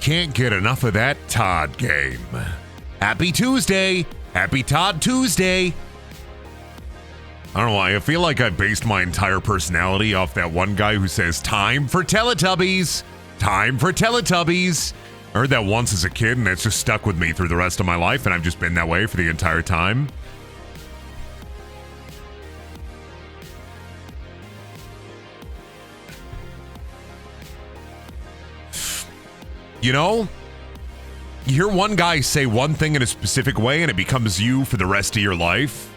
Can't get enough of that Todd game. Happy Tuesday. Happy Todd Tuesday. I don't know why. I feel like I based my entire personality off that one guy who says, time for Teletubbies. Time for Teletubbies. I heard that once as a kid, and it's just stuck with me through the rest of my life, and I've just been that way for the entire time. You know, you hear one guy say one thing in a specific way and it becomes you for the rest of your life.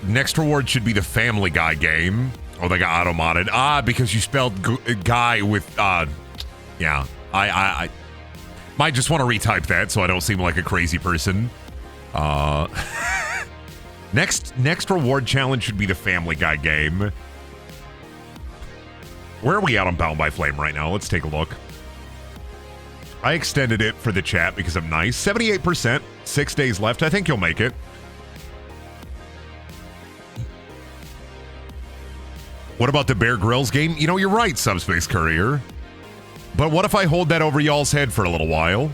Next reward should be the Family Guy game. Oh, they got auto-modded. Because you spelled guy with, yeah. I might just want to retype that so I don't seem like a crazy person. Next reward challenge should be the Family Guy game. Where are we at on Bound by Flame right now? Let's take a look. I extended it for the chat because I'm nice. 78%, 6 days left. I think you'll make it. What about the Bear Grylls game? You know, you're right, Subspace Courier. But what if I hold that over y'all's head for a little while?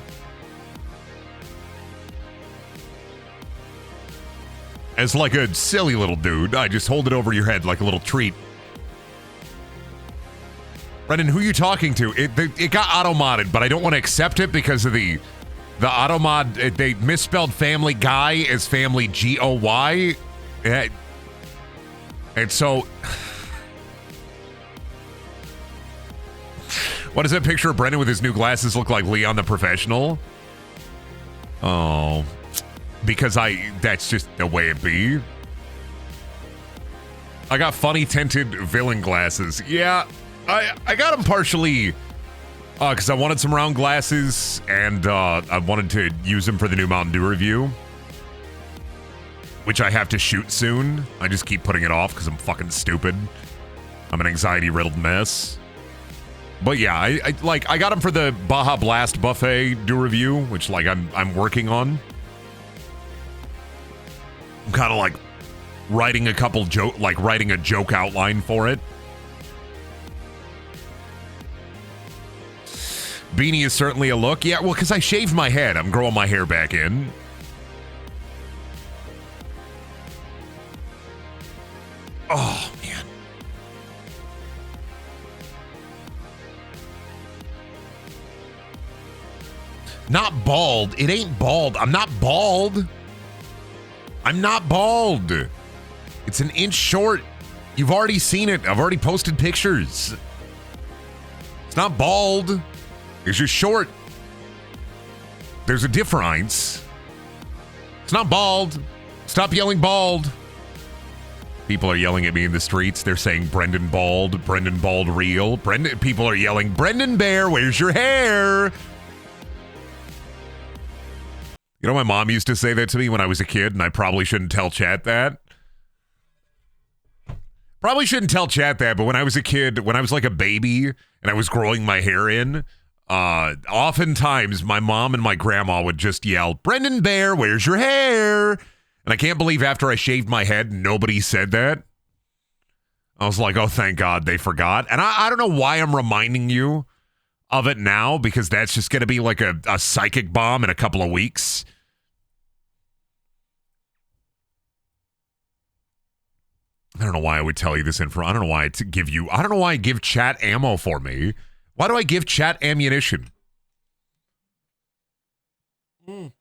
As like a silly little dude, I just hold it over your head like a little treat. Brendan, who are you talking to? It got auto-modded, but I don't want to accept it because of the auto-mod. They misspelled Family Guy as Family G-O-Y. And so... What does that picture of Brendan with his new glasses look like? Leon the Professional? Oh. Because that's just the way it be. I got funny tinted villain glasses. Yeah. I got them partially because I wanted some round glasses and I wanted to use them for the new Mountain Dew review, which I have to shoot soon. I just keep putting it off because I'm fucking stupid. I'm an anxiety-riddled mess. But yeah, I got them for the Baja Blast Buffet Dew review, which like I'm working on. I'm kind of like writing a joke outline for it. Beanie is certainly a look. Yeah, well, because I shaved my head. I'm growing my hair back in. Oh, man. Not bald. It ain't bald. I'm not bald. I'm not bald. It's an inch short. You've already seen it. I've already posted pictures. It's not bald. It's just short. There's a difference. It's not bald. Stop yelling bald. People are yelling at me in the streets. They're saying Brendan bald real. People are yelling, Brendan Bear, where's your hair? You know, my mom used to say that to me when I was a kid, and I probably shouldn't tell chat that. Probably shouldn't tell chat that, but when I was a kid, when I was like a baby and I was growing my hair in, oftentimes my mom and my grandma would just yell, Brendan Bear, where's your hair? And I can't believe after I shaved my head, nobody said that. I was like, oh, thank God they forgot. And I don't know why I'm reminding you of it now, because that's just going to be like a psychic bomb in a couple of weeks. I don't know why I would tell you this info. I don't know why I don't know why I give chat ammo for me. Why do I give chat ammunition? I'm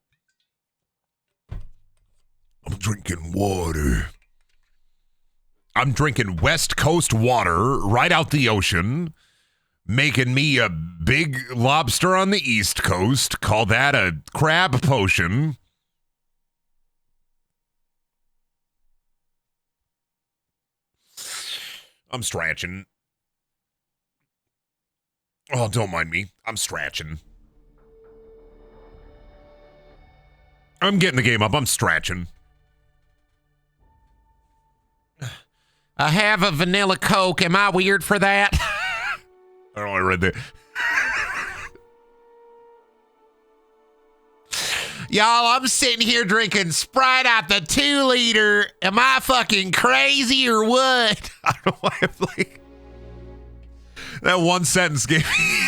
drinking water. I'm drinking West Coast water right out the ocean, making me a big lobster on the East Coast. Call that a crab potion. I'm stretching. Oh, don't mind me. I'm stretching. I'm getting the game up. I'm stretching. I have a vanilla Coke. Am I weird for that? I don't know. I read that. Y'all, I'm sitting here drinking Sprite out the 2-liter. Am I fucking crazy or what? I don't know why I'm like... That one sentence gave me...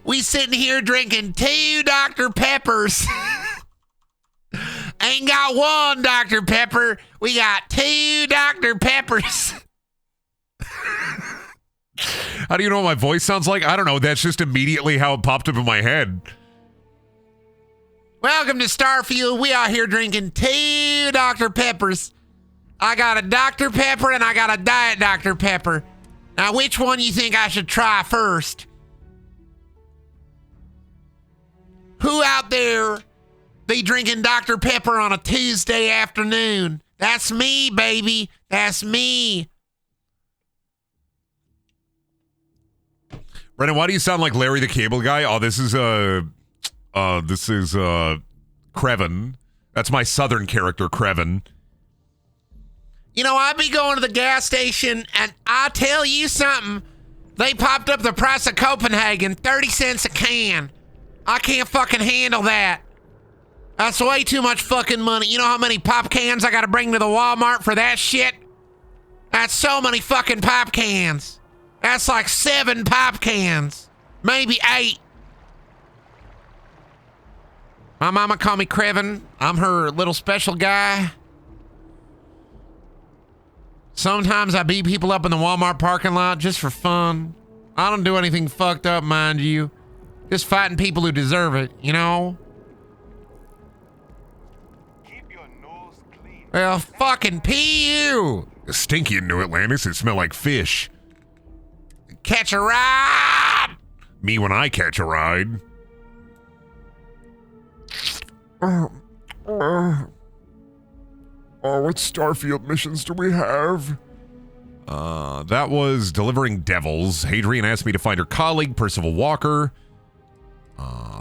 We sitting here drinking 2 Dr. Peppers. Ain't got one Dr. Pepper. We got 2 Dr. Peppers. How do you know what my voice sounds like? I don't know. That's just immediately how it popped up in my head. Welcome to Starfield. We out here drinking 2 Dr. Peppers. I got a Dr. Pepper and I got a Diet Dr. Pepper. Now, which one you think I should try first? Who out there be drinking Dr. Pepper on a Tuesday afternoon? That's me, baby. That's me. Brendan, why do you sound like Larry the Cable Guy? Oh, this is Creven. That's my southern character, Creven. You know, I be going to the gas station, and I tell you something. They popped up the price of Copenhagen, 30 cents a can. I can't fucking handle that. That's way too much fucking money. You know how many pop cans I gotta bring to the Walmart for that shit? That's so many fucking pop cans. That's like 7 pop cans. Maybe 8. My mama call me Creven. I'm her little special guy. Sometimes I beat people up in the Walmart parking lot just for fun. I don't do anything fucked up, mind you. Just fighting people who deserve it, you know? Keep your nose clean. Well, fucking pee you! Stinky in New Atlantis, it smell like fish. Catch a ride! Me when I catch a ride. What Starfield missions do we have? That was delivering devils. Hadrian asked me to find her colleague, Percival Walker.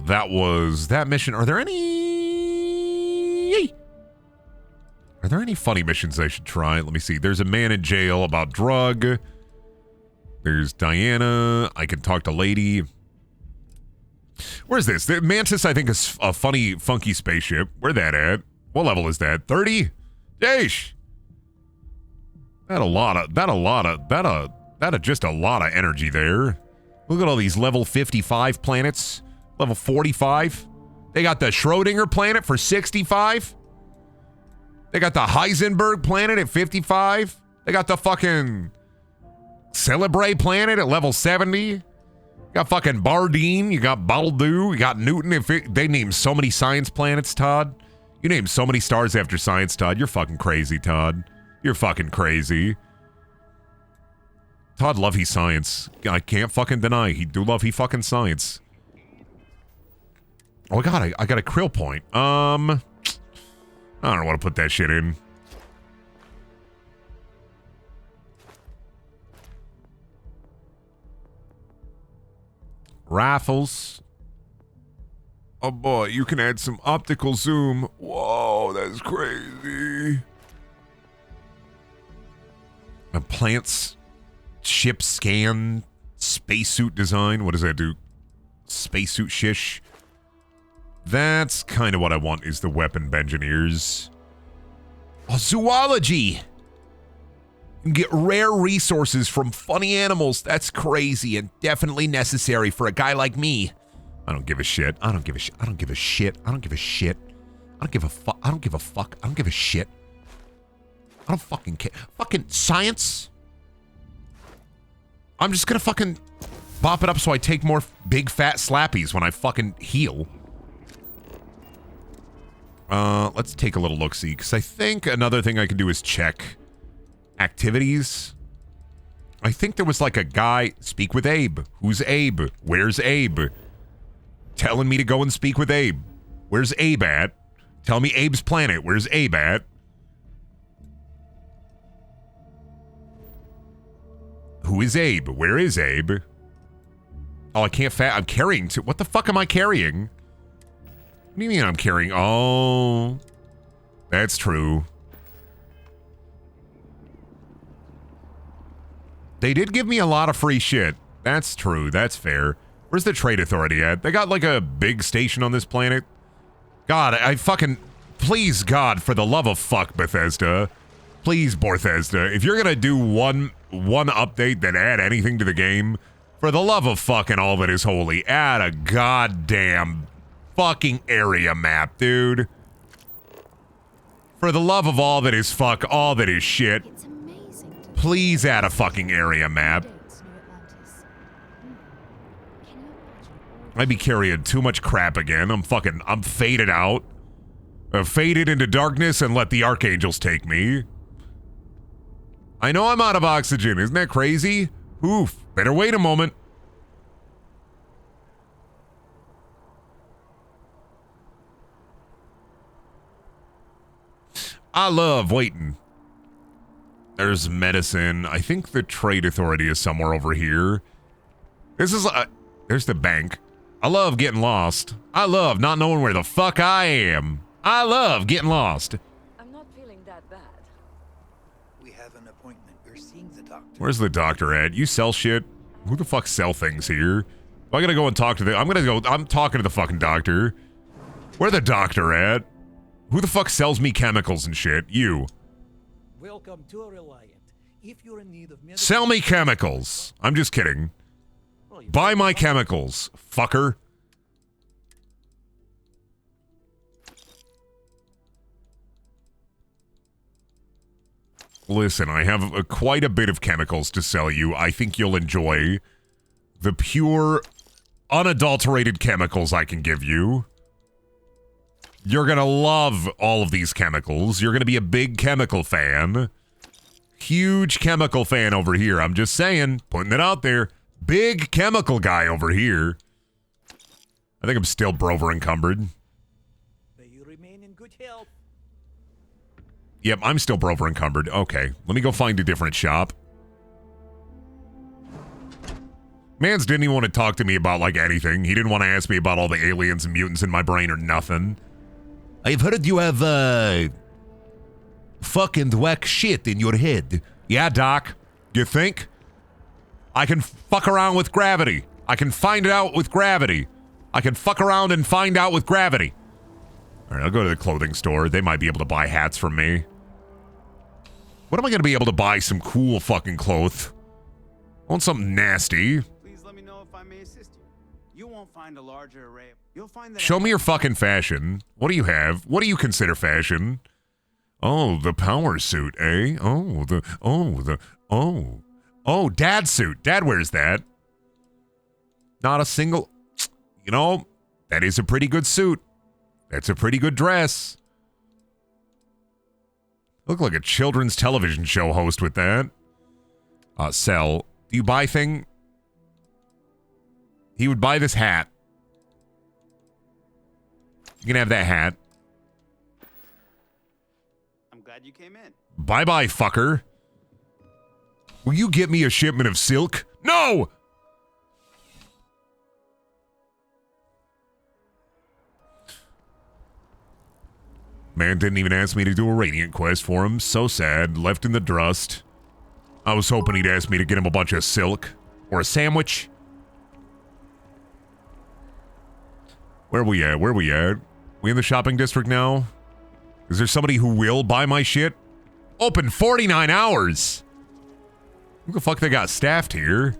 That was that mission. Are there any funny missions I should try? Let me see. There's a man in jail about drug. There's Diana. I can talk to Lady. Where's this? The Mantis, I think, is a funny, funky spaceship. Where that at? What level is that? 30? Yeesh. That just a lot of energy there. Look at all these level 55 planets. Level 45. They got the Schrodinger planet for 65. They got the Heisenberg planet at 55. They got the fucking Celebrate planet at level 70. You got fucking Bardeen. You got Baldu. You got Newton. They named so many science planets, Todd. You named so many stars after science, Todd. You're fucking crazy, Todd. You're fucking crazy. Todd love he science. I can't fucking deny he do love he fucking science. Oh god, I got a krill point. I don't want to put that shit in. Rifles. Oh boy, you can add some optical zoom. Whoa, that's crazy. Plants, ship scan, spacesuit design. What does that do? Spacesuit shish. That's kind of what I want is the weapon engineers. Oh, zoology. And get rare resources from funny animals. That's crazy and definitely necessary for a guy like me. I don't give a shit. I don't give a shit. I don't give a shit. I don't give a shit. I don't give a fuck. I don't give a fuck. I don't give a shit. I don't fucking care. Fucking science. I'm just gonna fucking bop it up so I take more big fat slappies when I fucking heal. Let's take a little look-see, because I think another thing I can do is check activities. I think there was like a guy, speak with Abe. Who's Abe? Where's Abe? Telling me to go and speak with Abe. Where's Abe at? Tell me Abe's planet. Where's Abe at? Who is Abe? Where is Abe? Oh, I can't I'm carrying two. What the fuck am I carrying? What do you mean I'm carrying? Oh, that's true. They did give me a lot of free shit. That's true. That's fair. Where's the trade authority at? They got like a big station on this planet. God, I fucking... Please, God, for the love of fuck, Bethesda. Please, Bethesda, if you're gonna do one update that add anything to the game, for the love of fucking all that is holy, add a goddamn fucking area map, dude. For the love of all that is fuck, all that is shit, please add a fucking area map. I'd be carrying too much crap again. I'm faded out. Faded into darkness and let the archangels take me. I know I'm out of oxygen. Isn't that crazy? Oof. Better wait a moment. I love waiting. There's medicine. I think the trade authority is somewhere over here. This is... there's the bank. I love getting lost. I love not knowing where the fuck I am. I love getting lost. I'm not feeling that bad. We have an appointment. We're seeing the doctor. Where's the doctor at? You sell shit? Who the fuck sell things here? I gotta go and talk to the... I'm talking to the fucking doctor. Where the doctor at? Who the fuck sells me chemicals and shit? You. Welcome to Reliant. If you're in need of medical... Sell me chemicals. I'm just kidding. Buy my chemicals, fucker. Listen, I have quite a bit of chemicals to sell you. I think you'll enjoy the pure, unadulterated chemicals I can give you. You're gonna love all of these chemicals. You're gonna be a big chemical fan. Huge chemical fan over here. I'm just saying, putting it out there. Big chemical guy over here. I think I'm still Brover encumbered. May you remain in good health. Yep, I'm still Brover encumbered. Okay, let me go find a different shop. Mans didn't even want to talk to me about, like, anything. He didn't want to ask me about all the aliens and mutants in my brain or nothing. I've heard you have, fucking whack shit in your head. Yeah, Doc. You think? I can fuck around with gravity. I can find it out with gravity. I can fuck around and find out with gravity. Alright, I'll go to the clothing store. They might be able to buy hats from me. When am I going to be able to buy some cool fucking clothes? I want something nasty. Please let me know if I may assist you. You won't find a larger array. You'll find that... Show me your fucking fashion. What do you have? What do you consider fashion? Oh, the power suit, eh? Oh, dad suit. Dad wears that. Not a single... You know, that is a pretty good suit. That's a pretty good dress. Look like a children's television show host with that. Sell. Do you buy thing? He would buy this hat. You can have that hat. I'm glad you came in. Bye-bye, fucker. Will you get me a shipment of silk? No! Man didn't even ask me to do a Radiant quest for him. So sad. Left in the dust. I was hoping he'd ask me to get him a bunch of silk. Or a sandwich. Where we at? Where we at? We in the shopping district now? Is there somebody who will buy my shit? Open 49 hours! Who the fuck they got staffed here?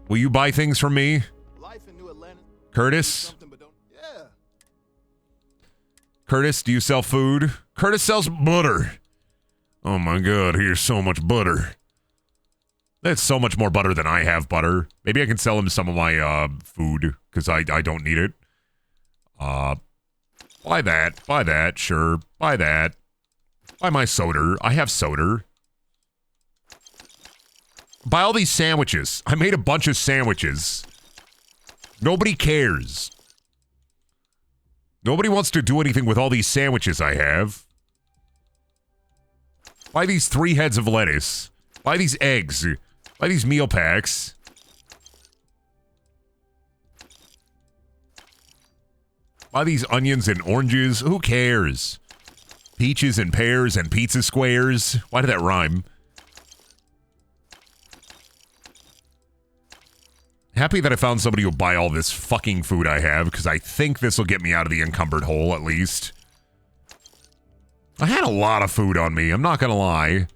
Will you buy things from me? Life in New Atlanta. Curtis? Something, but don't. Yeah. Curtis, do you sell food? Curtis sells butter. Oh my god, here's so much butter. That's so much more butter than I have butter. Maybe I can sell him some of my food, because I don't need it. Buy that, sure. Buy that. Buy my soda. I have soda. Buy all these sandwiches. I made a bunch of sandwiches. Nobody cares. Nobody wants to do anything with all these sandwiches I have. Buy these 3 heads of lettuce. Buy these eggs. Buy these meal packs. Buy these onions and oranges. Who cares? Peaches and pears and pizza squares. Why did that rhyme? Happy that I found somebody who'll buy all this fucking food I have, because I think this will get me out of the encumbered hole, at least. I had a lot of food on me, I'm not gonna lie.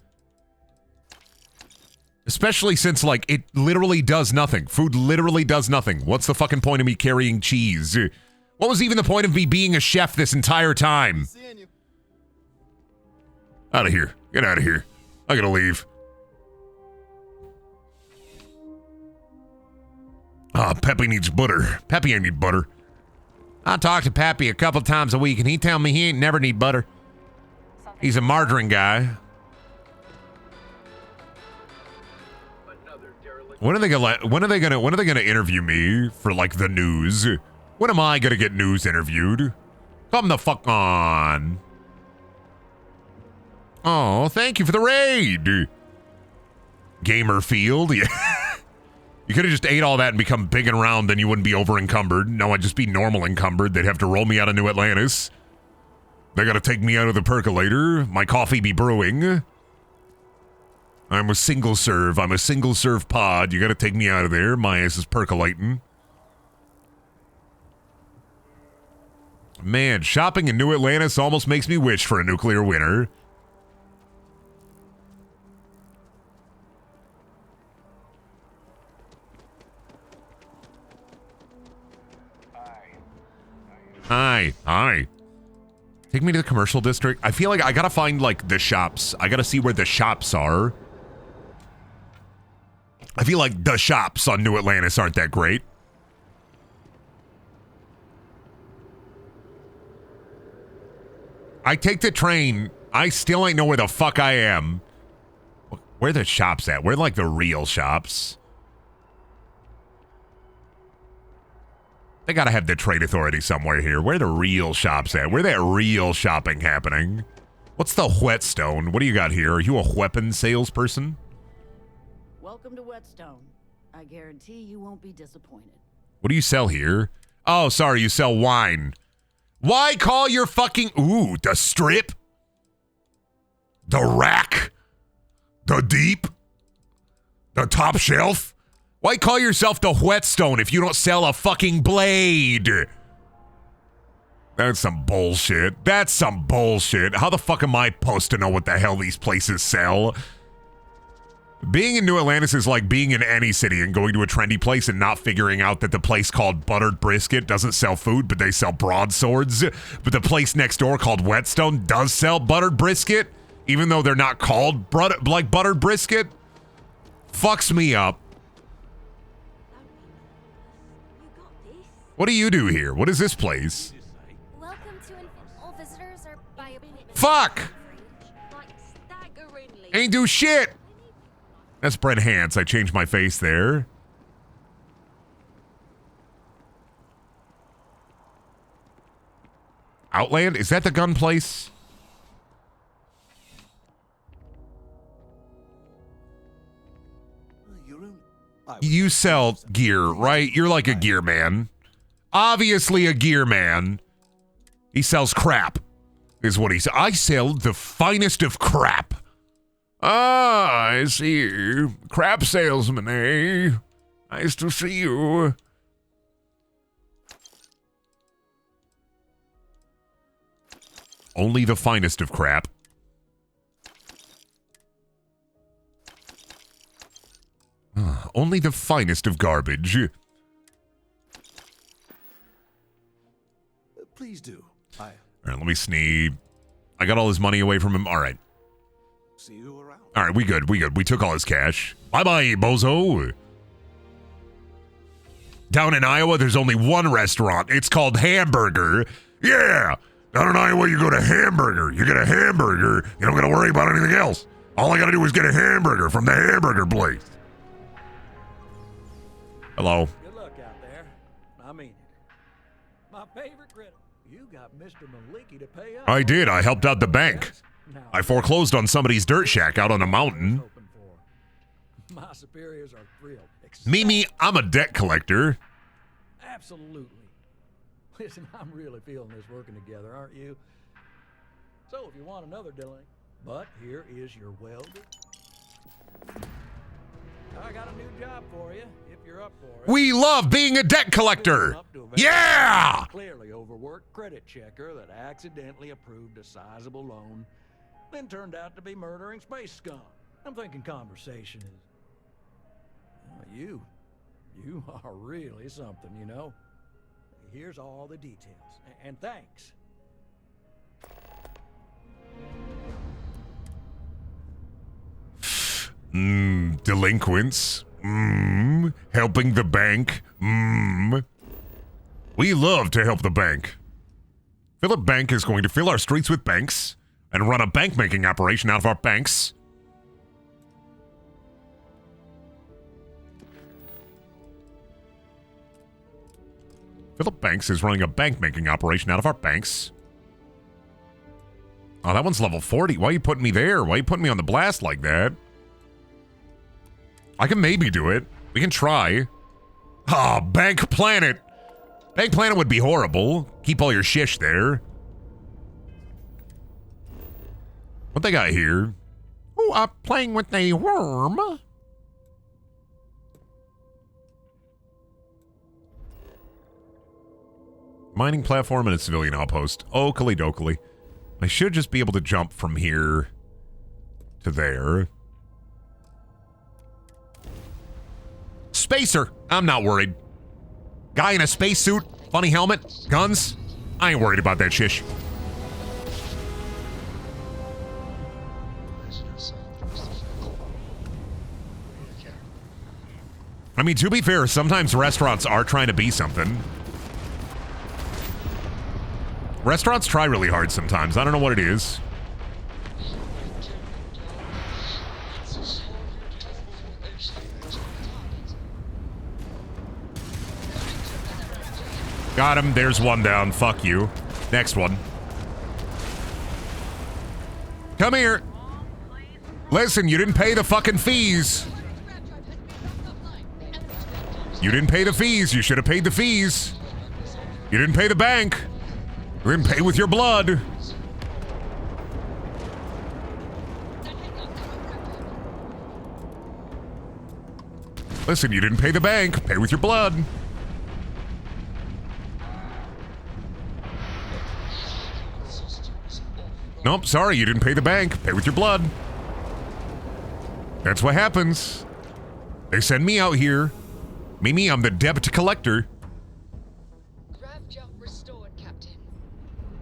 Especially since, like, it literally does nothing. Food literally does nothing. What's the fucking point of me carrying cheese? What was even the point of me being a chef this entire time? Seeing you. Out of here. Get out of here. I gotta leave. Peppy needs butter. Peppy ain't need butter. I talk to Pappy a couple times a week, and he tell me he ain't never need butter. He's a margarine guy. When are they gonna interview me for like the news? When am I gonna get news interviewed? Come the fuck on. Oh, thank you for the raid. Gamerfield, yeah. You could have just ate all that and become big and round, then you wouldn't be over encumbered. No, I'd just be normal encumbered. They'd have to roll me out of New Atlantis. They gotta take me out of the percolator. My coffee be brewing. I'm a single serve. I'm a single serve pod. You gotta take me out of there. My ass is percolating. Man, shopping in New Atlantis almost makes me wish for a nuclear winter. Hi. Take me to the commercial district. I feel like I gotta find, like, the shops. I gotta see where the shops are. I feel like the shops on New Atlantis aren't that great. I take the train. I still ain't know where the fuck I am. Where are the shops at? Where, like, the real shops? They gotta have the trade authority somewhere here. Where are the real shops at? Where that real shopping happening? What's the Whetstone? What do you got here? Are you a weapon salesperson? Welcome to Whetstone. I guarantee you won't be disappointed. What do you sell here? Oh, sorry, you sell wine. Why call your fucking... Ooh, the strip? The rack? The deep? The top shelf? Why call yourself the Whetstone if you don't sell a fucking blade? That's some bullshit. That's some bullshit. How the fuck am I supposed to know what the hell these places sell? Being in New Atlantis is like being in any city and going to a trendy place and not figuring out that the place called Buttered Brisket doesn't sell food, but they sell broadswords. But the place next door called Whetstone does sell buttered brisket, even though they're not called like buttered brisket. Fucks me up. What do you do here? What is this place? Welcome to all visitors are by appointment. Fuck! Ain't do shit! That's Brent Hance. I changed my face there. Outland? Is that the gun place? You sell gear, right? You're like a gear man. Obviously a gear man. He sells crap, is what he says. I sell the finest of crap. Ah, I see you. Crap salesman, eh? Nice to see you. Only the finest of crap. Only the finest of garbage. Please do. All right, let me sneeze. I got all his money away from him. All right. See you around. All right, we good. We took all his cash. Bye-bye, bozo. Down in Iowa, there's only one restaurant. It's called Hamburger. Yeah. Down in Iowa, you go to Hamburger. You get a hamburger. You don't got to worry about anything else. All I got to do is get a hamburger from the hamburger place. Hello. Good luck out there. I mean it. My favorite critter. You got Mr. Maliki to pay up. I did. I helped out the bank. I foreclosed on somebody's dirt shack out on a mountain. My superiors are thrilled. Mimi, I'm a debt collector. Absolutely. Listen, I'm really feeling this working together, aren't you? So if you want another dealing, but here is your welder. I got a new job for you, if you're up for it. We love being a debt collector. Up to a Yeah! clearly overworked credit checker that accidentally approved a sizable loan, then turned out to be murdering space scum. I'm thinking conversation is... Well, you are really something, you know. Here's all the details, and thanks. Delinquents. Helping the bank. We love to help the bank. Philip Bank is going to fill our streets with banks and run a bank-making operation out of our banks. Philip Banks is running a bank-making operation out of our banks. Oh, that one's level 40. Why are you putting me there? Why are you putting me on the blast like that? I can maybe do it. We can try. Ah, Bank Planet. Bank Planet would be horrible. Keep all your shish there. What they got here? Oh, I'm playing with a worm. Mining platform and a civilian outpost. Oakley dokley. I should just be able to jump from here to there. Spacer. I'm not worried. Guy in a spacesuit, funny helmet, guns. I ain't worried about that shish. I mean, to be fair, sometimes restaurants are trying to be something. Restaurants try really hard sometimes. I don't know what it is. Got him. There's one down. Fuck you. Next one. Come here. Listen, you didn't pay the fucking fees. You didn't pay the fees. You should have paid the fees. You didn't pay the bank. You didn't pay with your blood. Listen, you didn't pay the bank. Pay with your blood. Nope, sorry, you didn't pay the bank. Pay with your blood. That's what happens. They send me out here. Mimi, I'm the debt collector. Grav jump restored, Captain.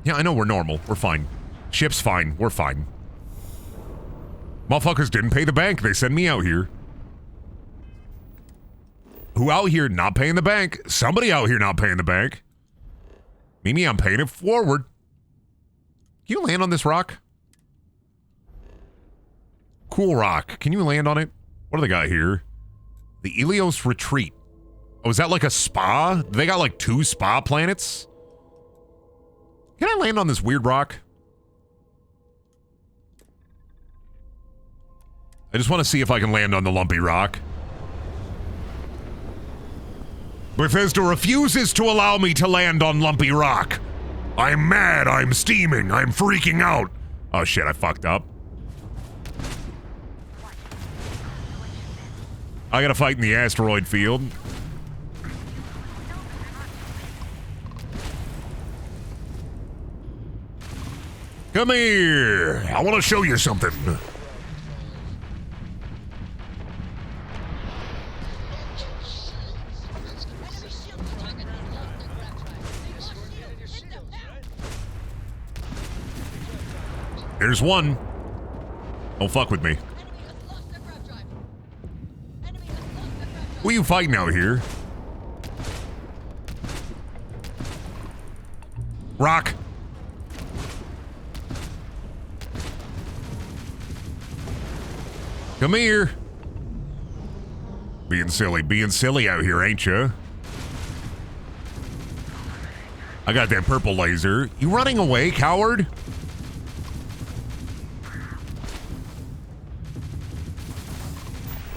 Yeah, I know we're normal. We're fine. Ship's fine. We're fine. Motherfuckers didn't pay the bank. They send me out here. Who out here not paying the bank? Somebody out here not paying the bank. Mimi, I'm paying it forward. Can you land on this rock? Cool rock. Can you land on it? What do they got here? The Ilios Retreat. Oh, is that like a spa? They got like 2 spa planets? Can I land on this weird rock? I just want to see if I can land on the lumpy rock. Bethesda refuses to allow me to land on lumpy rock. I'm mad, I'm steaming, I'm freaking out. Oh shit, I fucked up. I gotta fight in the asteroid field. Come here, I want to show you something. There's one. Don't fuck with me. Who are you fighting out here? Rock. Come here. Being silly out here, ain't you? I got that purple laser. You running away, coward?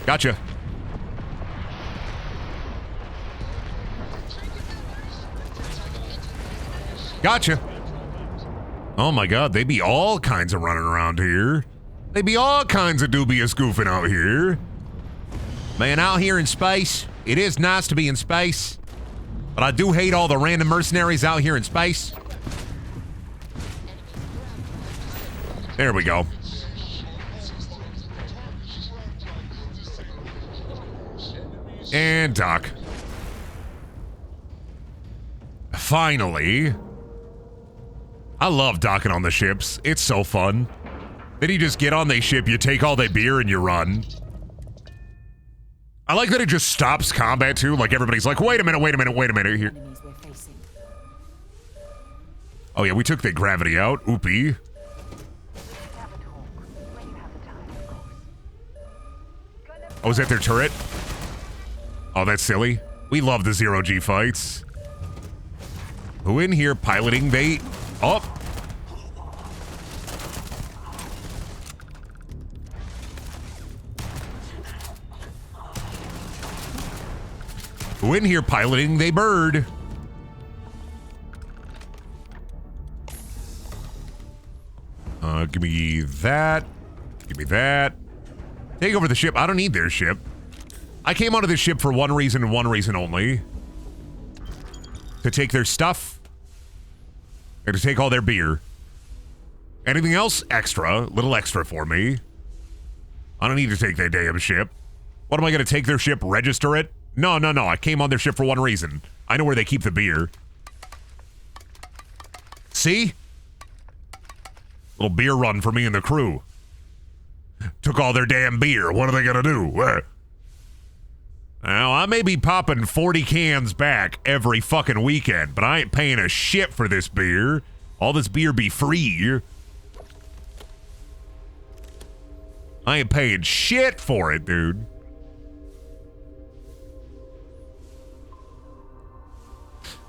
Gotcha. Gotcha. Oh my god, they be all kinds of running around here. They be all kinds of dubious goofing out here. Man, out here in space, It is nice to be in space. But I do hate all the random mercenaries out here in space. There we go. And dock. Finally. I love docking on the ships. It's so fun. Then you just get on the ship, you take all their beer, and you run. I like that it just stops combat, too. Like, everybody's like, wait a minute here. Oh, yeah, we took the gravity out. Oopie. Oh, is that their turret? Oh, that's silly. We love the zero-G fights. Who in here piloting they... Oh. Who in here piloting they bird? Give me that. Give me that. Take over the ship. I don't need their ship. I came onto this ship for one reason and one reason only. To take their stuff. And to take all their beer. Anything else? Extra. Little extra for me. I don't need to take their damn ship. What am I going to take their ship? Register it? No. I came on their ship for one reason. I know where they keep the beer. See? Little beer run for me and the crew. Took all their damn beer. What are they going to do? Now, I may be popping 40 cans back every fucking weekend, but I ain't paying a shit for this beer. All this beer be free. I ain't paying shit for it, dude.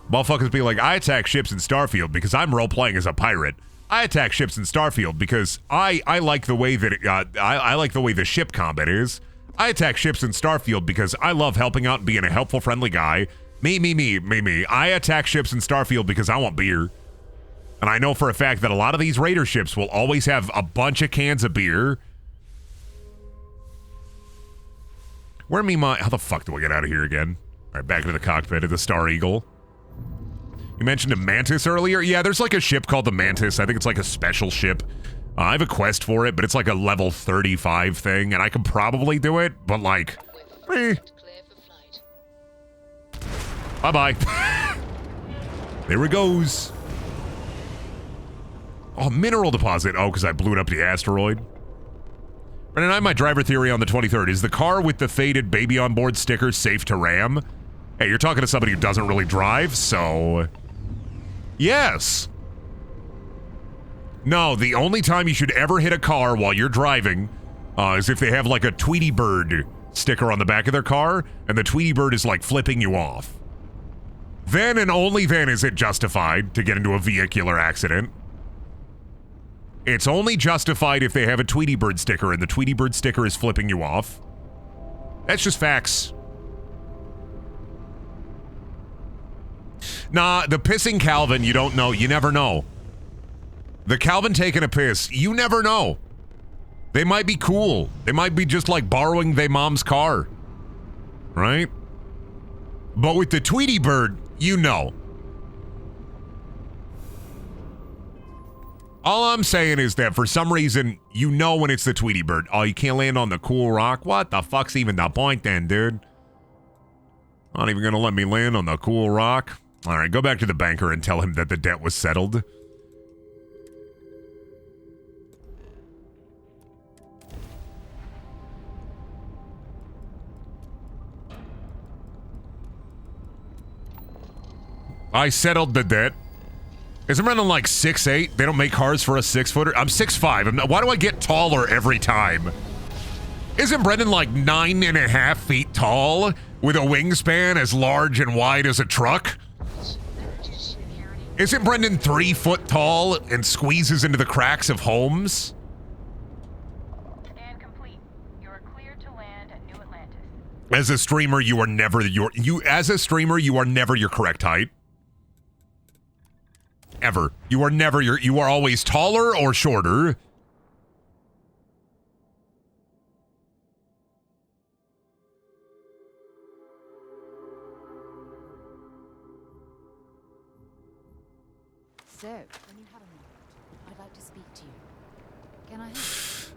Motherfuckers be like, I attack ships in Starfield because I'm role-playing as a pirate. I attack ships in Starfield because I like the way that I like the way the ship combat is. I attack ships in Starfield because I love helping out and being a helpful, friendly guy. Me. I attack ships in Starfield because I want beer. And I know for a fact that a lot of these raider ships will always have a bunch of cans of beer. How the fuck do I get out of here again? All right, back into the cockpit of the Star Eagle. You mentioned a Mantis earlier? Yeah, there's like a ship called the Mantis. I think it's like a special ship. I have a quest for it, but it's like a level 35 thing, and I could probably do it, but like, Bye-bye. There it goes. Oh, mineral deposit. Oh, because I blew it up the asteroid. Brendaniel, I have my driver theory on the 23rd. Is the car with the faded baby on board sticker safe to ram? Hey, you're talking to somebody who doesn't really drive, so... Yes. No, the only time you should ever hit a car while you're driving is if they have like a Tweety Bird sticker on the back of their car, and the Tweety Bird is like flipping you off. Then and only then is it justified to get into a vehicular accident. It's only justified if they have a Tweety Bird sticker and the Tweety Bird sticker is flipping you off. That's just facts. Nah, the pissing Calvin, you don't know. You never know. The Calvin taking a piss, you never know. They might be cool. They might be just like borrowing their mom's car. Right? But with the Tweety Bird, you know. All I'm saying is that for some reason, you know when it's the Tweety Bird. Oh, you can't land on the cool rock? What the fuck's even the point then, dude? Not even gonna let me land on the cool rock? Alright, go back to the banker and tell him that the debt was settled. I settled the debt. Isn't Brendaniel like 6'8"? They don't make cars for a 6-footer? I'm 6'5". Why do I get taller every time? Isn't Brendaniel like 9.5 feet tall with a wingspan as large and wide as a truck? Isn't Brendaniel 3 foot tall and squeezes into the cracks of homes? Scan complete. You are cleared to land at New Atlantis. As a streamer, you are never you are never your correct height. Ever. You are always taller or shorter. So, when you have a moment, I'd like to speak to you. Can I help?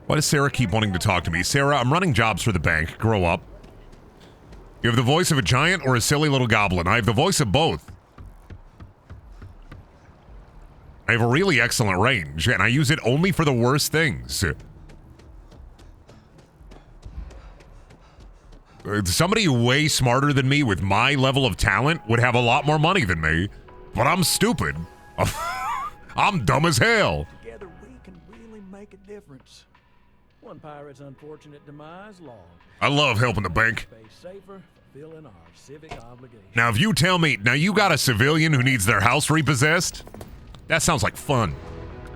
Why does Sarah keep wanting to talk to me? Sarah, I'm running jobs for the bank. Grow up. You have the voice of a giant or a silly little goblin? I have the voice of both. I have a really excellent range, and I use it only for the worst things. Somebody way smarter than me with my level of talent would have a lot more money than me, but I'm stupid. I'm dumb as hell. Together we can really make a difference. One pirate's unfortunate demise logged. I love helping the bank. Space safer, fulfilling our civic obligation. Now, if you tell me, now you got a civilian who needs their house repossessed? That sounds like fun.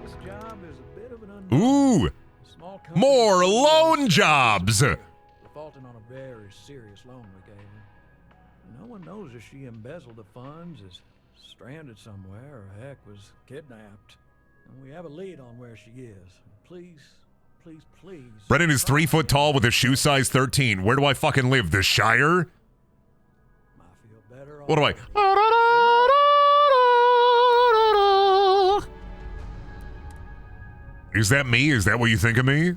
This job is a bit of an unknown. Ooh, Small company- more loan jobs. Defaulting on a very serious loan we gave her. No one knows if she embezzled the funds, is stranded somewhere, or heck, was kidnapped. And we have a lead on where she is. Please, please, please. Brennan is 3 foot tall with a shoe size 13. Where do I fucking live? The Shire? Might feel better What do I? Is that me? Is that what you think of me?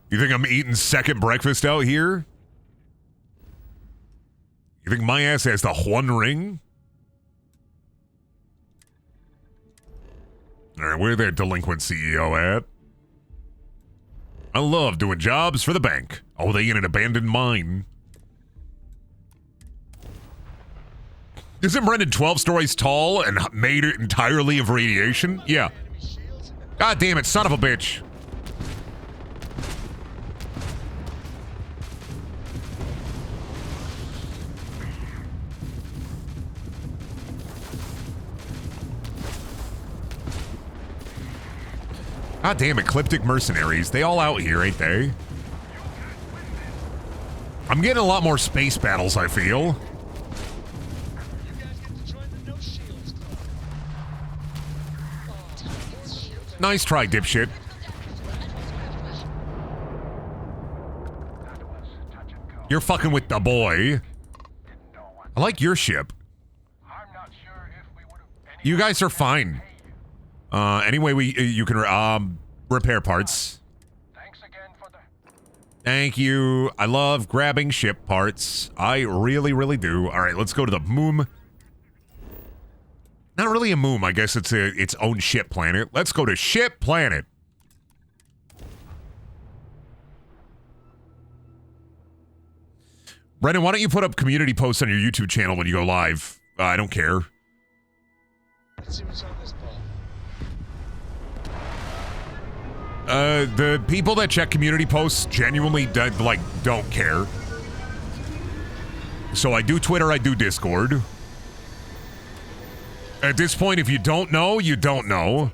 You think I'm eating second breakfast out here? You think my ass has the One Ring? Alright, where that delinquent CEO at? I love doing jobs for the bank. Oh, they in an abandoned mine. Isn't Brendan 12 stories tall and made it entirely of radiation? Yeah. God damn it, son of a bitch. God damn, ecliptic mercenaries. They all out here, ain't they? I'm getting a lot more space battles, I feel. Nice try, dipshit. You're fucking with the boy. I like your ship. You guys are fine. Anyway, you can repair parts. Thank you. I love grabbing ship parts. I really, really do. All right, let's go to the moon. Not really a moon. I guess it's its own ship planet. Let's go to ship planet. Brendan, why don't you put up community posts on your YouTube channel when you go live? I don't care. Let's see what's on this ball. The people that check community posts genuinely don't care. So I do Twitter, I do Discord. At this point, if you don't know, you don't know.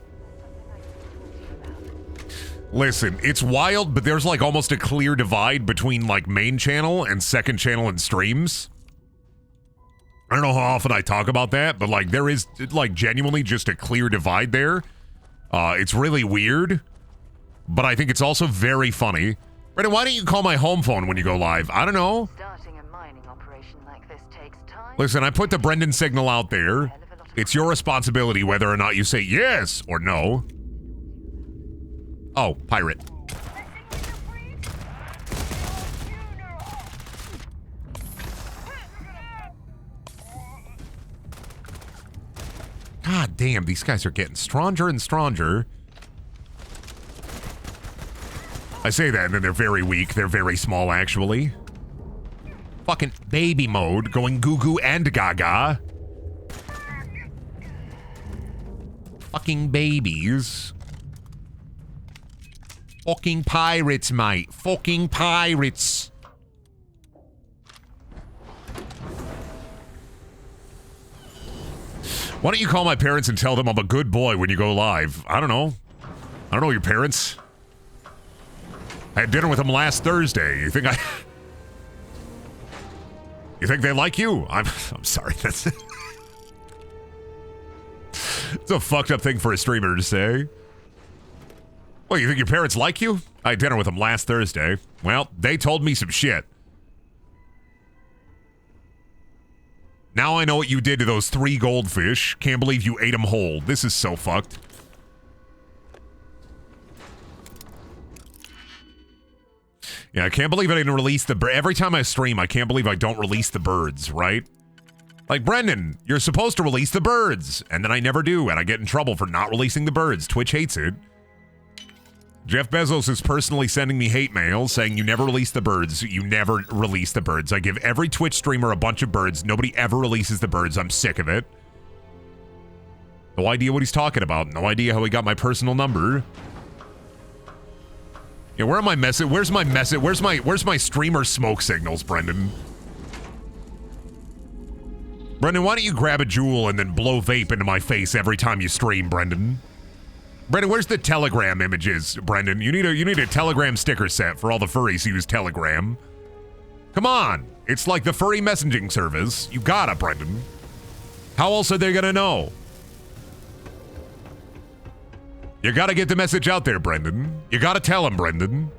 Listen, it's wild, but there's like almost a clear divide between like main channel and second channel and streams. I don't know how often I talk about that, but like there is like genuinely just a clear divide there. It's really weird, but I think it's also very funny. Brendan, why don't you call my home phone when you go live? I don't know. Starting a mining operation like this takes time. Listen, I put the Brendan signal out there. It's your responsibility whether or not you say yes or no. Oh, pirate. God damn, these guys are getting stronger and stronger. I say that and then they're very weak. They're very small, actually. Fucking baby mode, going goo goo and gaga. Fucking babies. Fucking pirates, mate. Fucking pirates. Why don't you call my parents and tell them I'm a good boy when you go live? I don't know. I don't know your parents. I had dinner with them last Thursday. You think You think they like you? I'm sorry. That's It's a fucked up thing for a streamer to say. Well, you think your parents like you? I had dinner with them last Thursday. Well, they told me some shit. Now I know what you did to those 3 goldfish. Can't believe you ate them whole. This is so fucked. Yeah, I can't believe I didn't release the... Every time I stream, I can't believe I don't release the birds, right? Like, Brendan, you're supposed to release the birds. And then I never do, and I get in trouble for not releasing the birds. Twitch hates it. Jeff Bezos is personally sending me hate mail saying you never release the birds. You never release the birds. I give every Twitch streamer a bunch of birds. Nobody ever releases the birds. I'm sick of it. No idea what he's talking about. No idea how he got my personal number. Yeah, where are my message? Where's my message? Where's my streamer smoke signals, Brendan? Brendan, why don't you grab a jewel and then blow vape into my face every time you stream, Brendan? Brendan, where's the Telegram images, Brendan? You need a Telegram sticker set for all the furries who use Telegram. Come on. It's like the furry messaging service. You gotta, Brendan. How else are they gonna know? You gotta get the message out there, Brendan. You gotta tell them, Brendan.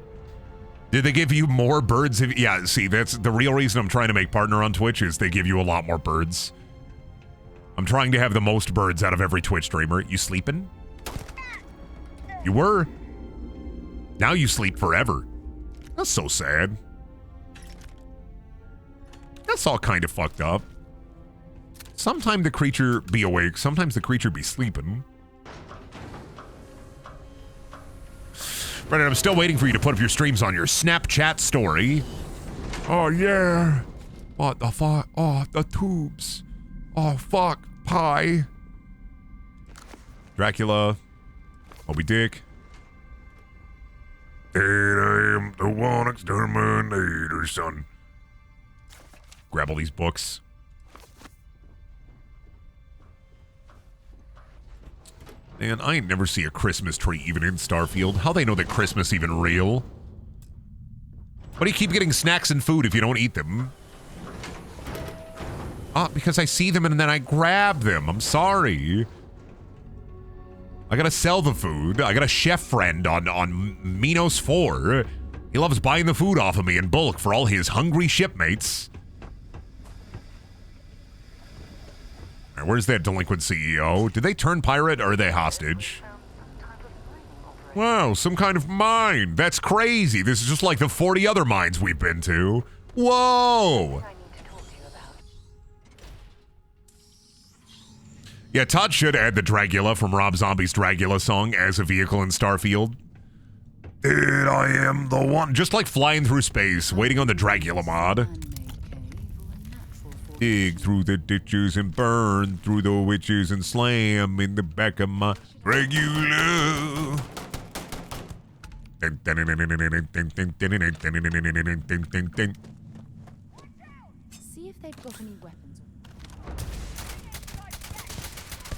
Did they give you more birds? Yeah, see, that's the real reason I'm trying to make partner on Twitch is they give you a lot more birds. I'm trying to have the most birds out of every Twitch streamer. You sleeping? You were. Now you sleep forever. That's so sad. That's all kind of fucked up. Sometimes the creature be awake, sometimes the creature be sleeping. Brendan, I'm still waiting for you to put up your streams on your Snapchat story. Oh, yeah. What the fuck? Oh, the tubes. Oh, fuck. Pie. Dracula. Moby Dick. And I am the one exterminator, son. Grab all these books. Man, I ain't never see a Christmas tree even in Starfield. How they know that Christmas even real? Why do you keep getting snacks and food if you don't eat them? Because I see them and then I grab them. I'm sorry. I gotta sell the food. I got a chef friend on Minos 4. He loves buying the food off of me in bulk for all his hungry shipmates. Right, where's that delinquent CEO? Did they turn pirate or are they hostage? Wow, some kind of mine. That's crazy. This is just like the 40 other mines we've been to. Whoa! Yeah, Todd should add the Dragula from Rob Zombie's Dragula song as a vehicle in Starfield. And I am the one. Just like flying through space, waiting on the Dragula mod. Dig through the ditches and burn through the witches and slam in the back of my Dragula. See if they've got any weapons.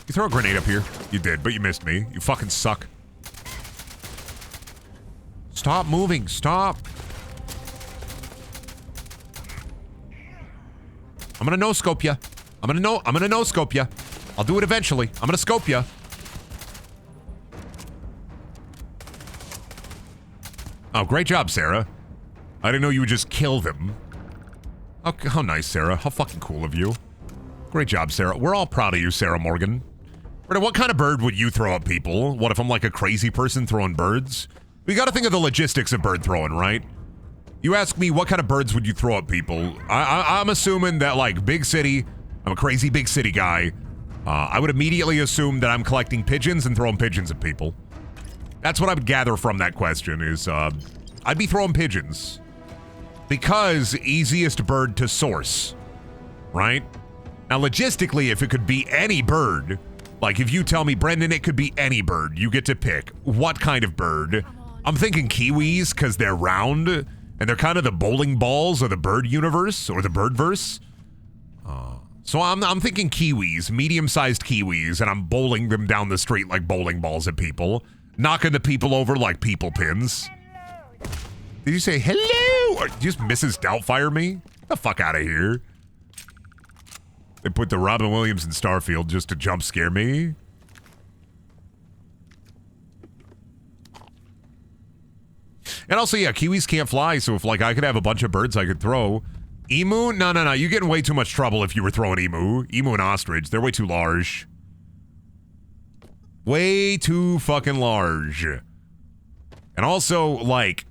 You throw a grenade up here. You did, but you missed me. You fucking suck. Stop moving. Stop. I'm gonna no-scope ya. I'm gonna no-scope ya. I'll do it eventually. I'm gonna scope ya. Oh, great job, Sarah. I didn't know you would just kill them. Okay, how nice, Sarah. How fucking cool of you. Great job, Sarah. We're all proud of you, Sarah Morgan. What kind of bird would you throw at people? What if I'm like a crazy person throwing birds? We gotta think of the logistics of bird throwing, right? You ask me what kind of birds would you throw at people? I'm assuming that like big city, I'm a crazy big city guy. I would immediately assume that I'm collecting pigeons and throwing pigeons at people. That's what I would gather from that question is I'd be throwing pigeons. Because easiest bird to source, right? Now logistically, if it could be any bird, like if you tell me, Brendan, it could be any bird, you get to pick. What kind of bird? I'm thinking kiwis because they're round and they're kind of the bowling balls of the bird universe or the birdverse. So I'm thinking kiwis, medium-sized kiwis, and I'm bowling them down the street like bowling balls at people, knocking the people over like people pins. Did you say hello? Or just Mrs. Doubtfire me? Get the fuck out of here. They put the Robin Williams in Starfield just to jump scare me. And also, yeah, kiwis can't fly, so if like I could have a bunch of birds I could throw, Emu? No, no, no. You get in way too much trouble if you were throwing emu. Emu and ostrich. They're way too large. Way too fucking large. And also, like,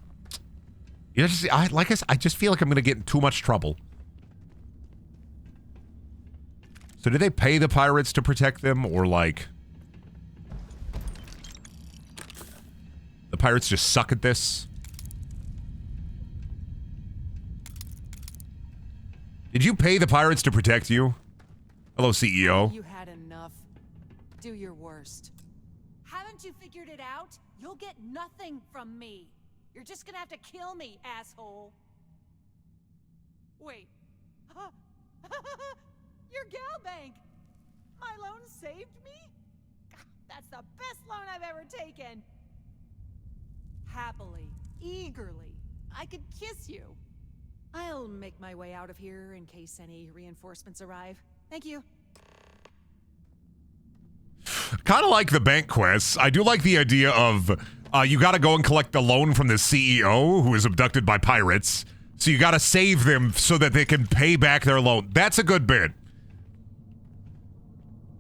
you know, I just feel like I'm gonna get in too much trouble. So did they pay the pirates to protect them, or like the pirates just suck at this? Did you pay the pirates to protect you? Hello, CEO. You had enough. Do your worst. Haven't you figured it out? You'll get nothing from me. You're just gonna have to kill me, asshole. Wait. Your gal bank! My loan saved me? That's the best loan I've ever taken. Happily, eagerly, I could kiss you. I'll make my way out of here in case any reinforcements arrive. Thank you. Kind of like the bank quests. I do like the idea of you got to go and collect the loan from the CEO who was abducted by pirates. So you got to save them so that they can pay back their loan. That's a good bit.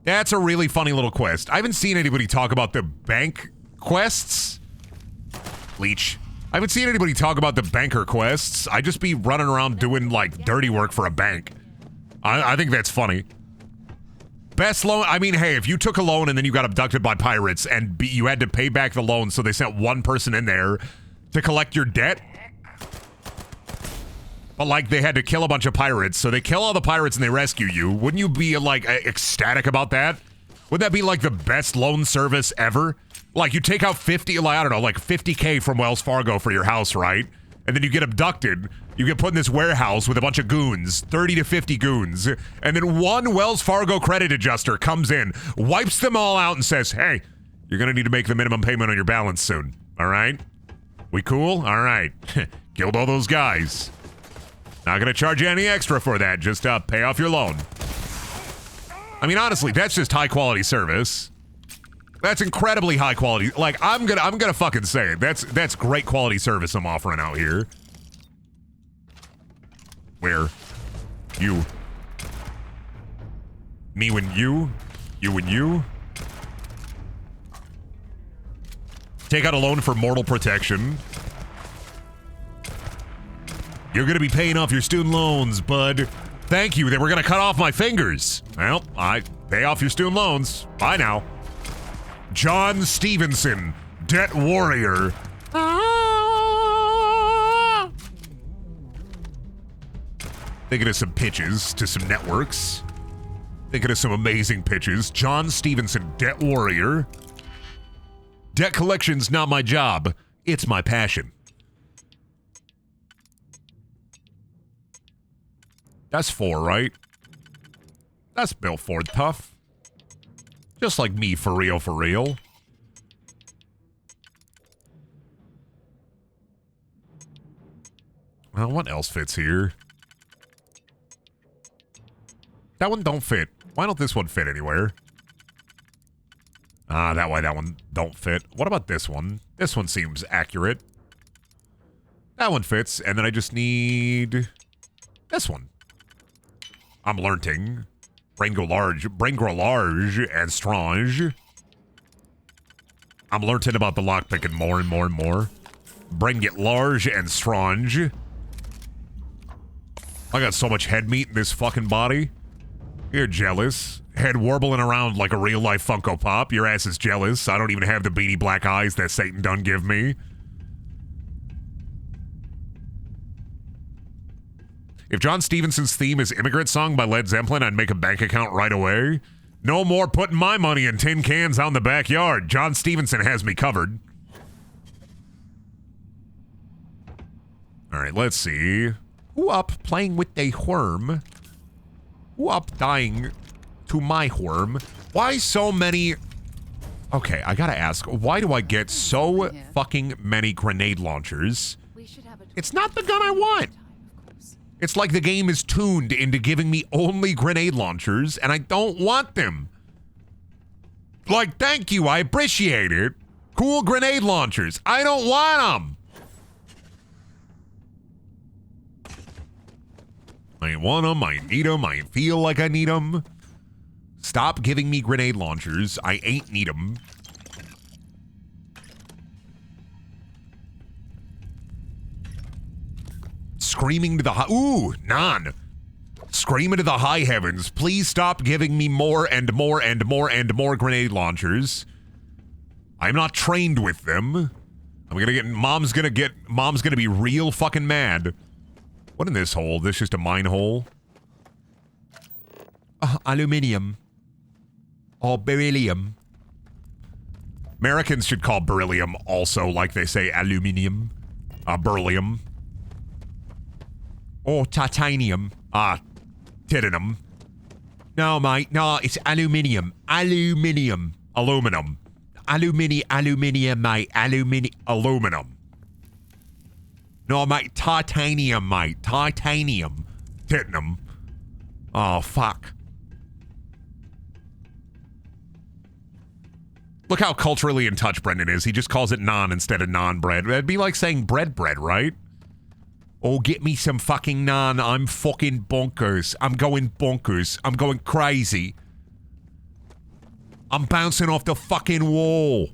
That's a really funny little quest. I haven't seen anybody talk about the bank quests. Leech. I haven't seen anybody talk about the banker quests. I just be running around doing, like, dirty work for a bank. I think that's funny. Best loan, I mean, hey, if you took a loan and then you got abducted by pirates and you had to pay back the loan, so they sent one person in there to collect your debt. But, like, they had to kill a bunch of pirates, so they kill all the pirates and they rescue you. Wouldn't you be, like, ecstatic about that? Would that be, like, the best loan service ever? Like, you take out 50, like, I don't know, like 50K from Wells Fargo for your house, right? And then you get abducted. You get put in this warehouse with a bunch of goons, 30 to 50 goons. And then one Wells Fargo credit adjuster comes in, wipes them all out and says, hey, you're going to need to make the minimum payment on your balance soon. All right? We cool? All right. Killed all those guys. Not going to charge you any extra for that. Just pay off your loan. I mean, honestly, that's just high quality service. That's incredibly high quality. Like, I'm gonna fucking say it. That's great quality service I'm offering out here. Where? You. Me and you? You and you? Take out a loan for mortal protection. You're gonna be paying off your student loans, bud. Thank you. They were gonna cut off my fingers. Well, I pay off your student loans. Bye now. John Stevenson, debt warrior. Thinking of some pitches to some networks. Thinking of some amazing pitches. John Stevenson, debt warrior. Debt collection's not my job. It's my passion. That's 4, right? That's Bill Ford tough. Just like me, for real, for real. Well, what else fits here? That one don't fit. Why don't this one fit anywhere? Ah, that one don't fit. What about this one? This one seems accurate. That one fits, and then I just need this one. I'm learning. Brain grow large and strong. I'm learning about the lockpicking more and more and more. Brain get large and strong. I got so much head meat in this fucking body. You're jealous. Head warbling around like a real life Funko Pop. Your ass is jealous. I don't even have the beady black eyes that Satan done give me. If John Stevenson's theme is Immigrant Song by Led Zeppelin, I'd make a bank account right away. No more putting my money in tin cans out in the backyard. John Stevenson has me covered. All right, let's see. Who up playing with a worm? Who up dying to my worm? Why so many... Okay, I gotta ask. Why do I get so fucking many grenade launchers? It's not the gun I want. It's like the game is tuned into giving me only grenade launchers, and I don't want them. Like, thank you, I appreciate it. Cool grenade launchers. I don't want them. I want them. I need them. I feel like I need them. Stop giving me grenade launchers. I ain't need them. Screaming to the high... Ooh, Nan. Screaming to the high heavens. Please stop giving me more and more and more and more grenade launchers. I'm not trained with them. I'm gonna get... Mom's gonna be real fucking mad. What in this hole? This just a mine hole? Aluminium. Or beryllium. Americans should call beryllium also like they say aluminium. Beryllium. Or titanium. Titanium. No, mate. No, it's aluminium. Aluminium. Aluminum. Aluminium, mate. Aluminum. No, mate. Titanium, mate. Titanium. Titanium. Oh, fuck. Look how culturally in touch Brendan is. He just calls it non instead of non-bread. That'd be like saying bread, right? Oh, get me some fucking naan. I'm fucking bonkers. I'm going bonkers. I'm going crazy. I'm bouncing off the fucking wall.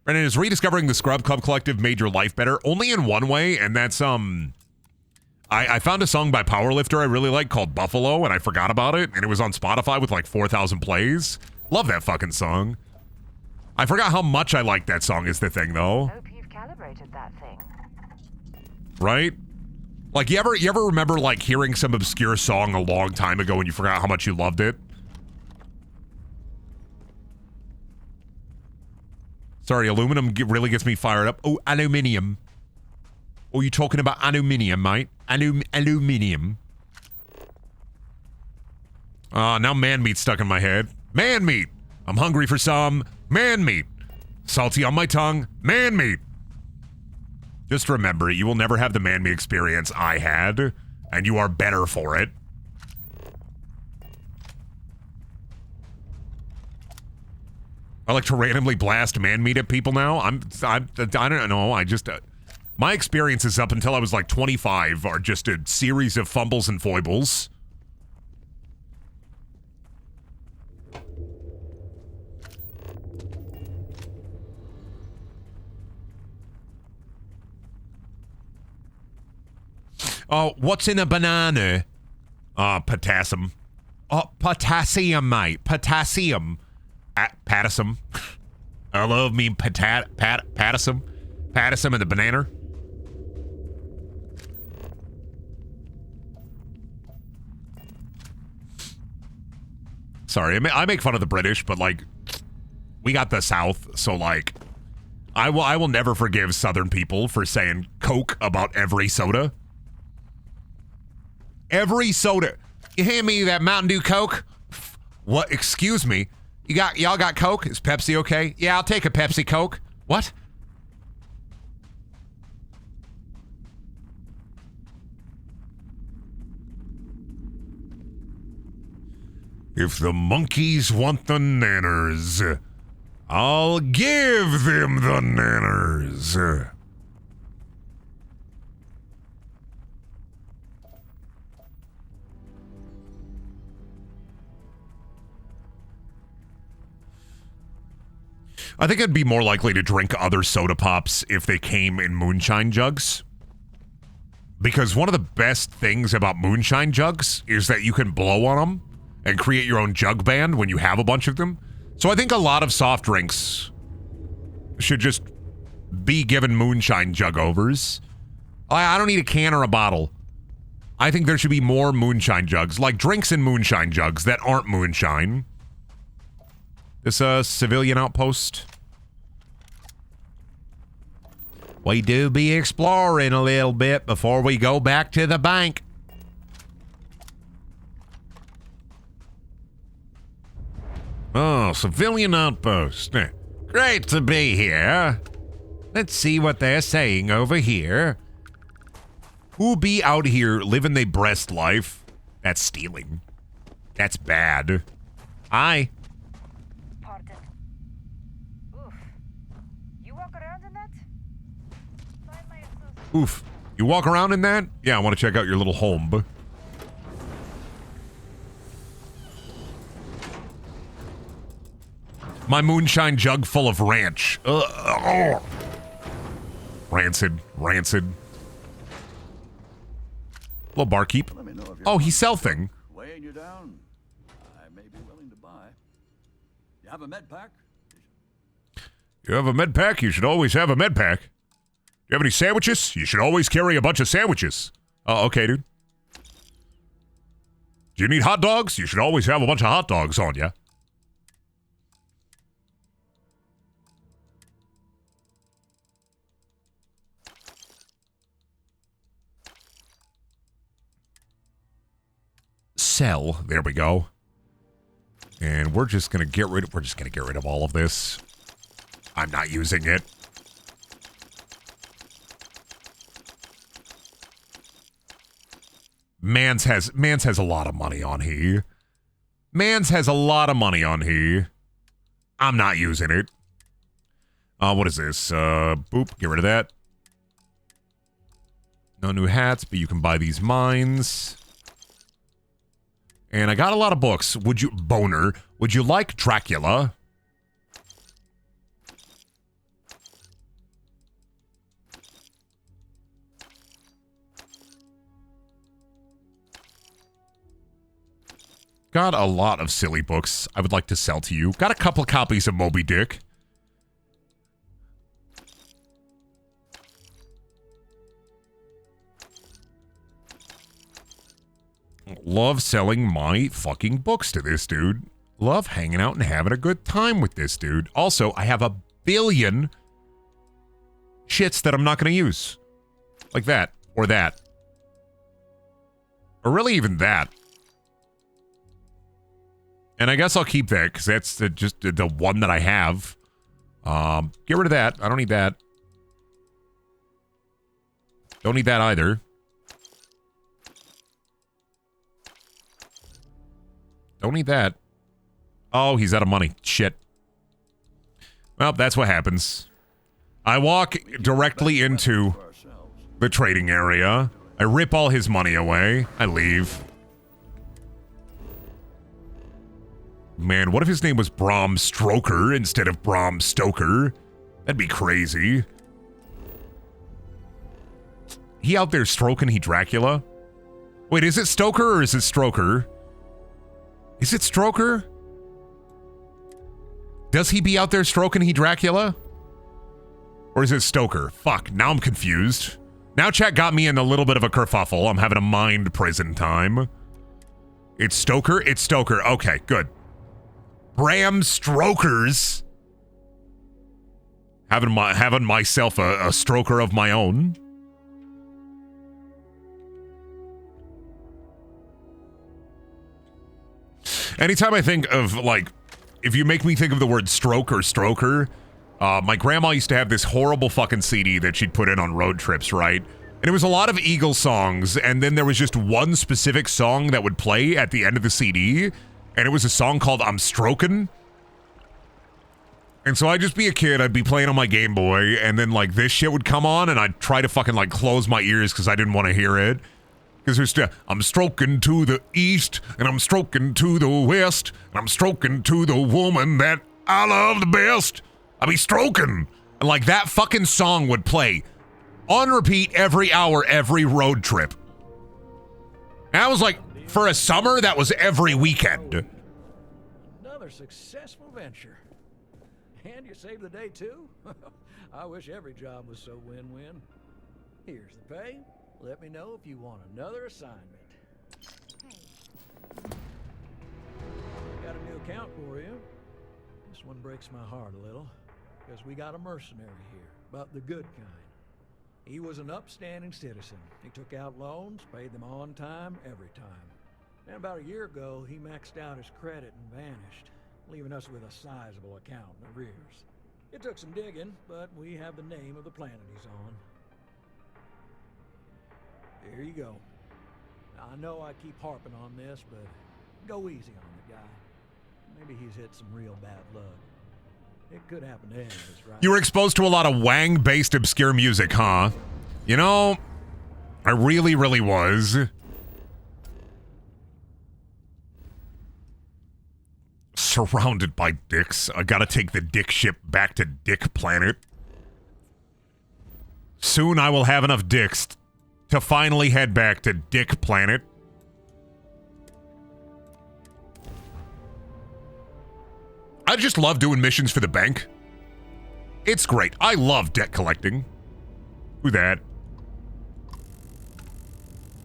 Brendan, is rediscovering the Scrub Club Collective made your life better? Only in one way, and that's, I found a song by Powerlifter I really like called Buffalo, and I forgot about it, and it was on Spotify with like 4,000 plays. Love that fucking song. I forgot how much I like that song is the thing, though. Hope you've calibrated that thing. Right? Like, you ever remember, like, hearing some obscure song a long time ago and you forgot how much you loved it? Sorry, aluminum really gets me fired up. Oh, aluminium. Oh, you talking about aluminium, mate? Aluminium. Now man meat's stuck in my head. Man meat! I'm hungry for some man meat. Salty on my tongue. Man meat. Just remember, you will never have the man meat experience I had, and you are better for it. I like to randomly blast man meat at people now. I don't know. I just... my experiences up until I was like 25 are just a series of fumbles and foibles. Oh, what's in a banana? Potassium. Oh, potassium, mate. Potassium. Potassium. I love me potassium. Potassium and the banana. Sorry, I make fun of the British, but like, we got the South, so like, I will never forgive Southern people for saying Coke about every soda. Every soda. You hand me that Mountain Dew Coke? What? Excuse me. Y'all got Coke? Is Pepsi okay? Yeah, I'll take a Pepsi Coke. What? If the monkeys want the nanners, I'll give them the nanners. I think I'd be more likely to drink other soda pops if they came in moonshine jugs. Because one of the best things about moonshine jugs is that you can blow on them and create your own jug band when you have a bunch of them. So I think a lot of soft drinks should just be given moonshine jug overs. I don't need a can or a bottle. I think there should be more moonshine jugs, like drinks in moonshine jugs that aren't moonshine. This civilian outpost. We do be exploring a little bit before we go back to the bank. Oh, civilian outpost. Great to be here. Let's see what they're saying over here. Who be out here living their breast life? That's stealing. That's bad. Hi. Pardon. Oof. You walk around in that? Oof. You walk around in that? Yeah, I want to check out your little home. My moonshine jug full of ranch. Ugh. Rancid. Rancid. Little barkeep. Oh, he's selfing. Weighing you down, I may be willing to buy. You have a med pack? You have a med pack? You should always have a med pack. Do you have any sandwiches? You should always carry a bunch of sandwiches. Oh, okay, dude. Do you need hot dogs? You should always have a bunch of hot dogs on you. Sell. There we go. And we're just gonna get rid of all of this. I'm not using it. Mans has a lot of money on he. Mans has a lot of money on he. I'm not using it. What is this? Boop, get rid of that. No new hats, but you can buy these mines. And I got a lot of books. Would you like Dracula? Got a lot of silly books I would like to sell to you. Got a couple copies of Moby Dick. Love selling my fucking books to this dude. Love hanging out and having a good time with this dude. Also, I have a billion shits that I'm not going to use. Like that. Or that. Or really even that. And I guess I'll keep that, because that's just the one that I have. Get rid of that. I don't need that. Don't need that either. Don't need that. Oh, he's out of money. Shit. Well, that's what happens. I walk directly into the trading area. I rip all his money away. I leave. Man, what if his name was Bram Stoker instead of Bram Stoker? That'd be crazy. He out there stroking he Dracula? Wait, is it Stoker or is it Stroker? Is it Stroker? Does he be out there stroking he Dracula? Or is it Stoker? Fuck, now I'm confused. Now chat got me in a little bit of a kerfuffle. I'm having a mind prison time. It's Stoker? It's Stoker. Okay, good. Bram Strokers. Having myself a stroker of my own. Anytime I think of, like, if you make me think of the word stroke or stroker, my grandma used to have this horrible fucking CD that she'd put in on road trips, right? And it was a lot of Eagles songs, and then there was just one specific song that would play at the end of the CD, and it was a song called I'm Strokin'. And so I'd just be a kid, I'd be playing on my Game Boy, and then, like, this shit would come on, and I'd try to fucking, like, close my ears because I didn't want to hear it. Because there's still, I'm stroking to the east, and I'm stroking to the west, and I'm stroking to the woman that I love the best. I be stroking. And, like, that fucking song would play on repeat every hour, every road trip. And I was like, for a summer, that was every weekend. Another successful venture. And you saved the day, too? I wish every job was so win-win. Here's the pay. Let me know if you want another assignment. Got a new account for you. This one breaks my heart a little, because we got a mercenary here, but the good kind. He was an upstanding citizen. He took out loans, paid them on time, every time. And about a year ago, he maxed out his credit and vanished, leaving us with a sizable account in arrears. It took some digging, but we have the name of the planet he's on. Here you go. Now, I know I keep harping on this, but go easy on the guy. Maybe he's hit some real bad luck. It could happen to any of us, right? You were exposed to a lot of Wang-based obscure music, huh? You know, I really, really was. Surrounded by dicks. I gotta take the dick ship back to Dick Planet. Soon I will have enough dicks to finally head back to Dick Planet. I just love doing missions for the bank. It's great. I love debt collecting. Who that?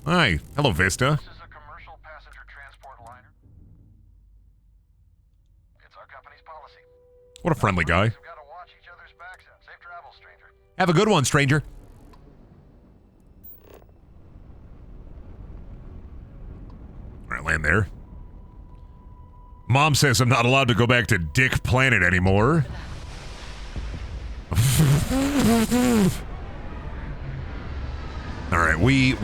Hi. Hello, Vista. This is a commercial passenger transport liner. It's our company's policy. What a friendly guy. We've got to watch each other's backs out. Safe travel, stranger. Have a good one, stranger. All right, land there. Mom says I'm not allowed to go back to Dick Planet anymore. All right, we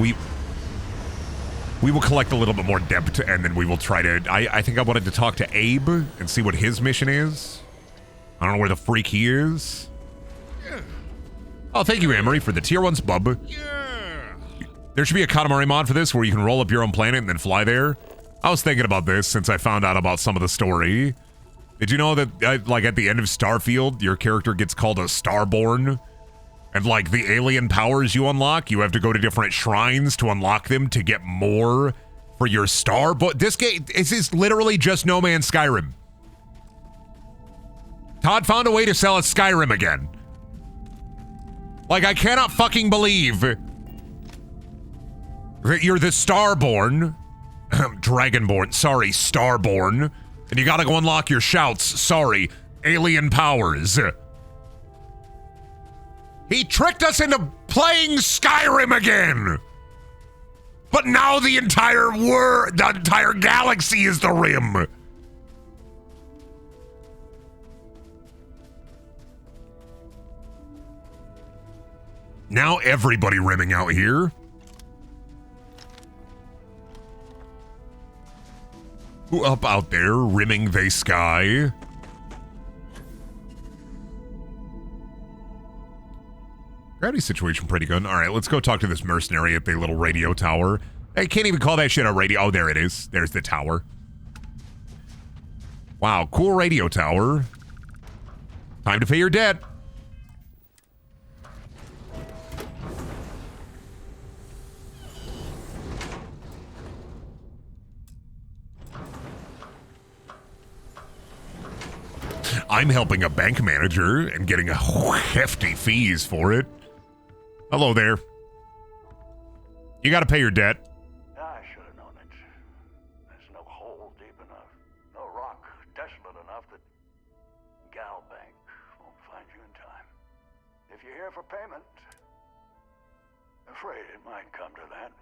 will collect a little bit more debt, and then we will try to... I think I wanted to talk to Abe and see what his mission is. I don't know where the freak he is. Oh, thank you, Amory, for the tier 1 bub. There should be a Katamari mod for this where you can roll up your own planet and then fly there. I was thinking about this since I found out about some of the story. Did you know that, like, at the end of Starfield, your character gets called a Starborn? And, like, the alien powers you unlock, you have to go to different shrines to unlock them to get more for your star. But this game, this is literally just No Man's Skyrim. Todd found a way to sell us Skyrim again. Like, I cannot fucking believe that you're the Starborn. Dragonborn, sorry, Starborn. And you gotta go unlock your shouts, sorry, alien powers. He tricked us into playing Skyrim again! But now the entire world, the entire galaxy is the rim! Now everybody rimming out here. Who up out there rimming the sky? Gravity situation pretty good. All right, let's go talk to this mercenary at the little radio tower. I can't even call that shit a radio. Oh, there it is. There's the tower. Wow, cool radio tower. Time to pay your debt. I'm helping a bank manager and getting a hefty fees for it. Hello there. You gotta pay your debt. I should have known it. There's no hole deep enough, no rock desolate enough that Gal Bank won't find you in time. If you're here for payment, afraid it might come to that.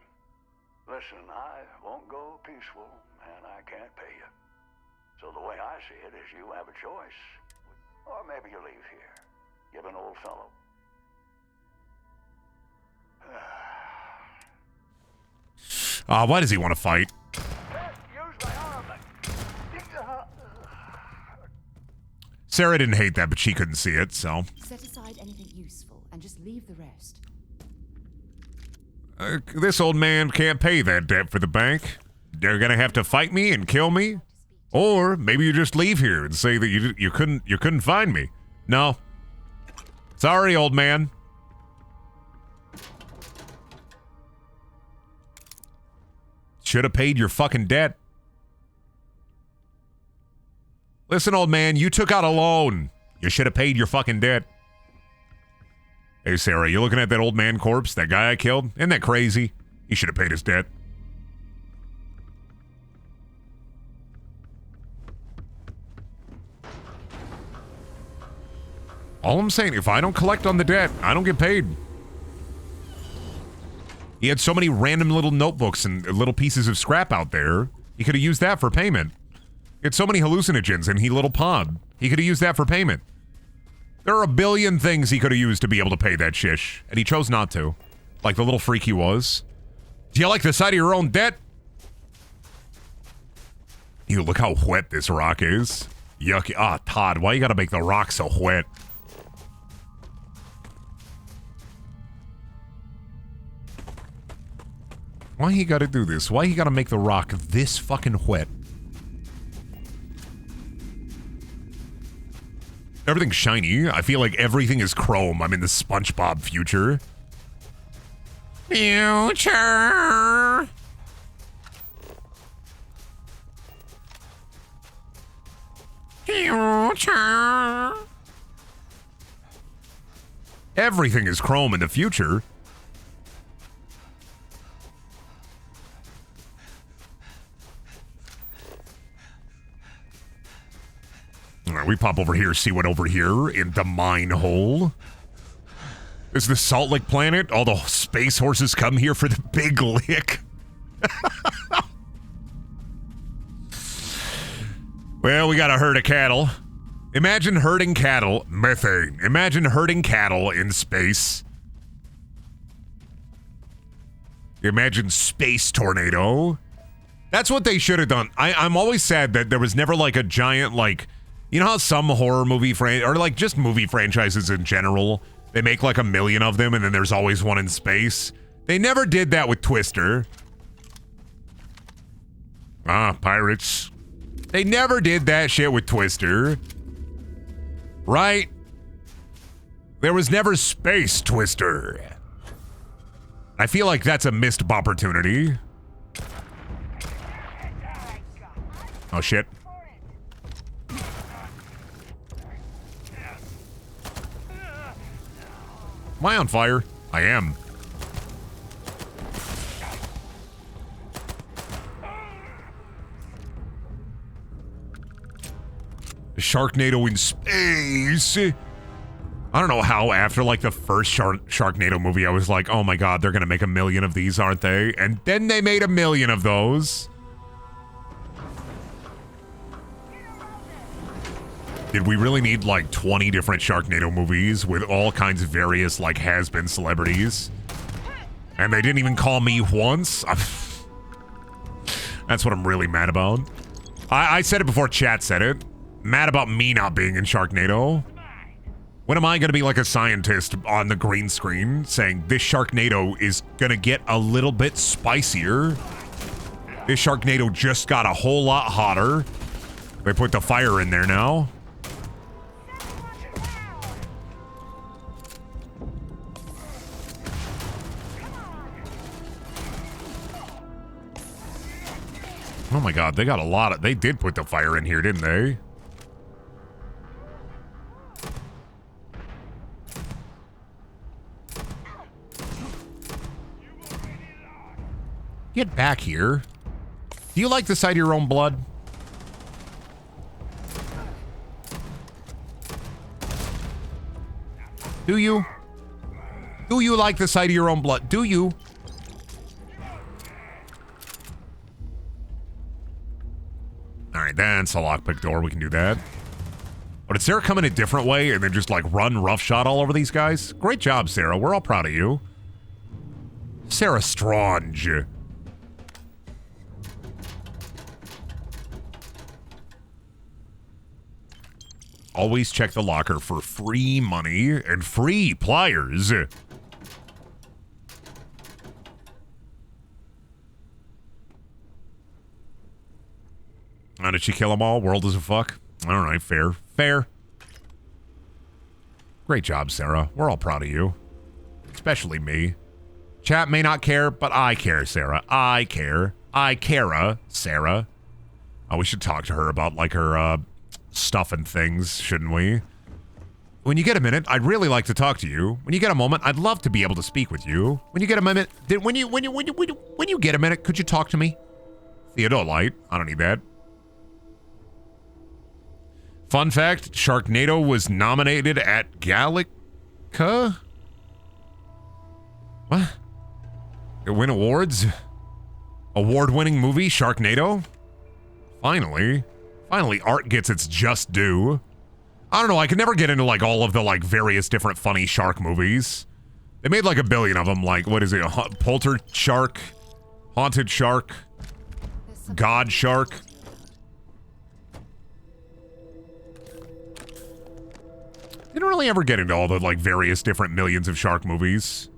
Listen, I won't go peaceful, and I can't pay you. So the way I see it is you have a choice. Or maybe you leave here. Give an old fellow. Why does he want to fight? Sarah didn't hate that, but she couldn't see it, so. Set aside anything useful and just leave the rest. This old man can't pay that debt for the bank. They're gonna have to fight me and kill me. Or maybe you just leave here and say that you couldn't find me. No. Sorry, old man. Should have paid your fucking debt. Listen, old man, you took out a loan. You should have paid your fucking debt. Hey, Sarah, you looking at that old man corpse? That guy I killed? Isn't that crazy? He should have paid his debt. All I'm saying, if I don't collect on the debt, I don't get paid. He had so many random little notebooks and little pieces of scrap out there. He could have used that for payment. He had so many hallucinogens in his little pod. He could have used that for payment. There are a billion things he could have used to be able to pay that shish, and he chose not to. Like the little freak he was. Do you like the sight of your own debt? Ew, look how wet this rock is. Yucky. Ah, Todd, why you gotta make the rock so wet? Why he gotta do this? Why he gotta make the rock this fucking wet? Everything's shiny. I feel like everything is chrome. I'm in the SpongeBob future. Future. Future. Everything is chrome in the future. All right, we pop over here, see what over here in the mine hole. Is the Salt Lake planet? All the space horses come here for the big lick. Well, we got a herd of cattle. Imagine herding cattle, methane. Imagine herding cattle in space. Imagine space tornado. That's what they should have done. I'm always sad that there was never like a giant, like, you know how some horror movie or like just movie franchises in general, they make like 1 million of them and then there's always one in space. They never did that with Twister. Ah, pirates. They never did that shit with Twister. Right? There was never Space Twister. I feel like that's a missed opportunity. Oh shit. Am I on fire? I am. Sharknado in space. I don't know how after like the first Sharknado movie I was like, oh my god, they're gonna make 1 million of these, aren't they? And then they made 1 million of those. Did we really need like 20 different Sharknado movies with all kinds of various like has-been celebrities? And they didn't even call me once? That's what I'm really mad about. I said it before chat said it. Mad about me not being in Sharknado. When am I going to be like a scientist on the green screen saying this Sharknado is going to get a little bit spicier? This Sharknado just got a whole lot hotter. They put the fire in there now. Oh my god, they got a lot of... They did put the fire in here, didn't they? Get back here. Do you like the sight of your own blood? Do you? Do you like the sight of your own blood? Do you? Alright, that's a lockpick door. We can do that. But did Sarah come in a different way and then just like run roughshod all over these guys? Great job, Sarah. We're all proud of you. Sarah Strange. Always check the locker for free money and free pliers. How did she kill them all? World is a fuck? All right, fair. Fair. Great job, Sarah. We're all proud of you. Especially me. Chat may not care, but I care, Sarah. I care. I care, Sarah. Oh, we should talk to her about, like, her, stuff and things, shouldn't we? When you get a minute, I'd really like to talk to you. When you get a moment, I'd love to be able to speak with you. When you get a minute, when you get a minute, could you talk to me? Theodolite. I don't need that. Fun fact, Sharknado was nominated at Gallica? What? It win awards? Award-winning movie, Sharknado? Finally. Finally, art gets its just due. I don't know, I could never get into, like, all of the, like, various different funny shark movies. They made, like, 1 billion of them, like, what is it? Polter Shark? Haunted Shark? God Shark? Didn't really ever get into all the, like, various different millions of shark movies.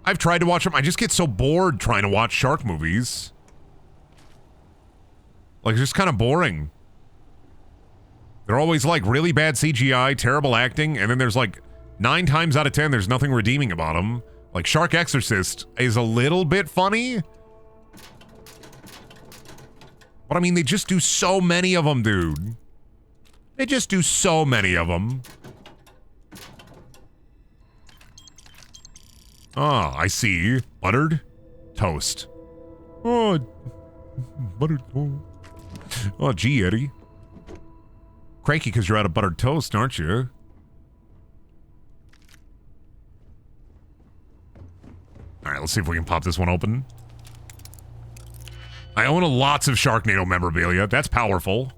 I've tried to watch them. I just get so bored trying to watch shark movies. Like, it's just kind of boring. They're always like really bad CGI, terrible acting, and then there's like 9 times out of 10, there's nothing redeeming about them. Like, Shark Exorcist is a little bit funny. But I mean, they just do so many of them, dude. They just do so many of them. Ah, I see. Buttered toast. Oh, buttered toast. Oh, gee, Eddie. Cranky because you're out of buttered toast, aren't you? All right, let's see if we can pop this one open. I own lots of Sharknado memorabilia. That's powerful.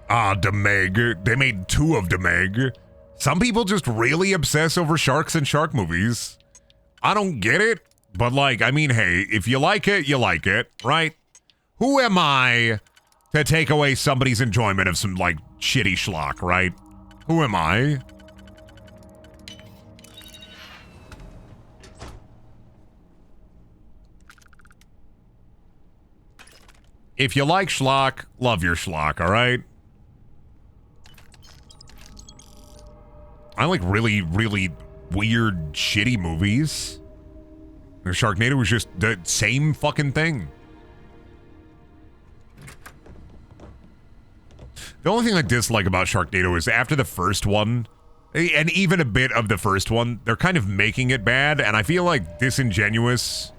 Ah, Demeg. They made 2 of Demeg. Some people just really obsess over sharks and shark movies. I don't get it, but like, I mean, hey, if you like it, right? Who am I to take away somebody's enjoyment of some, like, shitty schlock, right? Who am I? If you like schlock, love your schlock, all right? I like really, really weird, shitty movies. And Sharknado was just the same fucking thing. The only thing I dislike about Sharknado is after the first one, and even a bit of the first one, they're kind of making it bad, and I feel like disingenuous.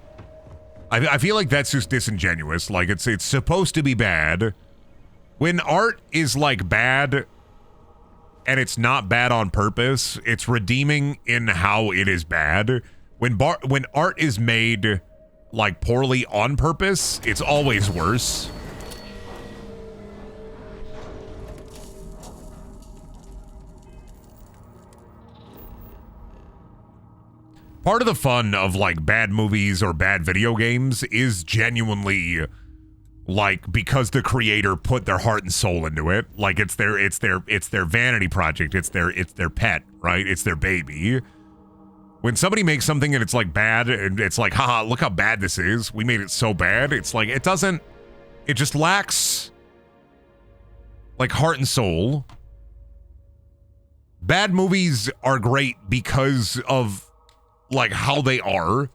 I feel like that's just disingenuous. Like, it's supposed to be bad. When art is, like, bad, and it's not bad on purpose, it's redeeming in how it is bad. When art is made, like, poorly on purpose, it's always worse. Part of the fun of, like, bad movies or bad video games is genuinely, like, because the creator put their heart and soul into it. Like, it's their vanity project. It's their pet, right? It's their baby. When somebody makes something and it's, like, bad, and it's like, haha, look how bad this is. We made it so bad. It's like, it just lacks, like, heart and soul. Bad movies are great because of, like, how they are.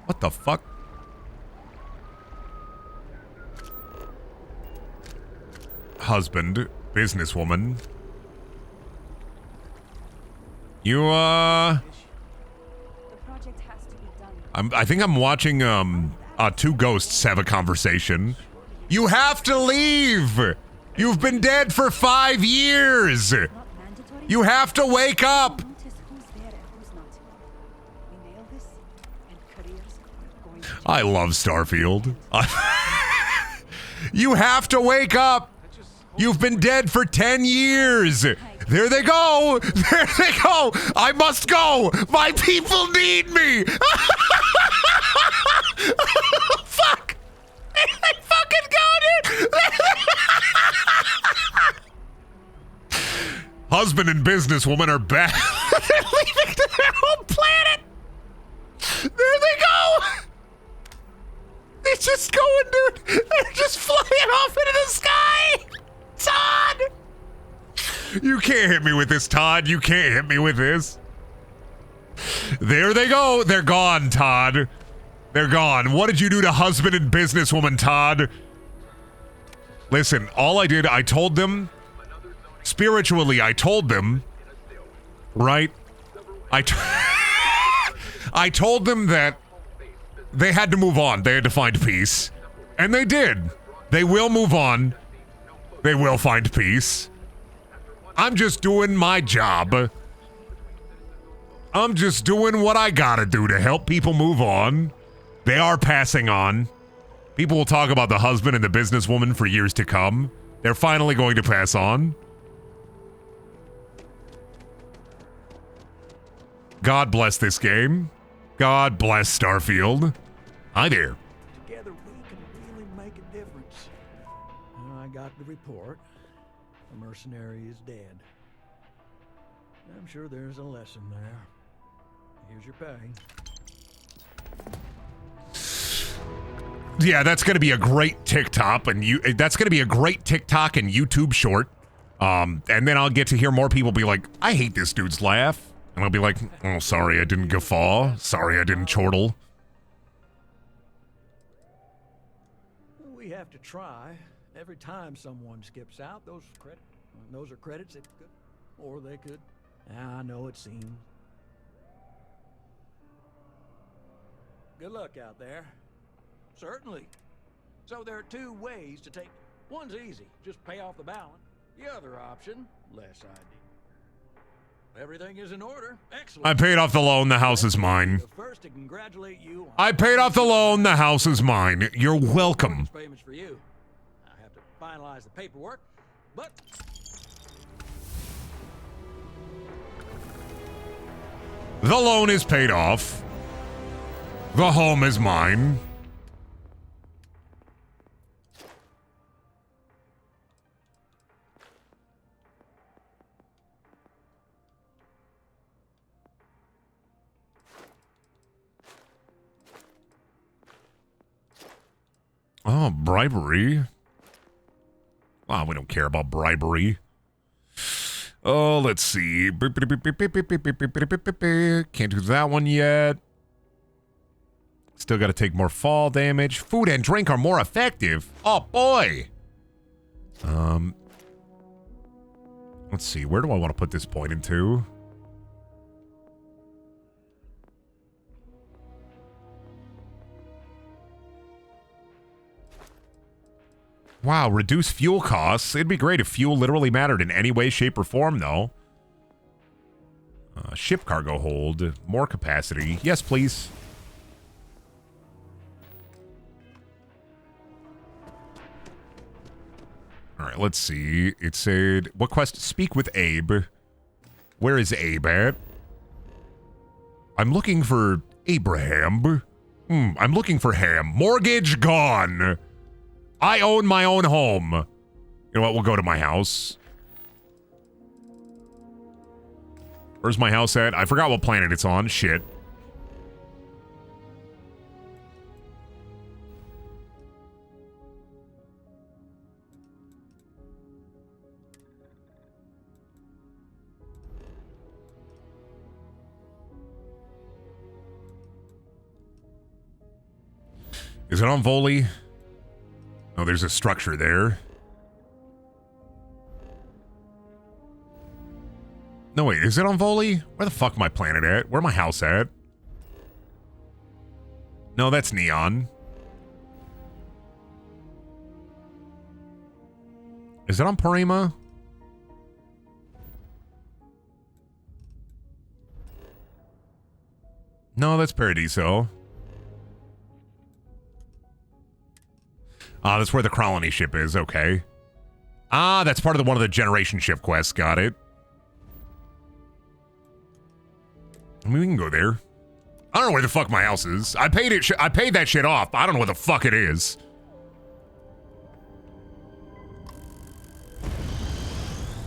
What the fuck? Husband, businesswoman. You, I think I'm watching, 2 ghosts have a conversation. You have to leave! You've been dead for 5 years! You have to wake up! I love Starfield. You have to wake up! You've been dead for 10 years! There they go! There they go! I must go! My people need me! Fuck! I fucking got it! Husband and businesswoman are back. They're leaving to their home planet! There they go! They're just going, dude! They're just flying off into the sky! Todd! You can't hit me with this, Todd. You can't hit me with this. There they go. They're gone, Todd. They're gone. What did you do to husband and businesswoman, Todd? Listen, I told them, spiritually, I told them, right? I told them that they had to move on. They had to find peace. And they did. They will move on. They will find peace. I'm just doing my job. I'm just doing what I gotta do to help people move on. They are passing on. People will talk about the husband and the businesswoman for years to come. They're finally going to pass on. God bless this game. God bless Starfield. Hi there. Together we can really make a difference. I got the report. The mercenary is dead. I'm sure there's a lesson there. Here's your pay. Yeah, that's gonna be a great TikTok and that's gonna be a great TikTok and YouTube short. And then I'll get to hear more people be like, I hate this dude's laugh. And I'll be like, oh, sorry I didn't guffaw. Sorry I didn't chortle. We have to try. Every time someone skips out, those are credits that could, or they could. I know it seems. Good luck out there. Certainly. So there are two ways to take. One's easy, just pay off the balance. The other option, less ideal. Everything is in order. Excellent. I paid off the loan, the house is mine. First to congratulate you on I paid off the loan, the house is mine. You're welcome. payments for you. I have to finalize the paperwork, but The loan is paid off. The home is mine. Oh, bribery. Wow, we don't care about bribery. Oh, let's see. Can't do that one yet. Still got to take more fall damage. Food and drink are more effective. Oh, boy. Let's see. Where do I want to put this point into? Wow, reduce fuel costs. It'd be great if fuel literally mattered in any way, shape, or form, though. Ship cargo hold. More capacity. Yes, please. All right, let's see. It said, what quest? Speak with Abe. Where is Abe at? I'm looking for Abraham. I'm looking for Ham. Mortgage gone. I own my own home. You know what? We'll go to my house. Where's my house at? I forgot what planet it's on. Shit. Is it on Voli? Oh, there's a structure there. No, wait, is it on Voli? Where the fuck my planet at? Where my house at? No, that's Neon. Is it on Parima? No, that's Paradiso. Ah, that's where the colony ship is, okay. Ah, that's part of one of the generation ship quests, got it. I mean, we can go there. I don't know where the fuck my house is. I paid that shit off. I don't know where the fuck it is.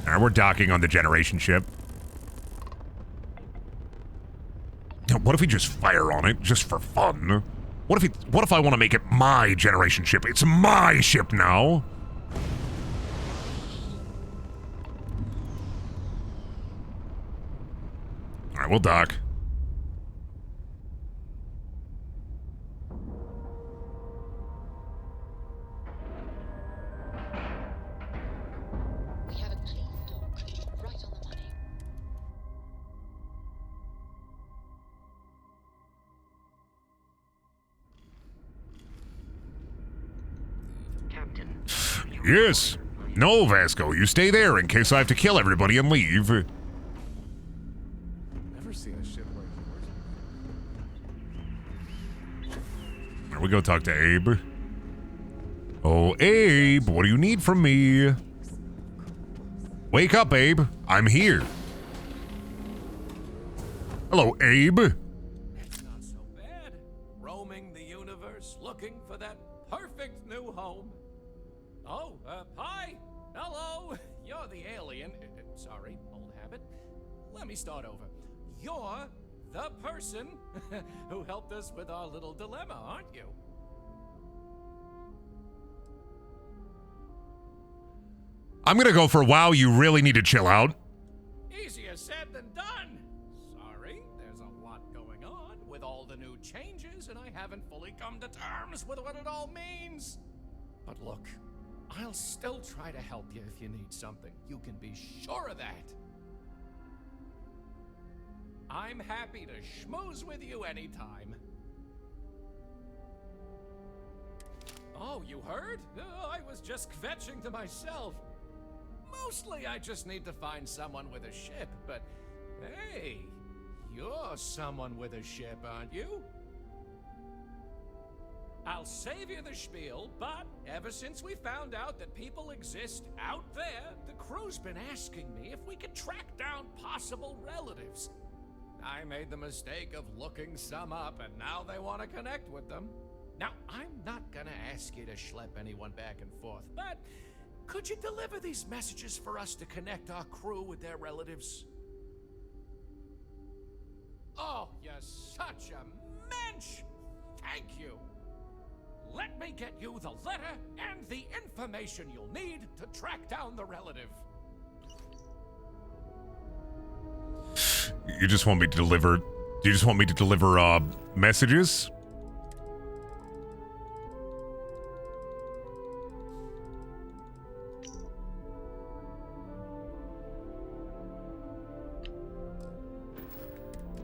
Alright, we're docking on the generation ship. Now, what if we just fire on it, just for fun? What if I want to make it my generation ship? It's my ship now. All right, we'll dock. We have a clean dock, right on the money. Yes. No, Vasco, you stay there in case I have to kill everybody and leave. Never seen a ship like yours. There we go talk to Abe. Oh, Abe, what do you need from me? Wake up, Abe. I'm here. Hello, Abe. home. Oh, hi. Hello. You're the alien. Sorry, old habit. Let me start over. You're the person who helped us with our little dilemma, aren't you? I'm gonna go for wow, you really need to chill out. Easier said than done. Sorry, there's a lot going on with all the new changes, and I haven't fully come to terms with what it all means. But look, I'll still try to help you if you need something. You can be sure of that. I'm happy to schmooze with you anytime. Oh, you heard? I was just kvetching to myself. Mostly I just need to find someone with a ship, but hey, you're someone with a ship, aren't you? I'll save you the spiel, but ever since we found out that people exist out there, the crew's been asking me if we could track down possible relatives. I made the mistake of looking some up, and now they want to connect with them. Now, I'm not gonna ask you to schlep anyone back and forth, but could you deliver these messages for us to connect our crew with their relatives? Oh, you're such a mensch! Thank you! Let me get you the letter and the information you'll need to track down the relative. You just want me to deliver... You just want me to deliver, messages?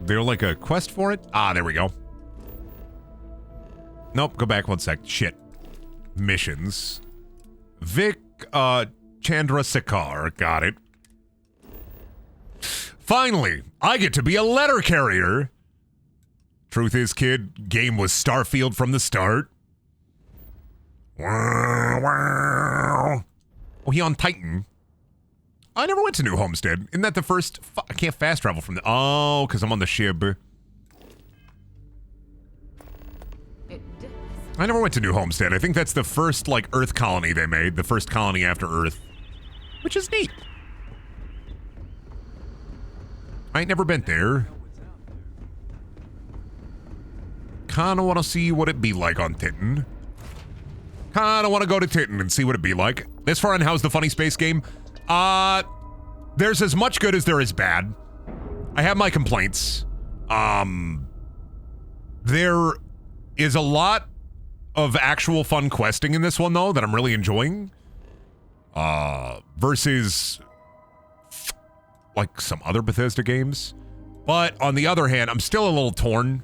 There like a quest for it? Ah, there we go. Nope, go back one sec. Shit. Missions. Vic, Chandrasekhar. Got it. Finally, I get to be a letter carrier. Truth is, kid, game was Starfield from the start. Oh, he on Titan. I never went to New Homestead. Isn't that the first... I can't fast travel from the... Oh, because I'm on the ship. I never went to New Homestead. I think that's the first, like, Earth colony they made. The first colony after Earth. Which is neat. I ain't never been there. Kinda wanna see what it'd be like on Titan. Kinda wanna go to Titan and see what it'd be like. As far as how's the funny space game? There's as much good as there is bad. I have my complaints. There is a lot of actual fun questing in this one, though, that I'm really enjoying. Versus like some other Bethesda games. But on the other hand, I'm still a little torn.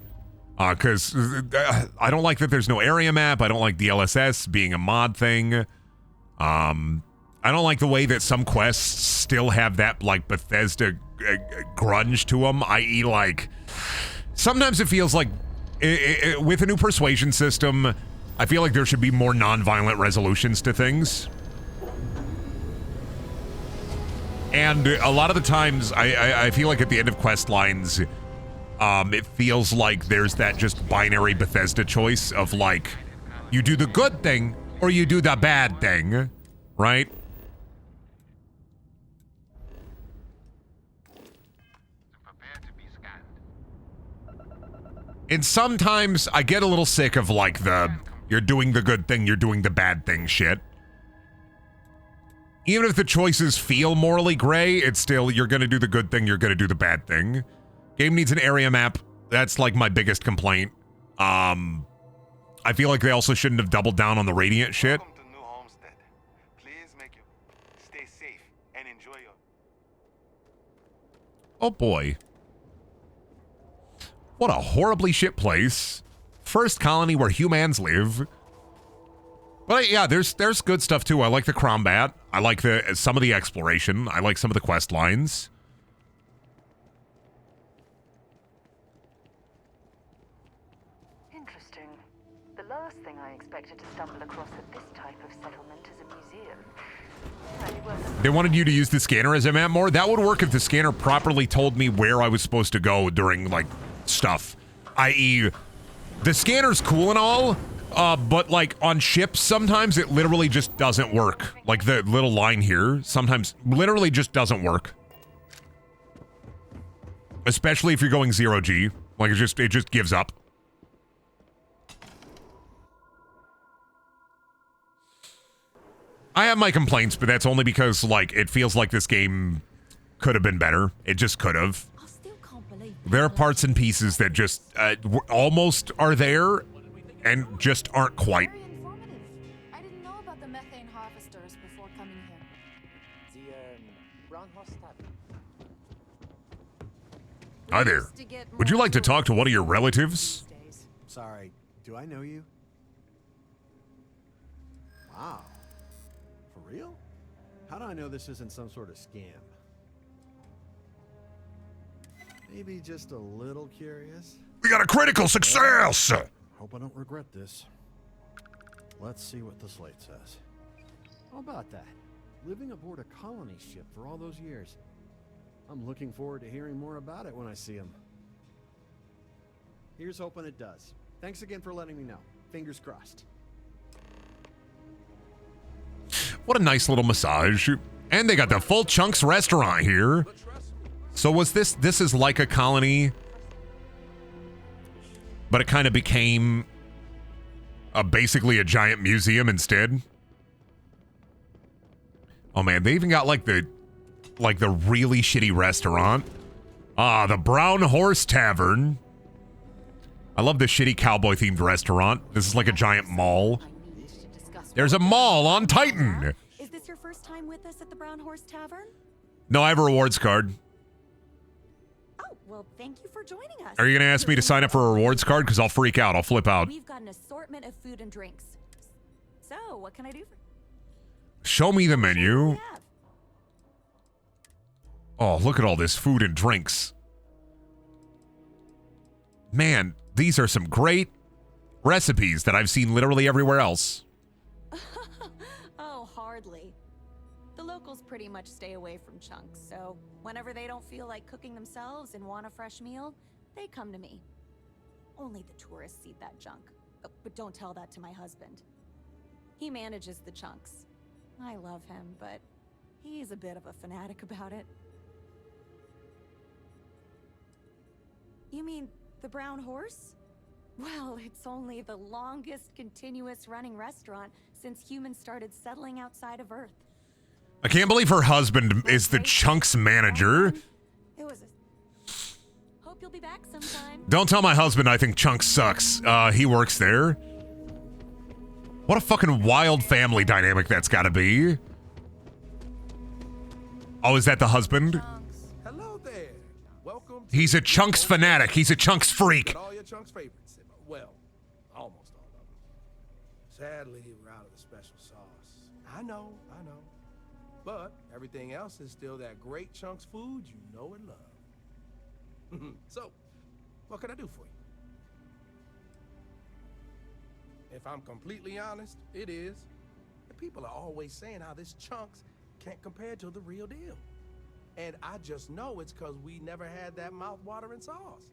Because I don't like that there's no area map. I don't like the LSS being a mod thing. I don't like the way that some quests still have that, like, Bethesda grunge to them, i.e., like, sometimes it feels like, with a new persuasion system, I feel like there should be more non-violent resolutions to things. And a lot of the times, I feel like at the end of quest lines, it feels like there's that just binary Bethesda choice of, like, you do the good thing, or you do the bad thing, right? And sometimes I get a little sick of, like, the you're doing the good thing, you're doing the bad thing shit. Even if the choices feel morally gray, it's still, you're gonna do the good thing, you're gonna do the bad thing. Game needs an area map. That's, like, my biggest complaint. I feel like they also shouldn't have doubled down on the Radiant shit. Welcome to New Homestead. Please make you stay safe and enjoy your... Oh boy. What a horribly shit place. First colony where humans live. But yeah, there's good stuff too. I like the combat. I like some of the exploration. I like some of the quest lines. Interesting. The last thing I expected to stumble across at this type of settlement is a museum. They wanted you to use the scanner as a map more. That would work if the scanner properly told me where I was supposed to go during, like, stuff. I.e., the scanner's cool and all, But like on ships, sometimes it literally just doesn't work. Like the little line here, sometimes literally just doesn't work. Especially if you're going 0G. Like it just gives up. I have my complaints, but that's only because like it feels like this game could have been better. It just could have. There are parts and pieces that just almost are there and just aren't quite. I didn't know about the methane harvesters before coming here. The brown horse tavern. Hi there. Would you like to talk to one of your relatives? Sorry, do I know you? Wow. For real? How do I know this isn't some sort of scam? Maybe just a little curious. We got a critical success! Hope I don't regret this. Let's see what the slate says. How about that? Living aboard a colony ship for all those years. I'm looking forward to hearing more about it when I see him. Here's hoping it does. Thanks again for letting me know. Fingers crossed. What a nice little massage. And they got the full Chunks restaurant here. So was this is like a colony, but it kind of became basically a giant museum instead? Oh man, they even got like the really shitty restaurant. Ah, the Brown Horse Tavern. I love the shitty cowboy themed restaurant. This is like a giant mall. There's a mall on Titan. Is this your first time with us at the Brown Horse Tavern? No, I have a rewards card. Oh, well, thank you for joining us. Are you going to ask me to sign up for a rewards card? Because I'll freak out. I'll flip out. We've got an assortment of food and drinks. So, what can I do for you? Show me the menu. Oh, look at all this food and drinks. Man, these are some great recipes that I've seen literally everywhere else. Oh, hardly. The locals pretty much stay away from Chunks, so whenever they don't feel like cooking themselves and want a fresh meal, they come to me. Only the tourists eat that junk. But don't tell that to my husband. He manages the Chunks. I love him, but he's a bit of a fanatic about it. You mean the Brown Horse? Well, it's only the longest continuous running restaurant since humans started settling outside of Earth. I can't believe her husband is the Chunks manager. It was Hope you'll be back sometime. Don't tell my husband I think Chunks sucks. He works there. What a fucking wild family dynamic that's gotta be. Oh, is that the husband? Hello there. Welcome. He's a Chunks fanatic. He's a Chunks freak. All your Chunks favorites. Well, almost all of them. Sadly, we're out of the special sauce. I know. But everything else is still that great Chunks food you know and love. So, what can I do for you? If I'm completely honest, it is. The people are always saying how this Chunks can't compare to the real deal. And I just know it's because we never had that mouth-watering sauce.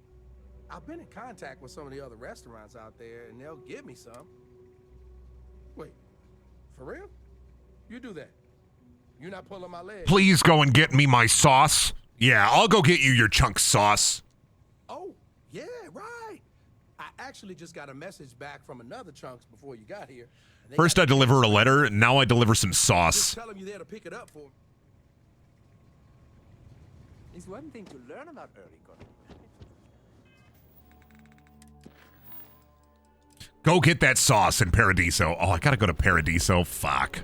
I've been in contact with some of the other restaurants out there, and they'll give me some. Wait, for real? You do that? You're not pulling my leg? Please go and get me my sauce. Yeah, I'll go get you your Chunks sauce. Oh, yeah, right. I actually just got a message back from another Chunks before you got here. First I deliver a letter, and now I deliver some Just sauce. tell them you're there to pick it up for me. It's one thing to learn about early coding. Go get that sauce in Paradiso. Oh, I gotta go to Paradiso. Fuck.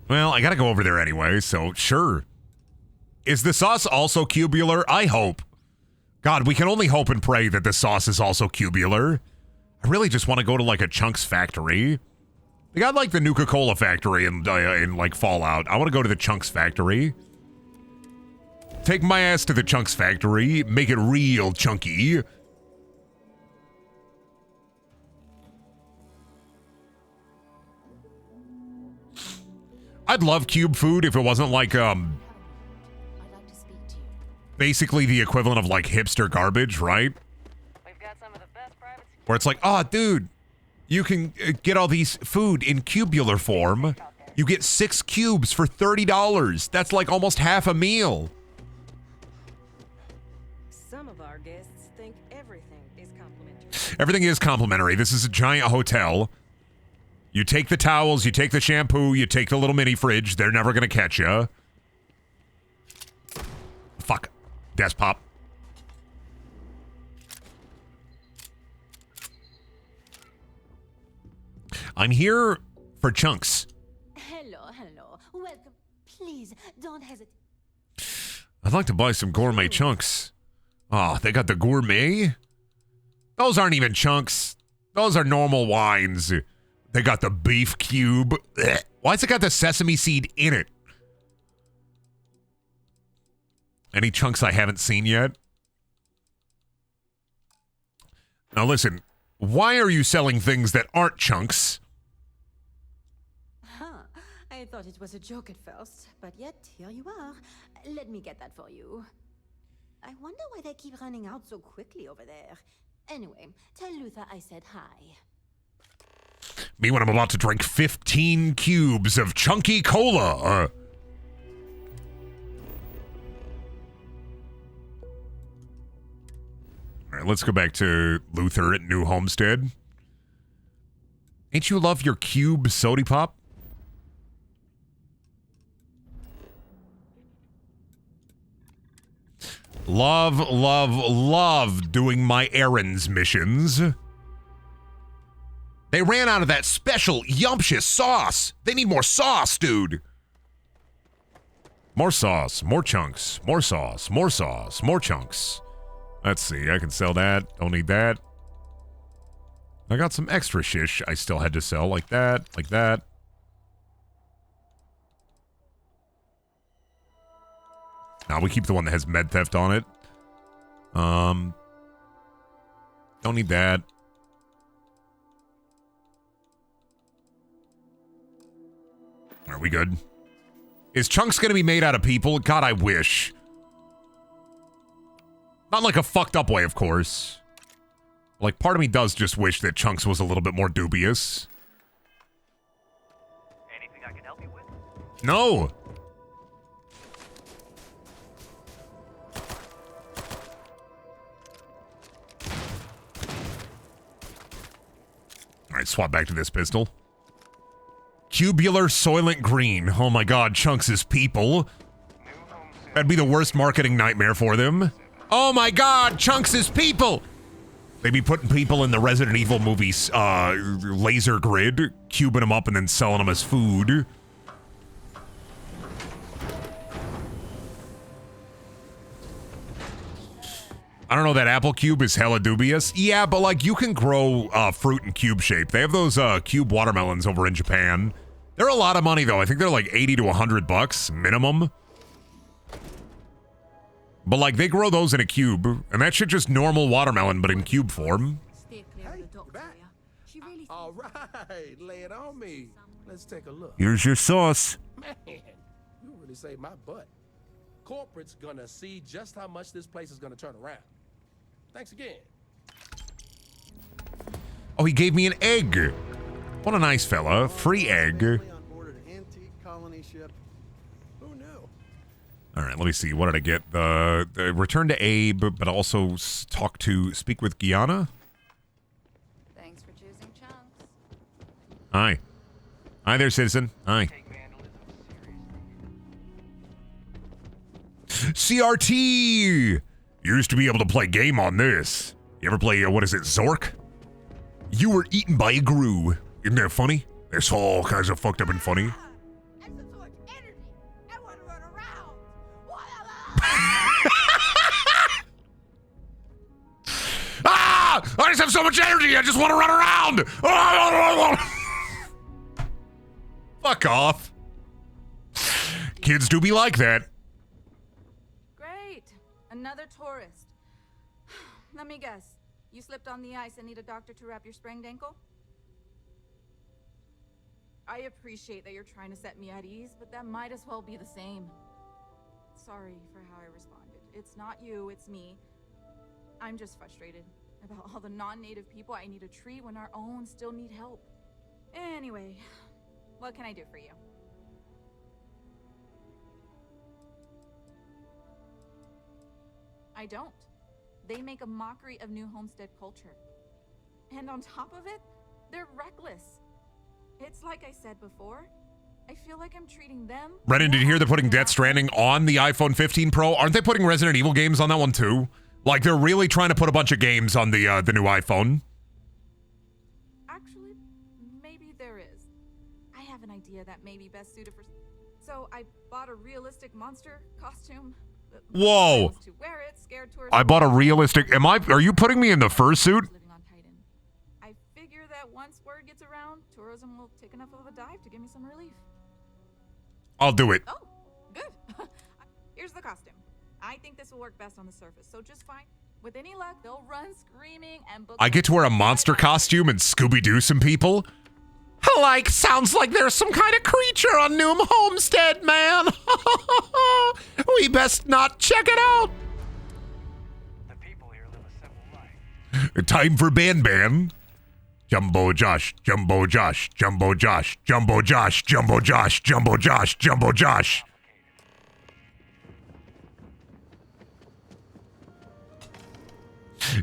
Well, I gotta go over there anyway, so sure. Is the sauce also cubular? I hope. God, we can only hope and pray that the sauce is also cubular. I really just want to go to like a Chunks factory. They got like the Nuka-Cola factory in like Fallout. I want to go to the Chunks factory. Take my ass to the Chunks factory, make it real chunky. I'd love cube food if it wasn't like, basically the equivalent of like hipster garbage, right? We've got some of the best private Where it's like, oh, dude, you can get all these food in cubular form. You get 6 cubes for $30. That's like almost half a meal. Some of our guests think everything is complimentary. Everything is complimentary. This is a giant hotel. You take the towels, you take the shampoo, you take the little mini fridge. They're never going to catch you. Fuck. Desk pop. I'm here for chunks. Hello. Welcome. Please, don't hesitate. I'd like to buy some gourmet chunks. Oh, they got the gourmet? Those aren't even chunks. Those are normal wines. They got the beef cube. Ugh. Why's it got the sesame seed in it? Any chunks I haven't seen yet? Now listen, why are you selling things that aren't chunks? I thought it was a joke at first, but yet here you are. Let me get that for you. I wonder why they keep running out so quickly over there. Anyway, tell Luther I said hi. Me when I'm about to drink 15 cubes of chunky cola. All right, let's go back to Luther at New Homestead. Ain't you love your cube sody pop? Love doing my errands missions. They ran out of that special yumptious sauce. They need more sauce, dude. More sauce, more chunks, more sauce, more sauce, more chunks. Let's see, I can sell that. Don't need that. I got some extra shish I still had to sell, like that, like that. Now we keep the one that has med theft on it. Don't need that. Are we good? Is chunks gonna be made out of people? God, I wish. Not like a fucked up way, of course. Like, part of me does just wish that chunks was a little bit more dubious. Anything I can help you with? No! Alright, swap back to this pistol. Cubular Soylent Green. Oh my god, Chunks is people. That'd be the worst marketing nightmare for them. Oh my god, Chunks is people! They'd be putting people in the Resident Evil movies, laser grid, cubing them up and then selling them as food. I don't know, that apple cube is hella dubious. Yeah, but like, you can grow fruit in cube shape. They have those cube watermelons over in Japan. They're a lot of money though. I think they're like 80 to 100 bucks minimum. But like, they grow those in a cube, and that shit just normal watermelon, but in cube form. All right, lay it on me. Let's take a look. Here's your sauce. Man, you really saved my butt. Corporate's gonna see just how much this place is gonna turn around. Thanks again. Oh, he gave me an egg. What a nice fella. Free egg. On board an antique colony ship. Who knew? All right, let me see. What did I get? The return to Abe, but also speak with Guyana. Thanks for choosing Chunks. Hi. Hi there, citizen. Hi. CRT! Used to be able to play game on this. You ever play, what is it, Zork? You were eaten by a grue. Isn't that funny? That's all kinds of fucked up and funny. Ah! I just have so much energy, I just want to run around! Fuck off. Kids do be like that. Great. Another tourist. Let me guess. You slipped on the ice and need a doctor to wrap your sprained ankle? I appreciate that you're trying to set me at ease, but that might as well be the same. Sorry for how I responded. It's not you, it's me. I'm just frustrated, About all the non-native people I need to treat when our own still need help. Anyway, what can I do for you? I don't. They make a mockery of New Homestead culture. And on top of it, they're reckless. It's like I said before, I feel like I'm treating them... Brennan, did you hear they're putting Death Stranding on the iPhone 15 Pro? Aren't they putting Resident Evil games on that one too? Like, they're really trying to put a bunch of games on the new iPhone. Actually, maybe there is. I have an idea that may be best suited for... So I bought a realistic monster costume. Whoa! To wear it, scared I bought a realistic... Are you putting me in the fursuit? I figure that once word gets around, tourism will take enough of a dive to give me some relief. I'll do it. Oh, good. Here's the costume. I think this will work best on the surface, so just fine. With any luck, they'll run screaming and book... I get to wear a monster costume and Scooby-Doo some people? Like, sounds like there's some kind of creature on New Homestead, man. We best not check it out. The people here live a simple life. Time for Ban. Jumbo Josh, Jumbo Josh, Jumbo Josh, Jumbo Josh, Jumbo Josh, Jumbo Josh, Jumbo Josh.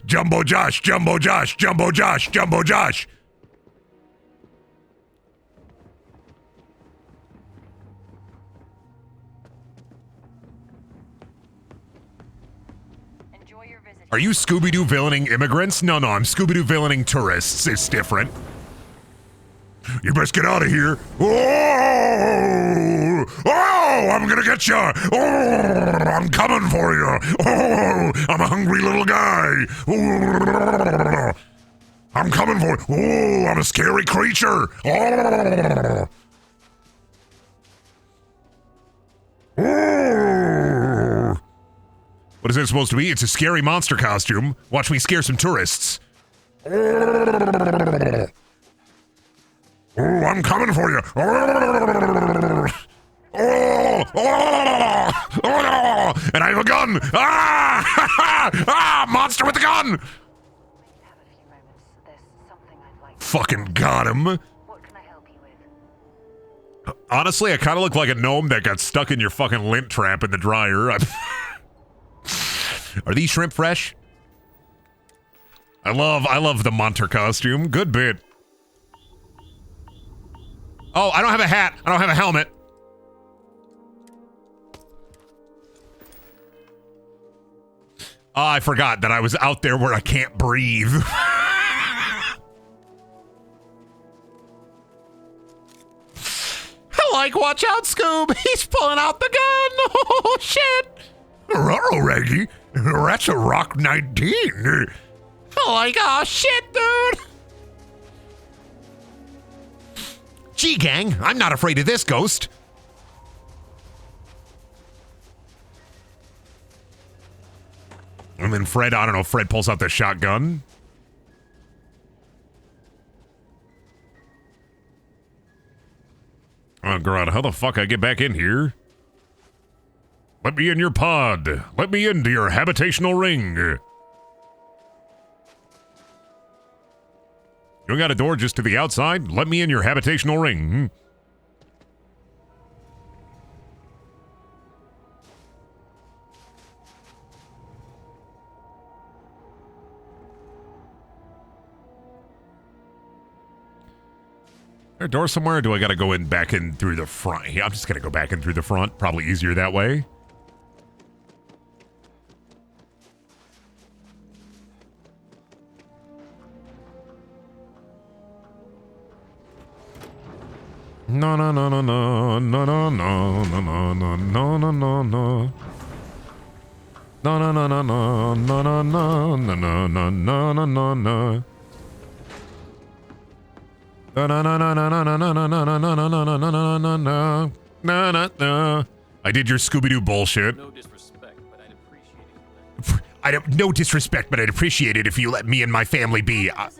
Jumbo Josh, Jumbo Josh, Jumbo Josh, Jumbo Josh. Are you Scooby-Doo villaining immigrants? No, I'm Scooby-Doo villaining tourists. It's different. You best get out of here. Oh, I'm gonna get you. Oh, I'm coming for you. Oh, I'm a hungry little guy. Oh, I'm coming for you. Oh, I'm a scary creature. Oh. Oh. What is it supposed to be? It's a scary monster costume. Watch me scare some tourists. Oh, I'm coming for you. Oh, and I have a gun. Monster with a gun. Fucking got him. What can I help you with? Honestly, I kind of look like a gnome that got stuck in your fucking lint trap in the dryer. Are these shrimp fresh? I love the monster costume. Good bit. Oh, I don't have a hat. I don't have a helmet. Oh, I forgot that I was out there where I can't breathe. Like, watch out, Scoob. He's pulling out the gun. Oh, shit. Ruh-roh, Reggie. That's a Rock 19. Like, oh, shit, dude. Gee, gang, I'm not afraid of this ghost. And then Fred, I don't know, Fred pulls out the shotgun. Oh, God, how the fuck I get back in here? Let me in your pod. Let me into your habitational ring. You got a door just to the outside? Let me in your habitational ring. Is there a door somewhere, or do I gotta go in back in through the front? Yeah, I'm just gonna go back in through the front. Probably easier that way. No, no, no, no, no, no, no, no, no, no, no, no, no, no, no. No, no, no, no, no, no, no, no, no, no, no, no, no, no, no. No, no, no, no, no, no, no, no, no, no, no, no, no, no, no, no, no, no, no, no. I did your Scooby-Doo bullshit. No disrespect, but I'd appreciate it. I don't, no disrespect, but I'd appreciate it if you let me and my family be. I'm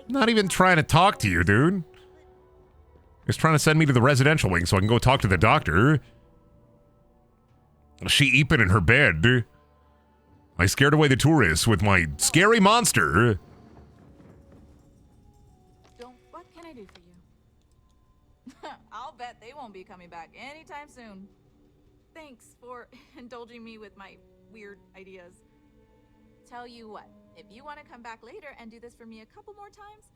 not even trying to talk to you, dude. Just trying to send me to the residential wing so I can go talk to the doctor. She eeping in her bed. I scared away the tourists with my scary monster. What can I do for you? I'll bet they won't be coming back anytime soon. Thanks for indulging me with my weird ideas. Tell you what, if you want to come back later and do this for me a couple more times,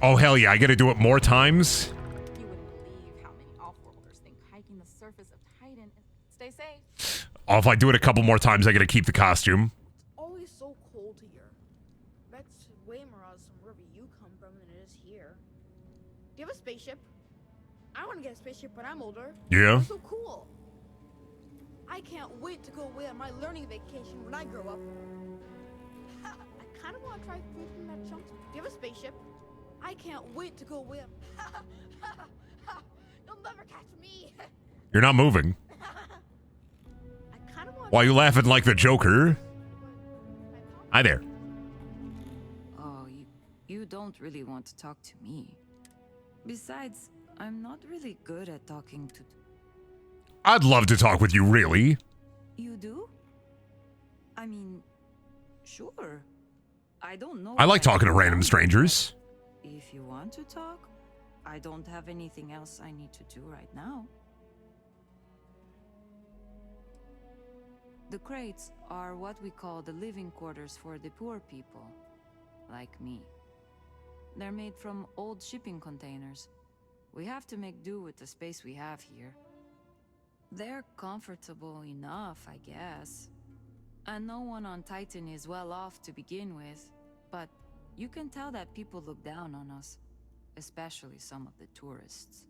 Oh, hell yeah, I gotta do it more times? you wouldn't believe how many off-worlders think hiking the surface of Titan is... Stay safe. Oh, if I do it a couple more times, I gotta keep the costume. Always so cold here. That's way more awesome wherever you come from than it is here. Do you have a spaceship? I want to get a spaceship when I'm older. Yeah. It's so cool. I can't wait to go away on my learning vacation when I grow up. I kind of want to try food from that chunk. Do you have a spaceship? I can't wait to go away. You'll never catch me. You're not moving. Why are you laughing like the Joker? Hi there. Oh, you don't really want to talk to me. Besides, I'm not really good at talking to... I'd love to talk with you, really. You do? I mean, sure. I don't know. I like talking to random strangers. If you want to talk, I don't have anything else I need to do right now. The crates are what we call the living quarters for the poor people, like me. They're made from old shipping containers. We have to make do with the space we have here. They're comfortable enough, I guess. And no one on Titan is well off to begin with, but you can tell that people look down on us, especially some of the tourists.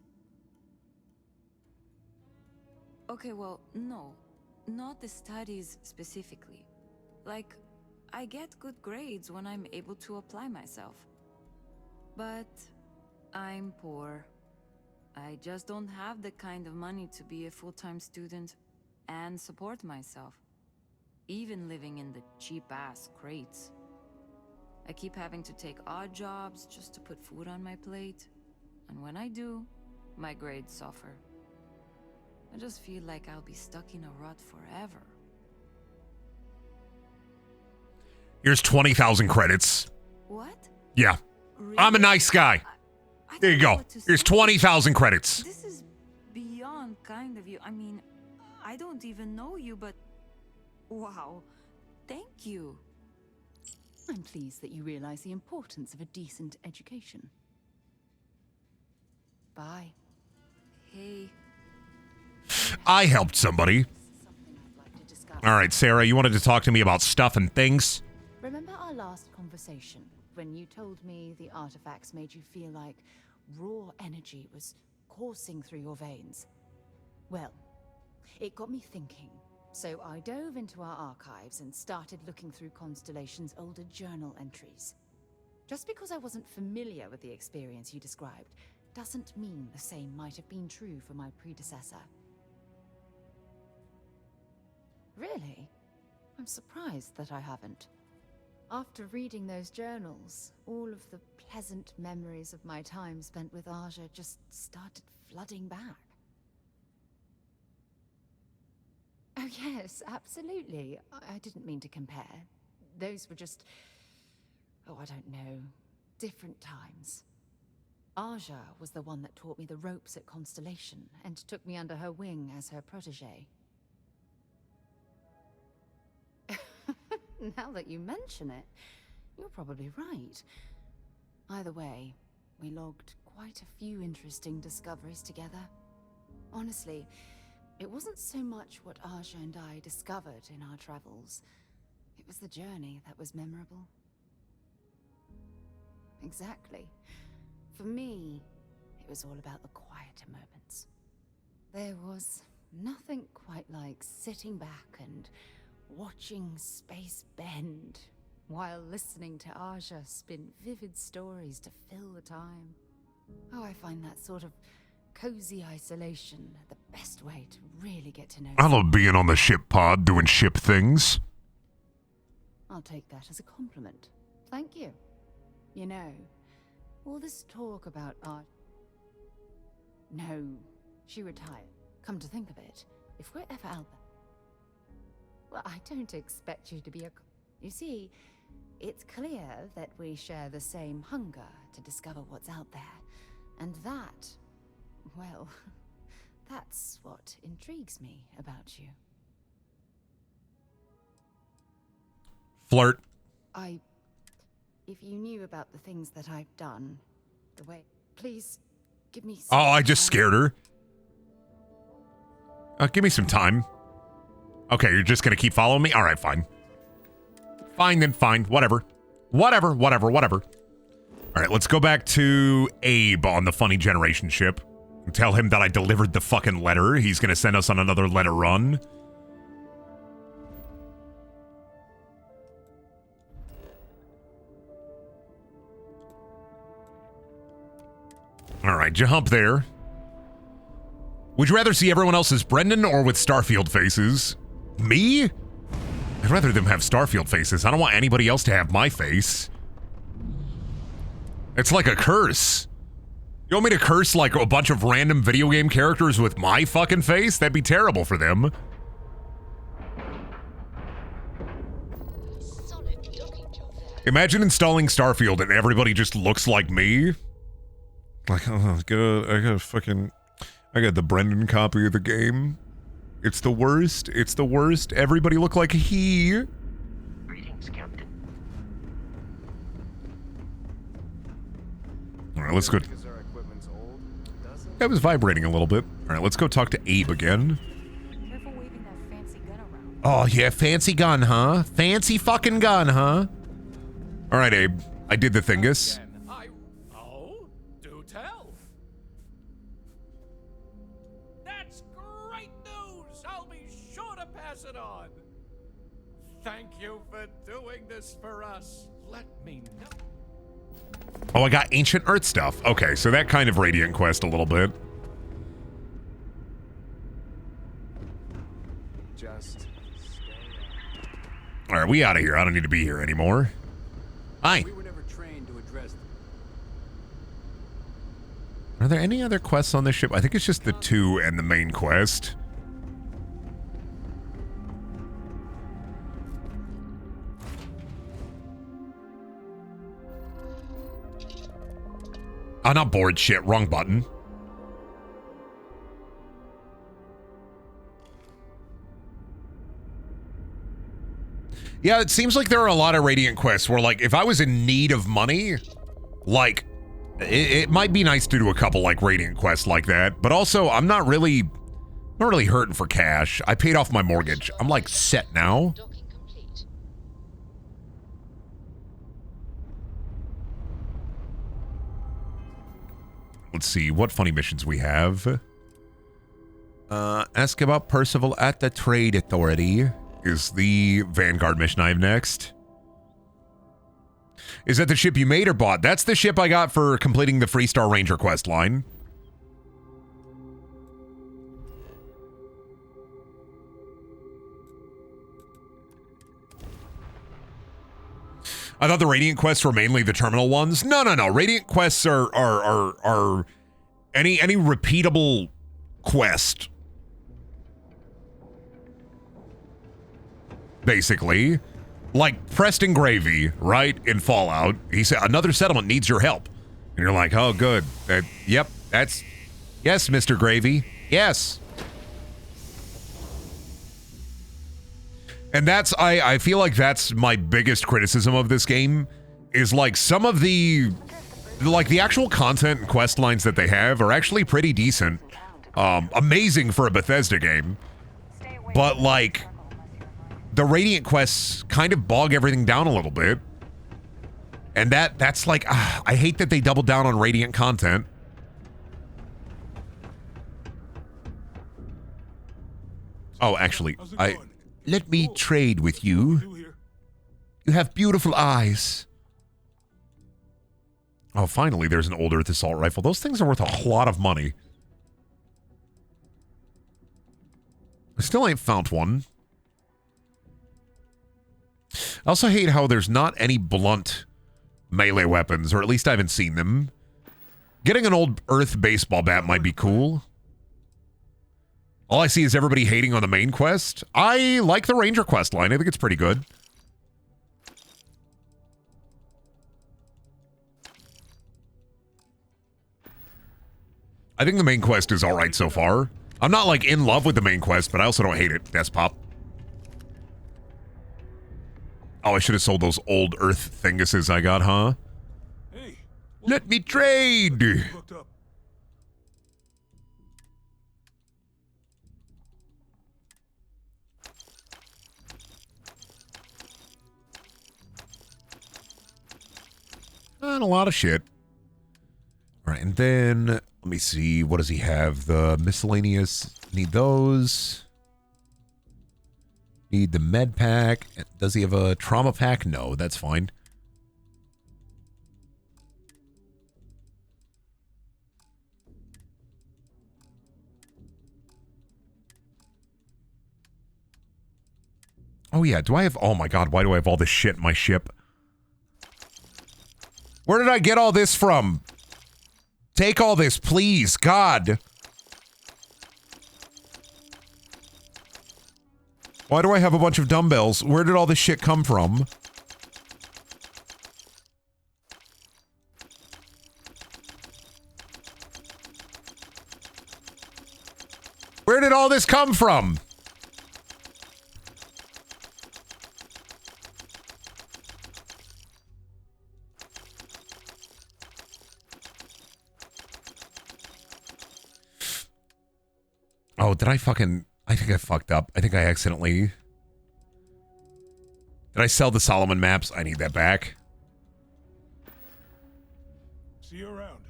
Okay, well, no. Not the studies specifically. Like, I get good grades when I'm able to apply myself. But I'm poor. I just don't have the kind of money to be a full-time student and support myself. Even living in the cheap-ass crates. I keep having to take odd jobs just to put food on my plate. And when I do, my grades suffer. I just feel like I'll be stuck in a rut forever. Here's 20,000 credits. What? Yeah. Really? I'm a nice guy. There you go. Here's 20,000 credits. This is beyond kind of you. I mean, I don't even know you, but... Wow. Thank you. I'm pleased that you realize the importance of a decent education. Bye. Hey. I helped somebody. All right, Sarah, you wanted to talk to me about stuff and things? Remember our last conversation when you told me the artifacts made you feel like raw energy was coursing through your veins? Well, it got me thinking. So I dove into our archives and started looking through Constellation's older journal entries. Just because I wasn't familiar with the experience you described doesn't mean the same might have been true for my predecessor. Really? I'm surprised that I haven't. After reading those journals, all of the pleasant memories of my time spent with Aja just started flooding back. Oh yes, absolutely. I didn't mean to compare. Those were just... oh, I don't know. Different times. Aja was the one that taught me the ropes at Constellation and took me under her wing as her protege. Now that you mention it, you're probably right. Either way, we logged quite a few interesting discoveries together. Honestly, it wasn't so much what Aja and I discovered in our travels. It was the journey that was memorable. Exactly. For me, it was all about the quieter moments. There was nothing quite like sitting back and watching space bend while listening to Aja spin vivid stories to fill the time. Oh, I find that sort of cozy isolation the best way to really get to know I someone. love being on the ship pod doing ship things. I'll take that as a compliment. Thank you. You know, all this talk about art... No, she retired. Come to think of it, if we're ever out there... Well, I don't expect you to be a... You see, it's clear that we share the same hunger to discover what's out there. And that, well, that's what intrigues me about you. Flirt. If you knew about the things that I've done, the way... Please, give me Oh, some I just time. scared her. Give me some time. Okay, you're just gonna keep following me? All right, fine. Fine then, fine. Whatever. Whatever. All right, let's go back to Abe on the Funny Generation ship. And tell him that I delivered the fucking letter. He's gonna send us on another letter run. All right, jump there. Would you rather see everyone else as Brendan or with Starfield faces? Me? I'd rather them have Starfield faces. I don't want anybody else to have my face. It's like a curse. You want me to curse like a bunch of random video game characters with my fucking face? That'd be terrible for them. Imagine installing Starfield and everybody just looks like me. Like, oh, I got the Brendan copy of the game. It's the worst. It's the worst. Everybody look like he. Greetings, Captain. All right, let's go. That was vibrating a little bit. All right, let's go talk to Abe again. Careful waving that fancy gun around. Oh, yeah, fancy gun, huh? Fancy fucking gun, huh? All right, Abe. I did the thingus. Oh, do tell. That's great news. I'll be sure to pass it on. Thank you for doing this for us. Let me know. Oh, I got Ancient Earth stuff. Okay, so that kind of Radiant Quest a little bit. Just All right, we out of here. I don't need to be here anymore. Hi. We were never trained to address them. Are there any other quests on this ship? I think it's just the two and the main quest. Oh, not bored. Shit, wrong button. Yeah, it seems like there are a lot of Radiant quests where, like, if I was in need of money, like, it might be nice to do a couple, like, Radiant quests like that. But also, I'm not really hurting for cash. I paid off my mortgage. I'm, like, set now. Let's see what funny missions we have. Ask about Percival at the Trade Authority is the Vanguard mission I have next. Is that the ship you made or bought? That's the ship I got for completing the Freestar Ranger quest line. I thought the Radiant quests were mainly the terminal ones. No. Radiant quests are any repeatable quest. Basically, like Preston Gravy, right, in Fallout. He said, another settlement needs your help. And you're like, oh, good. Yep, that's... Yes, Mr. Gravy. Yes. And that's... I feel like that's my biggest criticism of this game, is like some of the... Like the actual content and quest lines that they have are actually pretty decent. Amazing for a Bethesda game. But like... The Radiant quests kind of bog everything down a little bit. And that's like, I hate that they doubled down on Radiant content. Oh, actually, let me trade with you. You have beautiful eyes. Oh, finally, there's an old Earth assault rifle. Those things are worth a lot of money. I still ain't found one. I also hate how there's not any blunt melee weapons, or at least I haven't seen them. Getting an old Earth baseball bat might be cool. All I see is everybody hating on the main quest. I like the Ranger quest line. I think it's pretty good. I think the main quest is all right so far. I'm not like in love with the main quest, but I also don't hate it. That's pop. Oh, I should have sold those old Earth thinguses I got, huh? Hey, let me trade. And a lot of shit. All right, and then let me see. What does he have? The miscellaneous. Need those. Need the med pack. Does he have a trauma pack? No, that's fine. Oh yeah, do I have... Oh my god, why do I have all this shit in my ship? Where did I get all this from? Take all this, please, God. Why do I have a bunch of dumbbells? Where did all this shit come from? Where did all this come from? Oh, did I fucking... I think I fucked up. I think I accidentally... Did I sell the Solomon maps? I need that back. See you around.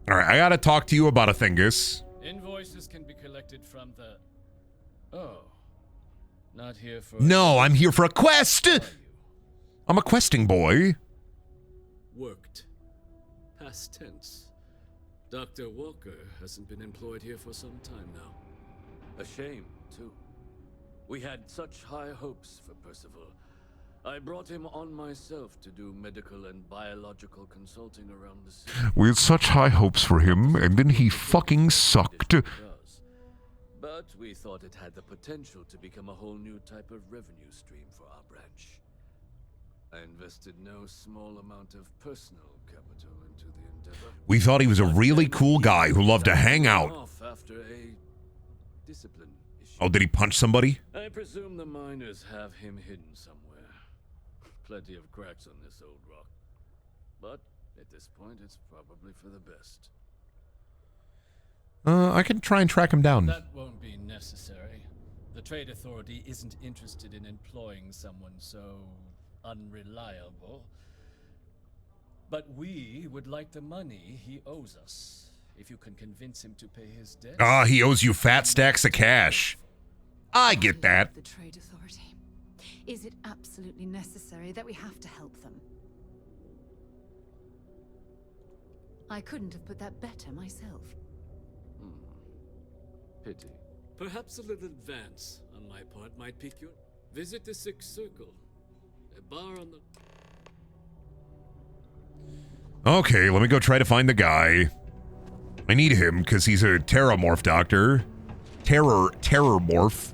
Alright, I gotta talk to you about a thingus. Invoices can be collected from the... Oh. Not here for... No, I'm here for a quest! I'm a questing boy. Worked. Past tense. Dr. Walker hasn't been employed here for some time now. A shame, too. We had such high hopes for Percival. I brought him on myself to do medical and biological consulting around the city. We had such high hopes for him, and then he fucking sucked. But we thought it had the potential to become a whole new type of revenue stream for our branch. I invested no small amount of personal capital into the endeavor. We thought he was a really cool guy who loved to hang out. After a discipline issue. Oh, did he punch somebody? I presume the miners have him hidden somewhere. Plenty of cracks on this old rock. But at this point, it's probably for the best. I can try and track him down. That won't be necessary. The Trade Authority isn't interested in employing someone so unreliable. But we would like the money he owes us. If you can convince him to pay his debt. Ah, he owes you fat stacks of cash. I get that. The Trade Authority. Is it absolutely necessary that we have to help them? I couldn't have put that better myself. Pity. Perhaps a little advance on my part might pique your... Visit the Sixth Circle. A bar on the... Okay, let me go try to find the guy. I need him because he's a terramorph doctor. Terrormorph.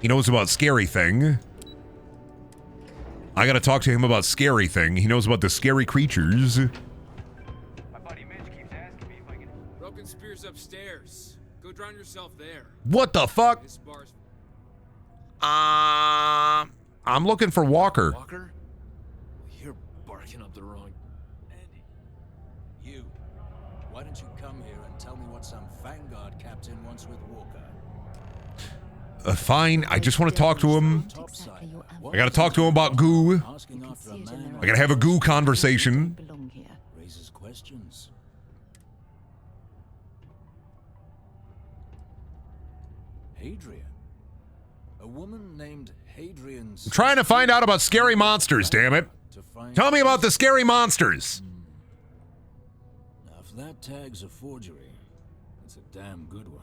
He knows about Scary Thing. I gotta talk to him about Scary Thing. He knows about the scary creatures. My buddy Mitch keeps asking me if I can... Broken Spear's upstairs. Go drown yourself there. What the fuck? This bar's... I'm looking for Walker. Walker? You're barking up the wrong... Andy, you. Why don't you come here and tell me what some Vanguard captain wants with Walker? Fine, I just want to talk to him. I gotta talk to him about goo. I gotta have a goo conversation. Raises questions. Hadrian. A woman named Hadrian. I'm trying to find out about scary monsters, damn it. Tell me about the scary monsters. Now, if that tag's a forgery, it's a damn good one.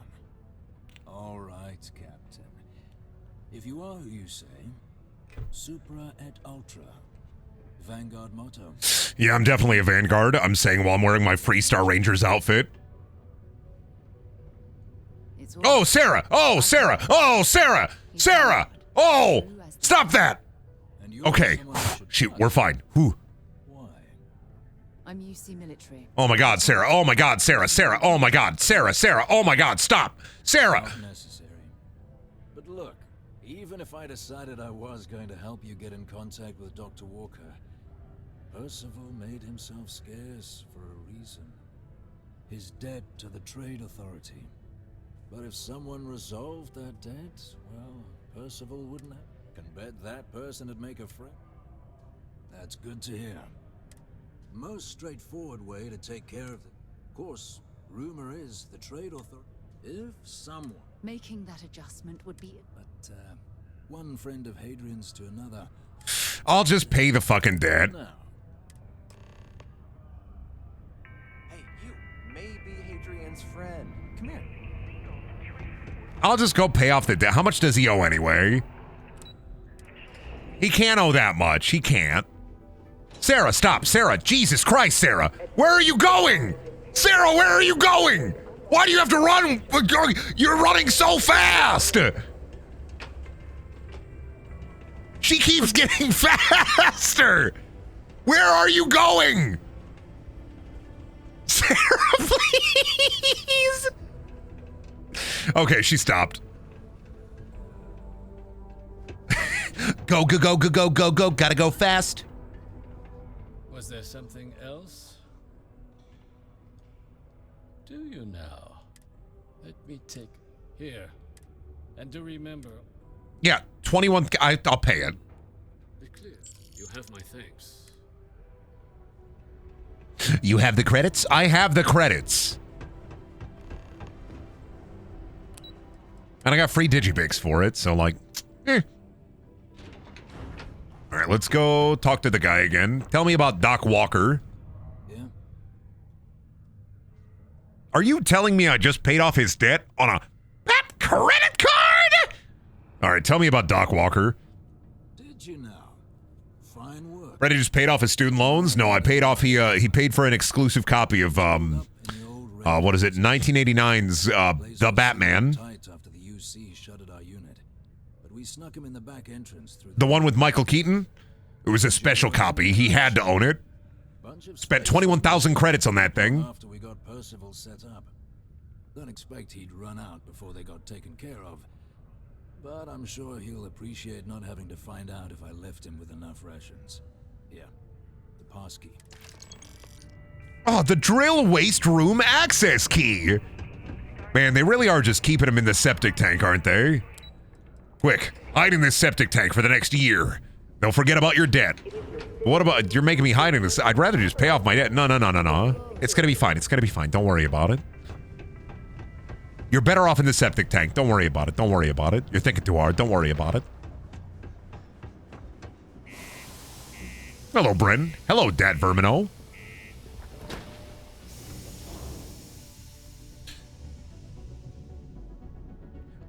All right, Captain. If you are who you say, Supra et Ultra. Vanguard motto. Yeah, I'm definitely a Vanguard. I'm saying while I'm wearing my Freestar Rangers outfit. it's all Oh, Sarah! Oh, Sarah! Oh, Sarah! Sarah! Oh! Stop that! Okay. Shoot, we're fine. Whew. I'm UC military. Oh my God, Sarah. Oh my God, Sarah. Sarah. Oh my God, Sarah. Sarah. Oh my God, stop. Sarah. Not necessary. But look, even if I decided I was going to help you get in contact with Dr. Walker, Percival made himself scarce for a reason. His debt to the Trade Authority. But if someone resolved that debt, well, Percival wouldn't have. Can bet that person would make a friend. That's good to hear. Most straightforward way to take care of it. Of course, rumor is the Trade Authority. If someone... Making that adjustment would be... But, one friend of Hadrian's to another... I'll just pay the fucking debt. No. Hey, you may be Hadrian's friend. Come here. I'll just go pay off the debt. How much does he owe anyway? He can't owe that much. He can't. Sarah, stop. Sarah, Jesus Christ, Sarah. Where are you going? Sarah, where are you going? Why do you have to run? You're running so fast. She keeps getting faster. Where are you going? Sarah, please. Okay, she stopped. Go, go, go, go, go, go, go. Gotta go fast. Was there something else? Do you now? Let me take here. And do remember. Yeah, 21. I'll pay it. Be clear. You have my thanks. You have the credits? I have the credits. And I got free Digibigs for it, so like, eh. All right, let's go talk to the guy again. Tell me about Doc Walker. Yeah. Are you telling me I just paid off his debt on a credit card? All right, tell me about Doc Walker. Did you know? Fine work. Brady just paid off his student loans? No, I paid off, he paid for an exclusive copy of, what is it, 1989's, The Batman. After the UC shuttered our unit. But we snuck him in the back entrance through The one with Michael Keaton? It was a special copy. He had to own it. Spent 21,000 credits on that thing. After we got Percival set up. Don't expect he'd run out before they got taken care of. But I'm sure he'll appreciate not having to find out if I left him with enough rations. Yeah, the pass key. Oh, the drill waste room access key. Man, they really are just keeping him in the septic tank, aren't they? Quick, hide in this septic tank for the next year. They'll forget about your debt. What about, you're making me hide in this. I'd rather just pay off my debt. No, no, no, no, no. It's gonna be fine. It's gonna be fine. Don't worry about it. You're better off in the septic tank. Don't worry about it. Don't worry about it. You're thinking too hard. Don't worry about it. Hello, Bren. Hello, Dad Vermino.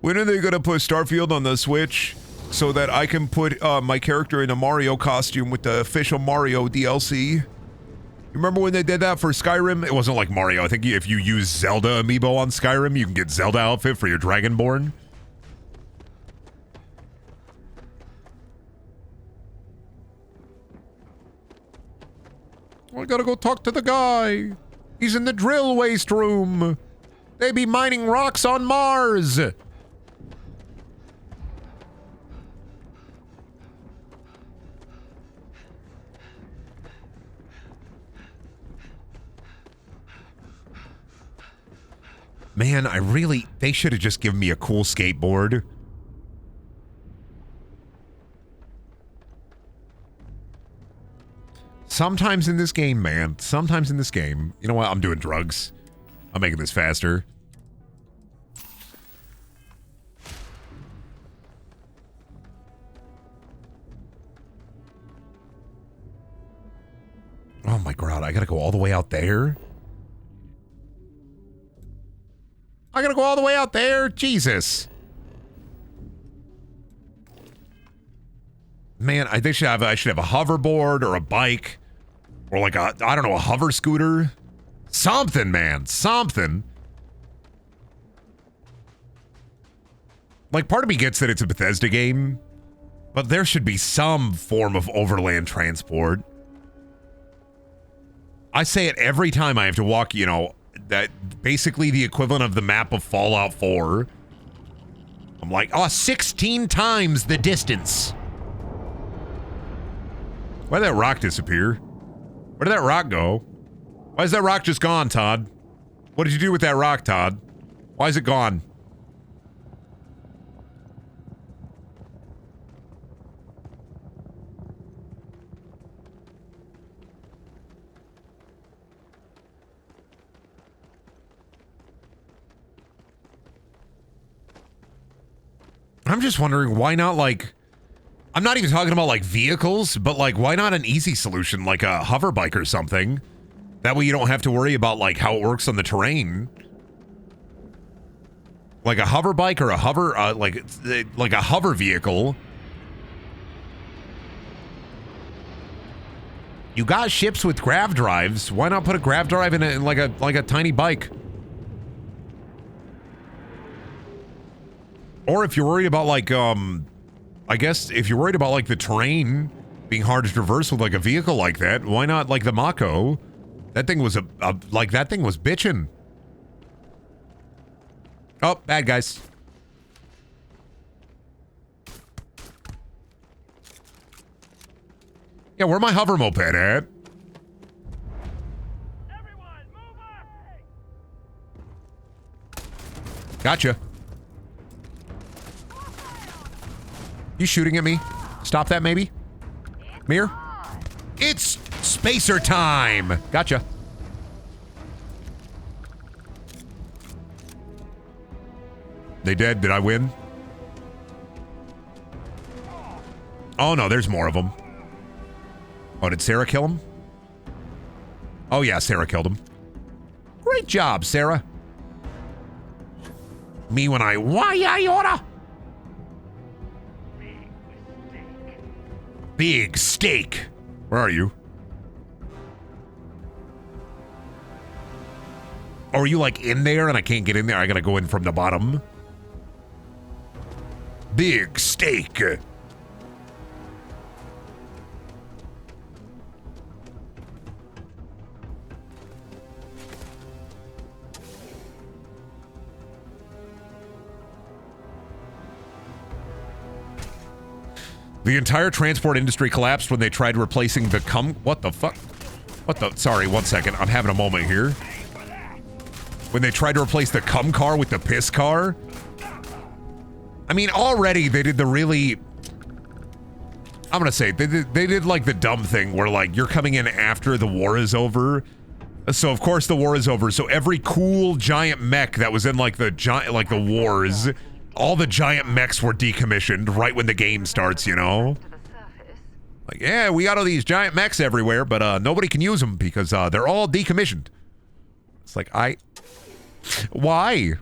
When are they going to put Starfield on the Switch so that I can put my character in a Mario costume with the official Mario DLC? You remember when they did that for Skyrim? It wasn't like Mario. I think if you use Zelda amiibo on Skyrim, you can get Zelda outfit for your Dragonborn. I gotta go talk to the guy. He's in the drill waste room. They be mining rocks on Mars. Man, they should have just given me a cool skateboard. Sometimes in this game, man. Sometimes in this game. You know what? I'm doing drugs. I'm making this faster. Oh my God, I gotta go all the way out there? I gotta go all the way out there? Jesus. Man, I should have a hoverboard or a bike. Or like a, I don't know, a hover scooter. Something, man. Something. Like, part of me gets that it's a Bethesda game, but there should be some form of overland transport. I say it every time I have to walk, you know, that basically the equivalent of the map of Fallout 4. I'm like, oh, 16 times the distance. Why did that rock disappear? Where did that rock go? Why is that rock just gone, Todd? What did you do with that rock, Todd? Why is it gone? I'm just wondering why not, like, I'm not even talking about like vehicles, but like why not an easy solution like a hover bike or something? That way you don't have to worry about like how it works on the terrain. Like a hover bike or a hover, like a hover vehicle. You got ships with grav drives. Why not put a grav drive in like a tiny bike? Or if you're worried about like, I guess if you're worried about like the terrain being hard to traverse with like a vehicle like that, why not like the Mako? That thing was that thing was bitchin'. Oh, bad guys. Yeah, where my hover moped at? Gotcha. You shooting at me? Stop that, maybe? Mir? It's spacer time! Gotcha. They dead? Did I win? Oh, no, there's more of them. Oh, did Sarah kill him? Oh, yeah, Sarah killed him. Great job, Sarah. Me when I... Why I oughta... Big steak. Where are you? Or are you like in there and I can't get in there? I gotta go in from the bottom. Big steak. The entire transport industry collapsed when they tried replacing the what the fuck? What the? Sorry, one second. I'm having a moment here. When they tried to replace the cum car with the piss car. I mean, already they did the really... I'm gonna say, they did like the dumb thing where like, you're coming in after the war is over. So of course the war is over. So every cool giant mech that was in like the wars... All the giant mechs were decommissioned right when the game starts, you know? Like, yeah, we got all these giant mechs everywhere, but nobody can use them because they're all decommissioned. It's like, why?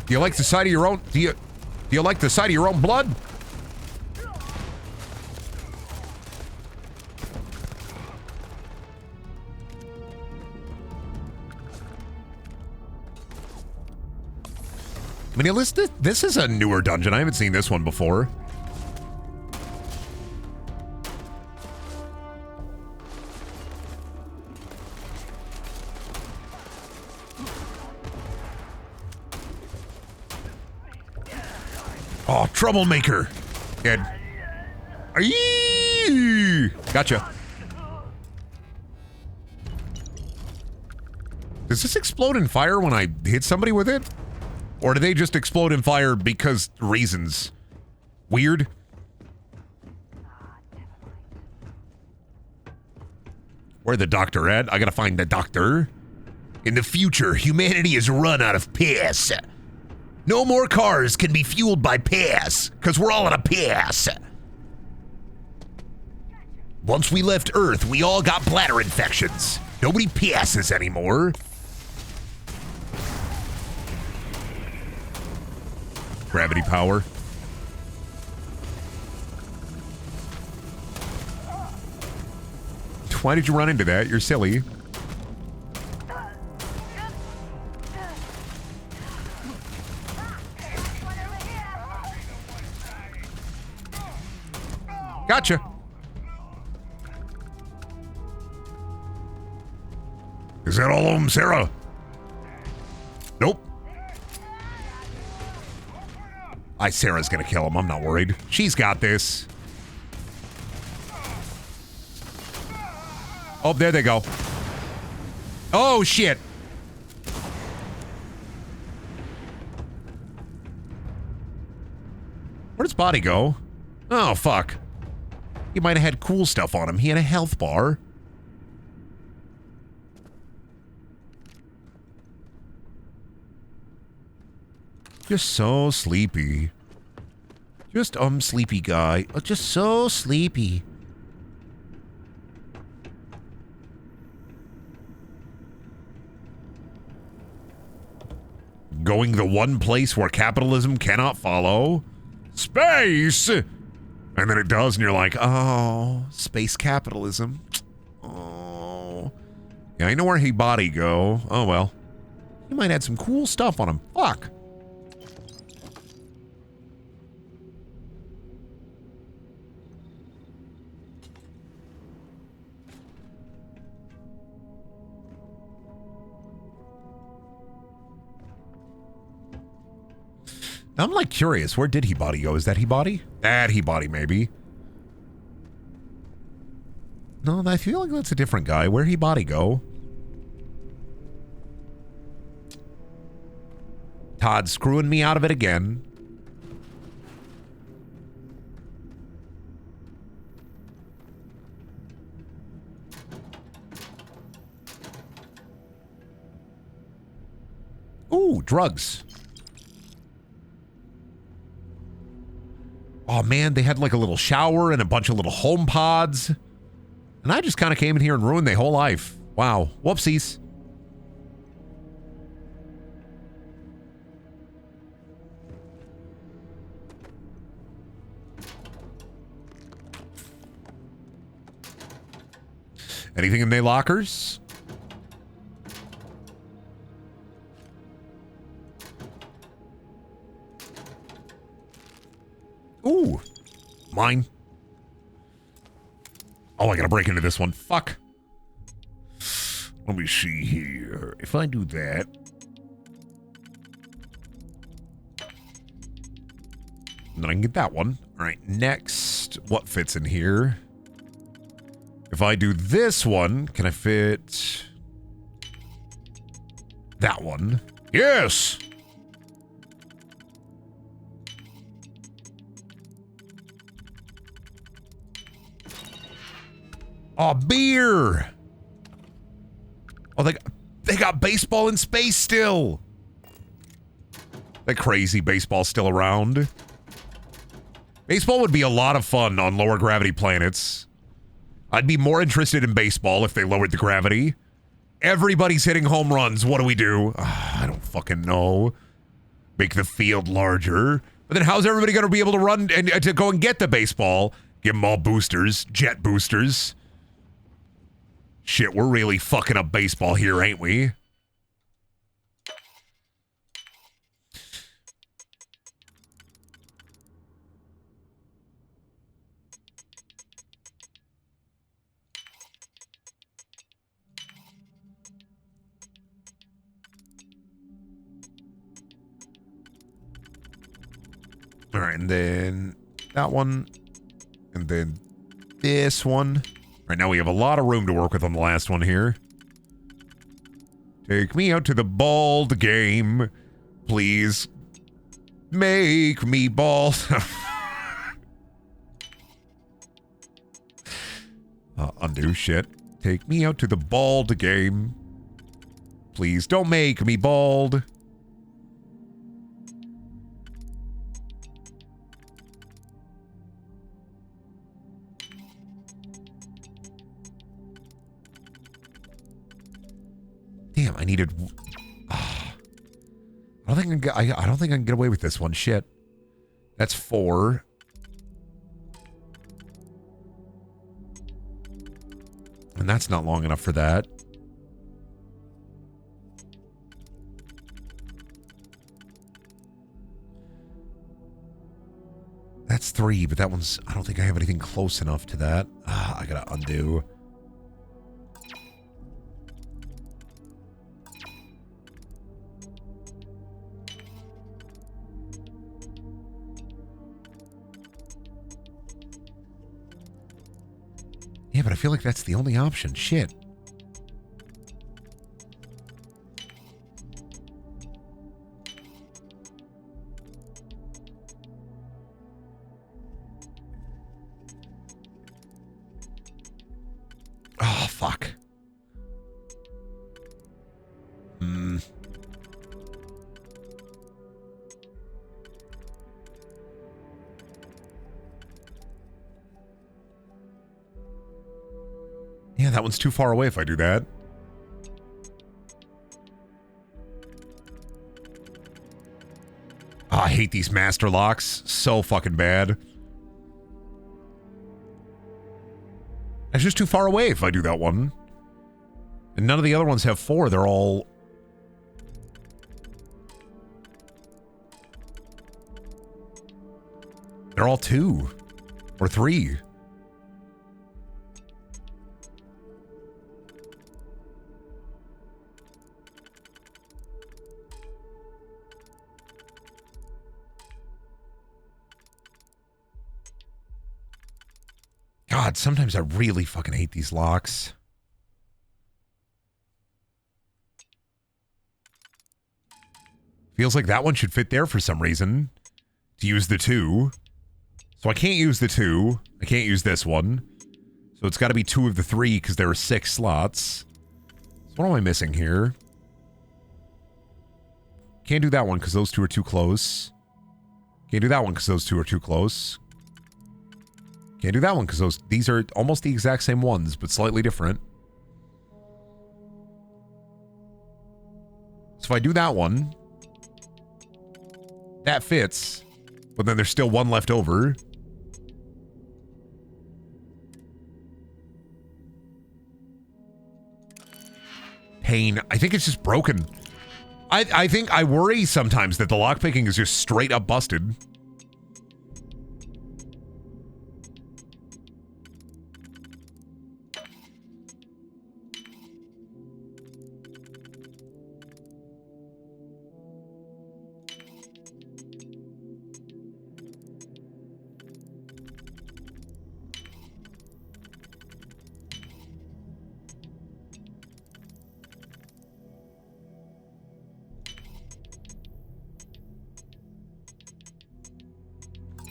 Do you like the sight of your own? Do you like the sight of your own blood? I mean, this is a newer dungeon. I haven't seen this one before. Oh, troublemaker. Good. Gotcha. Does this explode in fire when I hit somebody with it? Or do they just explode in fire because reasons? Weird. Where the doctor at? I gotta find the doctor. In the future, humanity is run out of piss. No more cars can be fueled by piss, because we're all on a piss. Once we left Earth, we all got bladder infections. Nobody pisses anymore. Gravity power. Why did you run into that? You're silly. Gotcha. Is that all of them, Sarah? Nope. Sarah's gonna kill him. I'm not worried. She's got this. Oh, there they go. Oh, shit. Where'd his body go? Oh, fuck. He might have had cool stuff on him. He had a health bar. Just so sleepy. Just, sleepy guy. Just so sleepy. Going the one place where capitalism cannot follow. Space! And then it does, and you're like, oh, space capitalism. Oh. Yeah, I know where he body go. Oh, well. He might have some cool stuff on him. Fuck. I'm like curious, where did he body go? Is that he body? That he body, maybe. No, I feel like that's a different guy. Where he body go? Todd's screwing me out of it again. Ooh, drugs. Oh man, they had like a little shower and a bunch of little home pods. And I just kind of came in here and ruined their whole life. Wow. Whoopsies. Anything in their lockers? Ooh, mine. Oh, I gotta break into this one. Fuck. Let me see here. If I do that. Then I can get that one. All right, next. What fits in here? If I do this one, can I fit that one? Yes! Oh, beer! Oh, they got baseball in space still! That crazy baseball's still around. Baseball would be a lot of fun on lower gravity planets. I'd be more interested in baseball if they lowered the gravity. Everybody's hitting home runs. What do we do? I don't fucking know. Make the field larger. But then how's everybody going to be able to run and to go and get the baseball? Give them all boosters, jet boosters. Shit, we're really fucking up baseball here, ain't we? All right, and then that one, and then this one. Right now we have a lot of room to work with on the last one here. Take me out to the bald game. Please. Make me bald. Undo shit. Take me out to the bald game. Please don't make me bald. I needed. I don't think I can get away with this one. Shit. That's 4. And that's not long enough for that. That's 3, but that one's... I don't think I have anything close enough to that. I gotta undo. Yeah, but I feel like that's the only option. Shit. Oh, fuck. Hmm. Yeah, that one's too far away if I do that. Oh, I hate these master locks. So fucking bad. It's just too far away if I do that one. And none of the other ones have 4. They're all... They're all 2. Or 3. God, sometimes I really fucking hate these locks. Feels like that one should fit there for some reason. To use the 2. So I can't use the 2. I can't use this one. So it's got to be 2 of the 3 because there are 6 slots. So what am I missing here? Can't do that one because those 2 are too close. Can't do that one because those 2 are too close. Can't do that one because these are almost the exact same ones, but slightly different. So if I do that one, that fits, but then there's still one left over. Pain. I think it's just broken. I think I worry sometimes that the lockpicking is just straight up busted.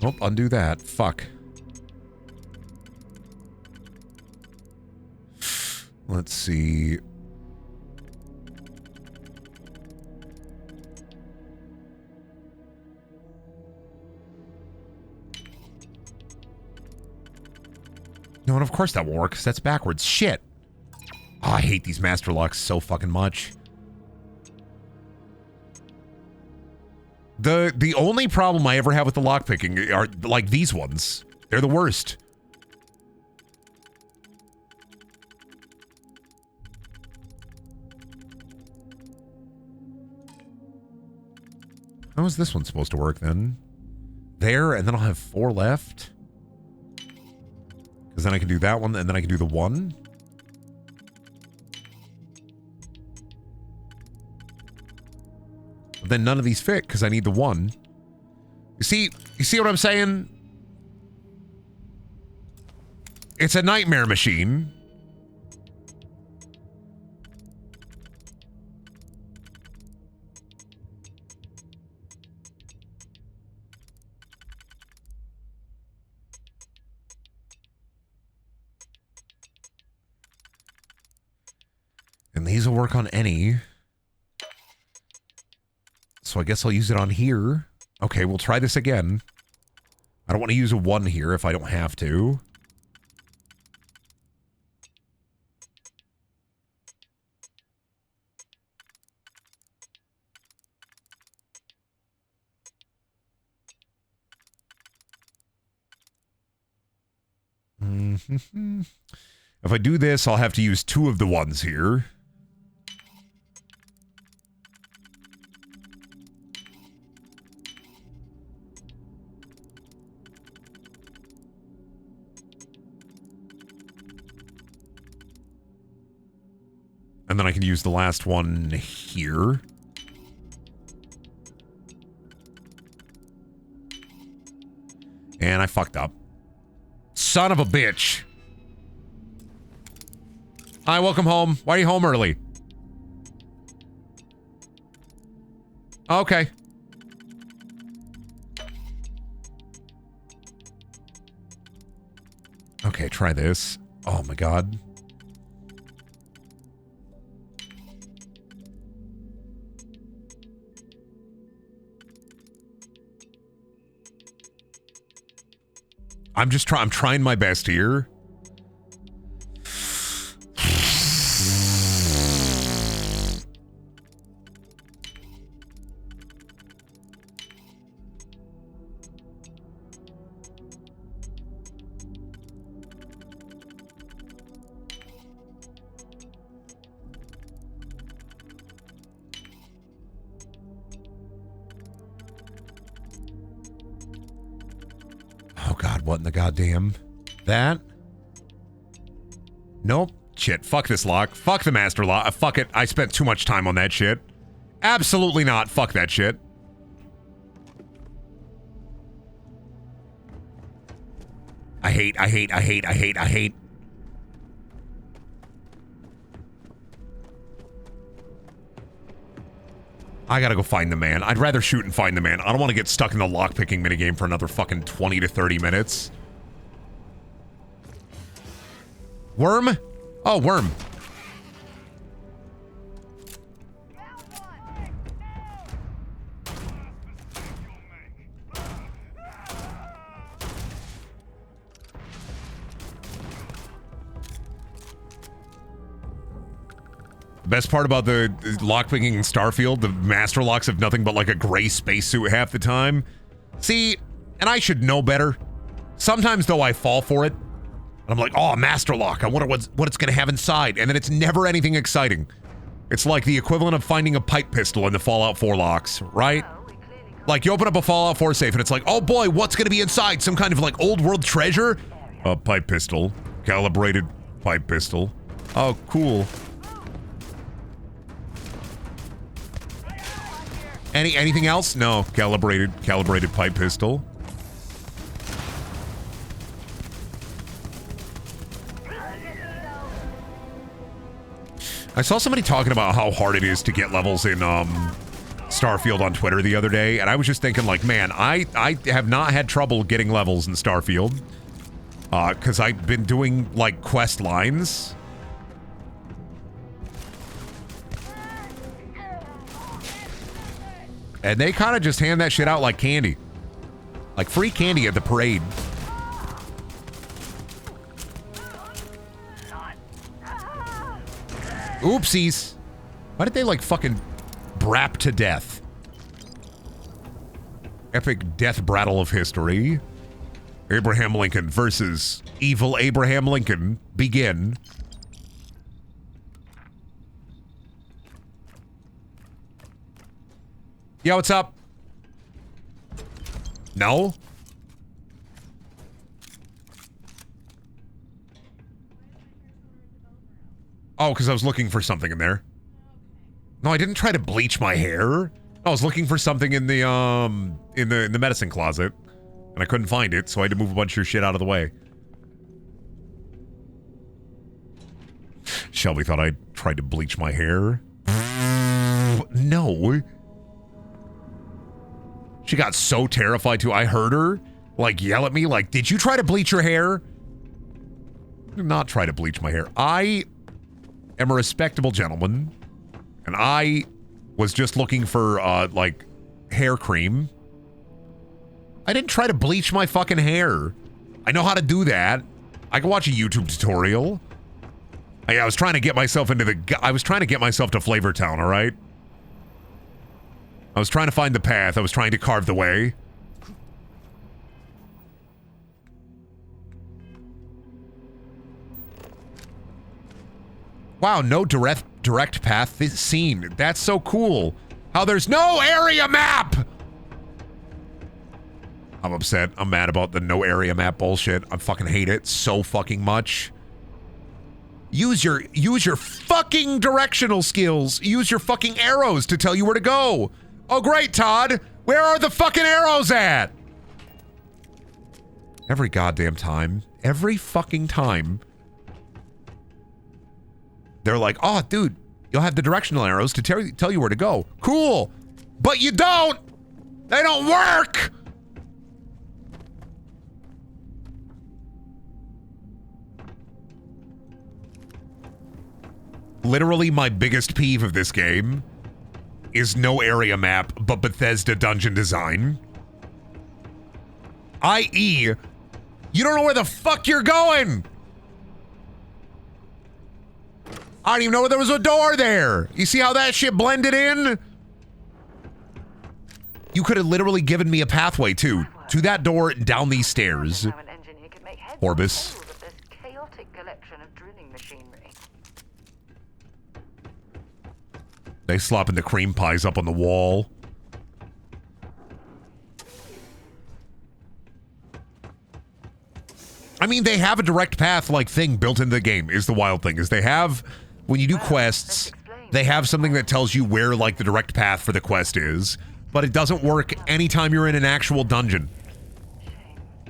Oh, undo that. Fuck. Let's see. No, and of course that won't work, because that's backwards. Shit. Oh, I hate these master locks so fucking much. The only problem I ever have with the lockpicking are, like, these ones. They're the worst. How is this one supposed to work, then? There, and then I'll have 4 left? Because then I can do that one, and then I can do the 1. But then none of these fit, because I need the 1. You see what I'm saying? It's a nightmare machine. And these will work on any. So I guess I'll use it on here. Okay, we'll try this again. I don't want to use a 1 here if I don't have to. If I do this, I'll have to use 2 of the ones here. And then I can use the last one here. And I fucked up. Son of a bitch. Hi, welcome home. Why are you home early? Okay. Okay, try this. Oh my god. I'm trying my best here. Oh god, what in the goddamn? That? Nope. Shit, fuck this lock. Fuck the master lock. Fuck it. I spent too much time on that shit. Absolutely not. Fuck that shit. I hate. I gotta go find the man. I'd rather shoot and find the man. I don't want to get stuck in the lockpicking minigame for another fucking 20 to 30 minutes. Worm? Oh, worm. Best part about the lockpicking in Starfield, the master locks have nothing but like a gray spacesuit half the time. See, and I should know better. Sometimes though I fall for it. And I'm like, oh, master lock. I wonder what it's gonna have inside. And then it's never anything exciting. It's like the equivalent of finding a pipe pistol in the Fallout 4 locks, right? Like you open up a Fallout 4 safe and it's like, oh boy, what's gonna be inside? Some kind of like old world treasure? A pipe pistol. Calibrated pipe pistol. Oh, cool. Anything else? No. Calibrated pipe pistol. I saw somebody talking about how hard it is to get levels in Starfield on Twitter the other day, and I was just thinking like, man, I have not had trouble getting levels in Starfield. Because I've been doing like quest lines. And they kind of just hand that shit out like candy. Like free candy at the parade. Oopsies. Why did they like fucking brap to death? Epic death brattle of history. Abraham Lincoln versus evil Abraham Lincoln. Begin. Yo, what's up? No? Oh, because I was looking for something in there. No, I didn't try to bleach my hair. I was looking for something in the medicine closet, and I couldn't find it, so I had to move a bunch of your shit out of the way. Shelby thought I tried to bleach my hair. No. She got so terrified too. I heard her like yell at me like, did you try to bleach your hair? I did not try to bleach my hair. I am a respectable gentleman, and I was just looking for like hair cream. I didn't try to bleach my fucking hair. I know how to do that. I can watch a YouTube tutorial. I was trying to get myself into I was trying to get myself to Flavortown, all right? I was trying to find the path. I was trying to carve the way. Wow, no direct path seen. That's so cool. How there's no area map! I'm upset. I'm mad about the no area map bullshit. I fucking hate it so fucking much. Use your fucking directional skills. Use your fucking arrows to tell you where to go. Oh great, Todd. Where are the fucking arrows at? Every goddamn time. Every fucking time. They're like, oh, dude, you'll have the directional arrows to tell you where to go. Cool. But you don't. They don't work. Literally my biggest peeve of this game is no area map, but Bethesda dungeon design. I.e., you don't know where the fuck you're going. I don't even know there was a door there. You see how that shit blended in? You could have literally given me a pathway too, to that door and down these stairs. Orbis. They slopping the cream pies up on the wall. I mean, they have a direct path like thing built into the game is the wild thing. Is they have, when you do quests, they have something that tells you where like the direct path for the quest is, but it doesn't work anytime you're in an actual dungeon.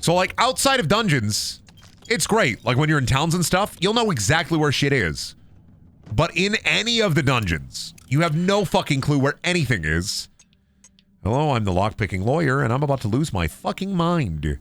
So like outside of dungeons, it's great. Like when you're in towns and stuff, you'll know exactly where shit is. But in any of the dungeons, you have no fucking clue where anything is. Hello, I'm the lockpicking lawyer, and I'm about to lose my fucking mind.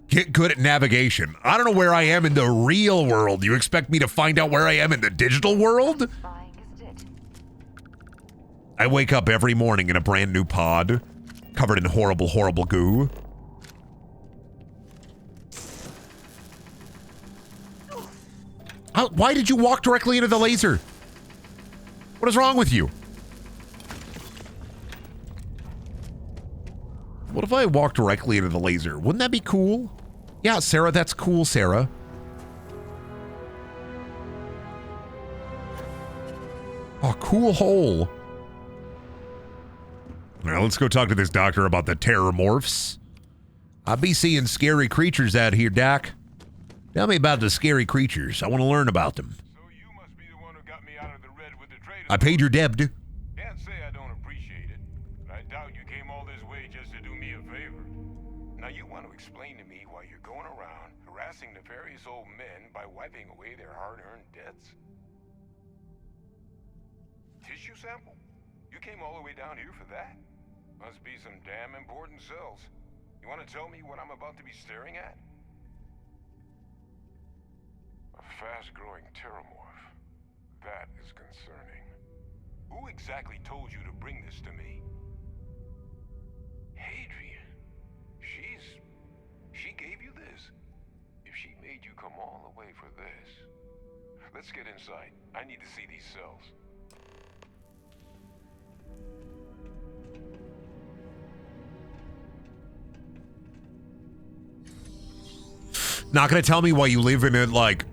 Get good at navigation. I don't know where I am in the real world. You expect me to find out where I am in the digital world? I wake up every morning in a brand new pod, covered in horrible, horrible goo. Why did you walk directly into the laser? What is wrong with you? What if I walk directly into the laser? Wouldn't that be cool? Yeah, Sarah, that's cool, Sarah. Oh, cool hole. Now let's go talk to this doctor about the terror morphs. I be seeing scary creatures out here, Doc. Tell me about the scary creatures. I want to learn about them. So you must be the one who got me out of the red with the trader. I paid your debt. Can't say I don't appreciate it, but I doubt you came all this way just to do me a favor. Now you want to explain to me why you're going around harassing nefarious old men by wiping away their hard-earned debts? Tissue sample? You came all the way down here for that? Must be some damn important cells. You want to tell me what I'm about to be staring at? A fast-growing terramorph. That is concerning. Who exactly told you to bring this to me? Hadrian. She gave you this? If she made you come all the way for this... Let's get inside. I need to see these cells. Not gonna tell me why you live in a, like,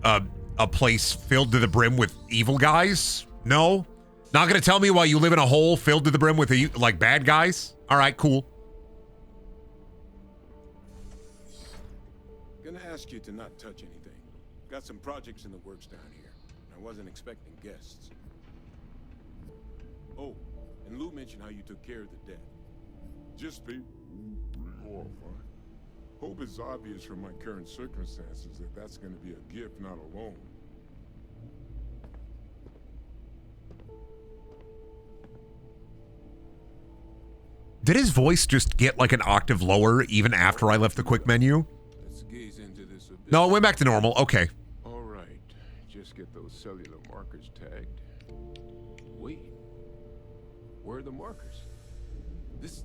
a place filled to the brim with evil guys? No? Not gonna tell me why you live in a hole filled to the brim with, like, bad guys? Alright, cool. Gonna ask you to not touch anything. Got some projects in the works down here. I wasn't expecting guests. Oh, and Lou mentioned how you took care of the debt. Just be horrified. Hope it's obvious from my current circumstances that that's going to be a gift, not a loan. Did his voice just get like an octave lower even after I left the quick menu? Let's gaze into this a bit. No, it went back to normal. Okay. All right. Just get those cellular markers tagged. Wait. Where are the markers? This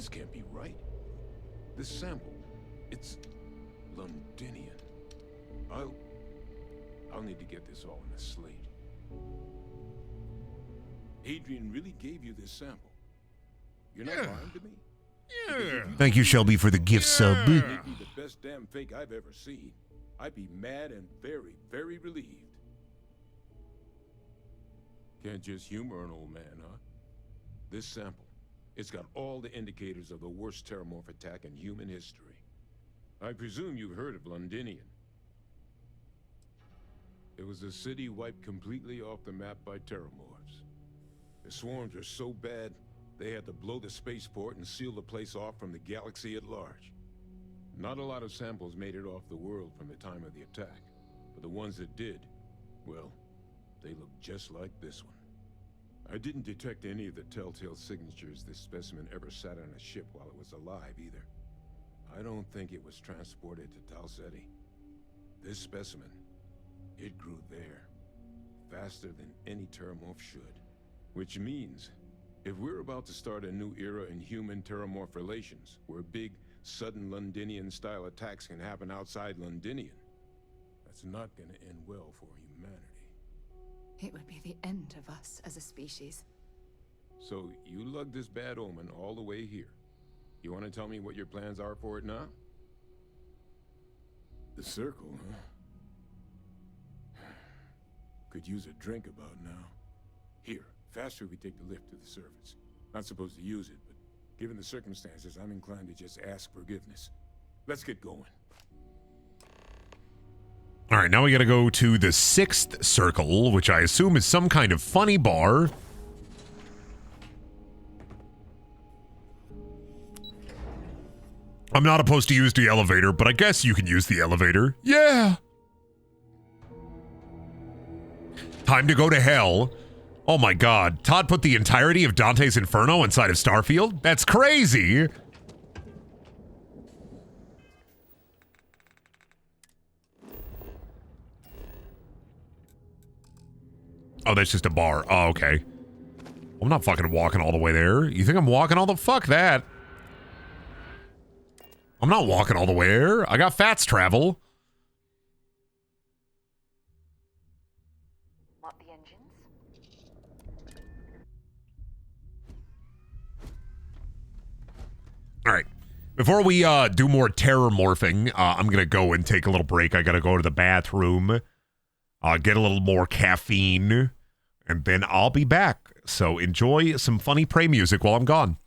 can't be right. This sample, it's Londinian. I'll need to get this all in a slate. Adrian really gave you this sample. You're not lying to me? Yeah. Thank you, Shelby, for the gift sub. It'd be the best damn fake I've ever seen. I'd be mad and very, very relieved. Can't just humor an old man, huh? This sample, it's got all the indicators of the worst terramorph attack in human history. I presume you've heard of Londinian. It was a city wiped completely off the map by terramorphs. The swarms were so bad, they had to blow the spaceport and seal the place off from the galaxy at large. Not a lot of samples made it off the world from the time of the attack, but the ones that did, well, they look just like this one. I didn't detect any of the telltale signatures this specimen ever sat on a ship while it was alive, either. I don't think it was transported to Tal Ceti. This specimen, it grew there, faster than any terramorph should. Which means, if we're about to start a new era in human-terramorph relations, where big, sudden Londinian-style attacks can happen outside Londinian, that's not gonna end well for humanity. It would be the end of us as a species. So, you lugged this bad omen all the way here. You want to tell me what your plans are for it now? The circle, huh? Could use a drink about now. Here, faster we take the lift to the surface. Not supposed to use it, but given the circumstances, I'm inclined to just ask forgiveness. Let's get going. All right, now we gotta go to the 6th circle, which I assume is some kind of funny bar. I'm not opposed to use the elevator, but I guess you can use the elevator. Yeah! Time to go to hell. Oh my god, Todd put the entirety of Dante's Inferno inside of Starfield? That's crazy! Oh, that's just a bar. Oh, okay. I'm not fucking walking all the way there. You think I'm walking all the... Fuck that. I'm not walking all the way there. I got fats travel. What, the engines? All right. Before we do more terror morphing, I'm going to go and take a little break. I got to go to the bathroom, get a little more caffeine, and then I'll be back. So enjoy some funny Prey music while I'm gone.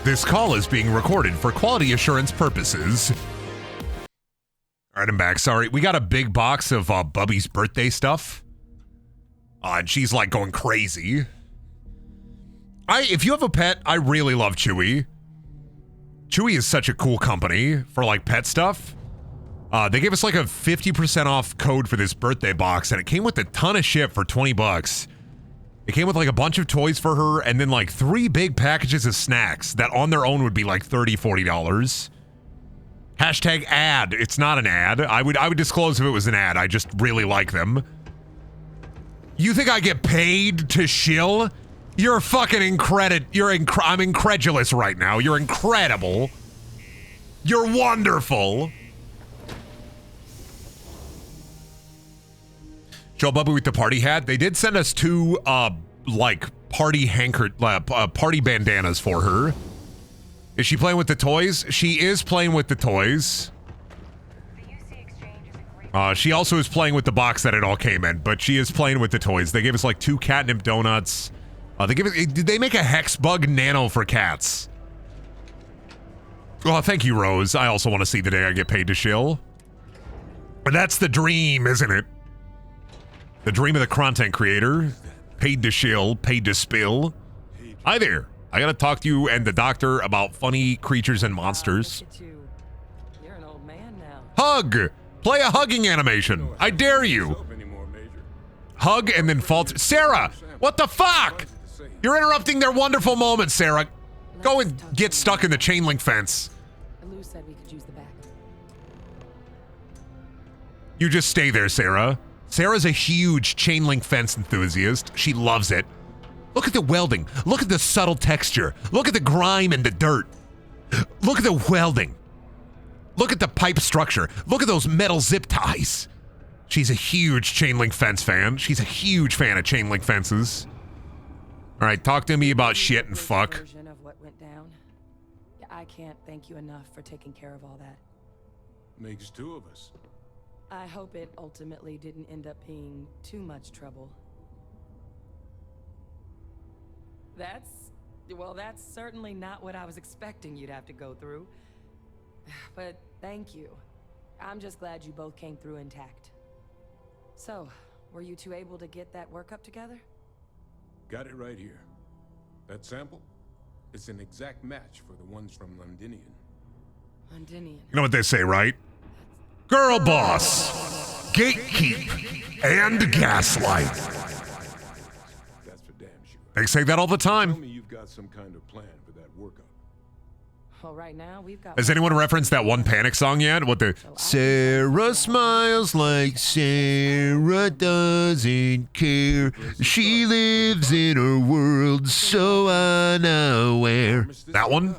This call is being recorded for quality assurance purposes. All right, I'm back. Sorry. We got a big box of Bubby's birthday stuff. And she's like going crazy. If you have a pet, I really love Chewy. Chewy is such a cool company for like pet stuff. They gave us like a 50% off code for this birthday box, and it came with a ton of shit for $20. It came with like a bunch of toys for her, and then like 3 big packages of snacks that on their own would be like $30, $40. Hashtag ad. It's not an ad. I would disclose if it was an ad. I just really like them. You think I get paid to shill? You're fucking I'm incredulous right now. You're incredible. You're wonderful. Joe Bubba with the party hat. They did send us 2 like party party bandanas for her. Is she playing with the toys? She is playing with the toys. She also is playing with the box that it all came in, but she is playing with the toys. They gave us like 2 catnip donuts. Did they make a hex bug nano for cats? Oh, thank you, Rose. I also want to see the day I get paid to shill. But that's the dream, isn't it? The dream of the content creator. Paid to shill, paid to spill. Hi there. I gotta talk to you and the doctor about funny creatures and monsters. You're an old man now. Hug! Play a hugging animation. I dare you. Hug and then falter. Sarah! What the fuck? You're interrupting their wonderful moment, Sarah. Go and get stuck in the chain link fence. Lou said we could use the back. You just stay there, Sarah. Sarah's a huge chain link fence enthusiast. She loves it. Look at the welding. Look at the subtle texture. Look at the grime and the dirt. Look at the welding. Look at the pipe structure. Look at those metal zip ties. She's a huge chain link fence fan. She's a huge fan of chain link fences. All right, talk to me about shit and fuck. Version of what went down. I can't thank you enough for taking care of all that. Makes 2 of us. I hope it ultimately didn't end up being too much trouble. That's certainly not what I was expecting you'd have to go through. But thank you. I'm just glad you both came through intact. So, were you 2 able to get that workup together? Got it right here. That sample? It's an exact match for the ones from Londinian. Londinian. You know what they say, right? Girl boss, gatekeep, and gaslight. That's for damn sure. They say that all the time. Tell me you've got some kind of plan for that workup. Well, right now we've got. Has anyone referenced that one Panic song yet? What the Sarah smiles like Sarah doesn't care. She lives in her world so unaware. That one?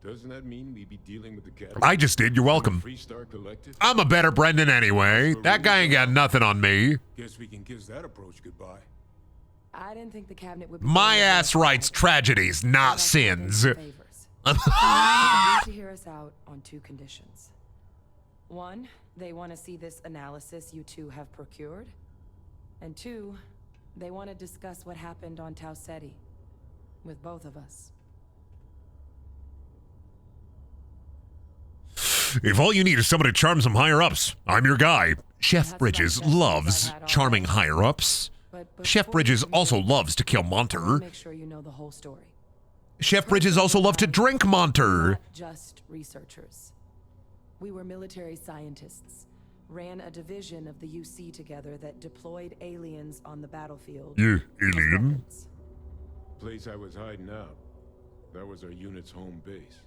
Doesn't that mean we be dealing with the cat? I just did. You're welcome. I'm a better Brendan anyway. That guy ain't got nothing on me. Guess we can kiss that approach goodbye. I didn't think the cabinet would be. My ass writes tragedies, not sins. You to hear us out on 2 conditions. 1, they want to see this analysis you 2 have procured. And 2, they want to discuss what happened on Tau Ceti with both of us. If all you need is someone to charm some higher-ups, I'm your guy. Chef Bridges loves charming higher-ups. Chef Bridges also loves to kill Monter. Make sure you know the whole story. Chef Bridges also loved to drink Monter. Just researchers. We were military scientists. Ran a division of the UC together that deployed aliens on the battlefield. Yeah, alien. Place I was hiding out. That was our unit's home base.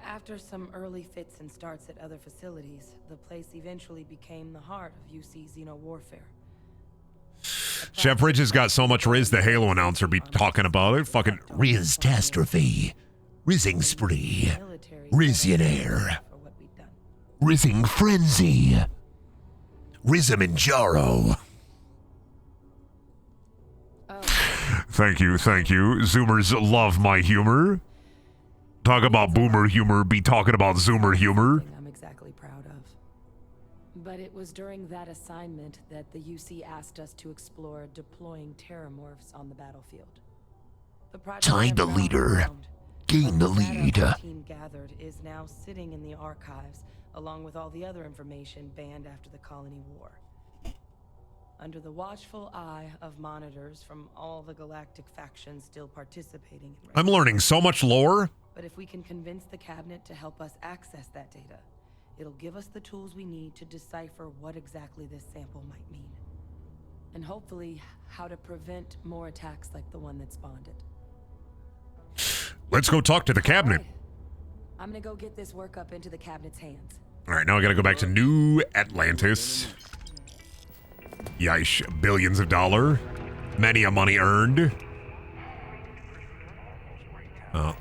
After some early fits and starts at other facilities, the place eventually became the heart of UC Xeno warfare. Chef Bridges got so much Riz, the Halo announcer be talking about it. Fucking Riz-tastrophe. Rizzing spree. Rizionaire. Rizzing frenzy. Rizzamanjaro. Thank you. Zoomers love my humor. Talk about boomer humor, be talking about zoomer humor. I'm exactly proud of. But it was during that assignment that the UC asked us to explore deploying terramorphs on the battlefield. The project Time the leader. gain the lead. The team gathered is now sitting in the archives, along with all the other information banned after the Colony War. Under the watchful eye of monitors from all the galactic factions still participating in I'm learning so much lore. But if we can convince the cabinet to help us access that data, it'll give us the tools we need to decipher what exactly this sample might mean. And hopefully, how to prevent more attacks like the one that spawned it. Let's go talk to the cabinet. I'm gonna go get this work up into the cabinet's hands. All right, now I gotta go back to New Atlantis. Yeesh, billions of dollars. Many a money earned. Let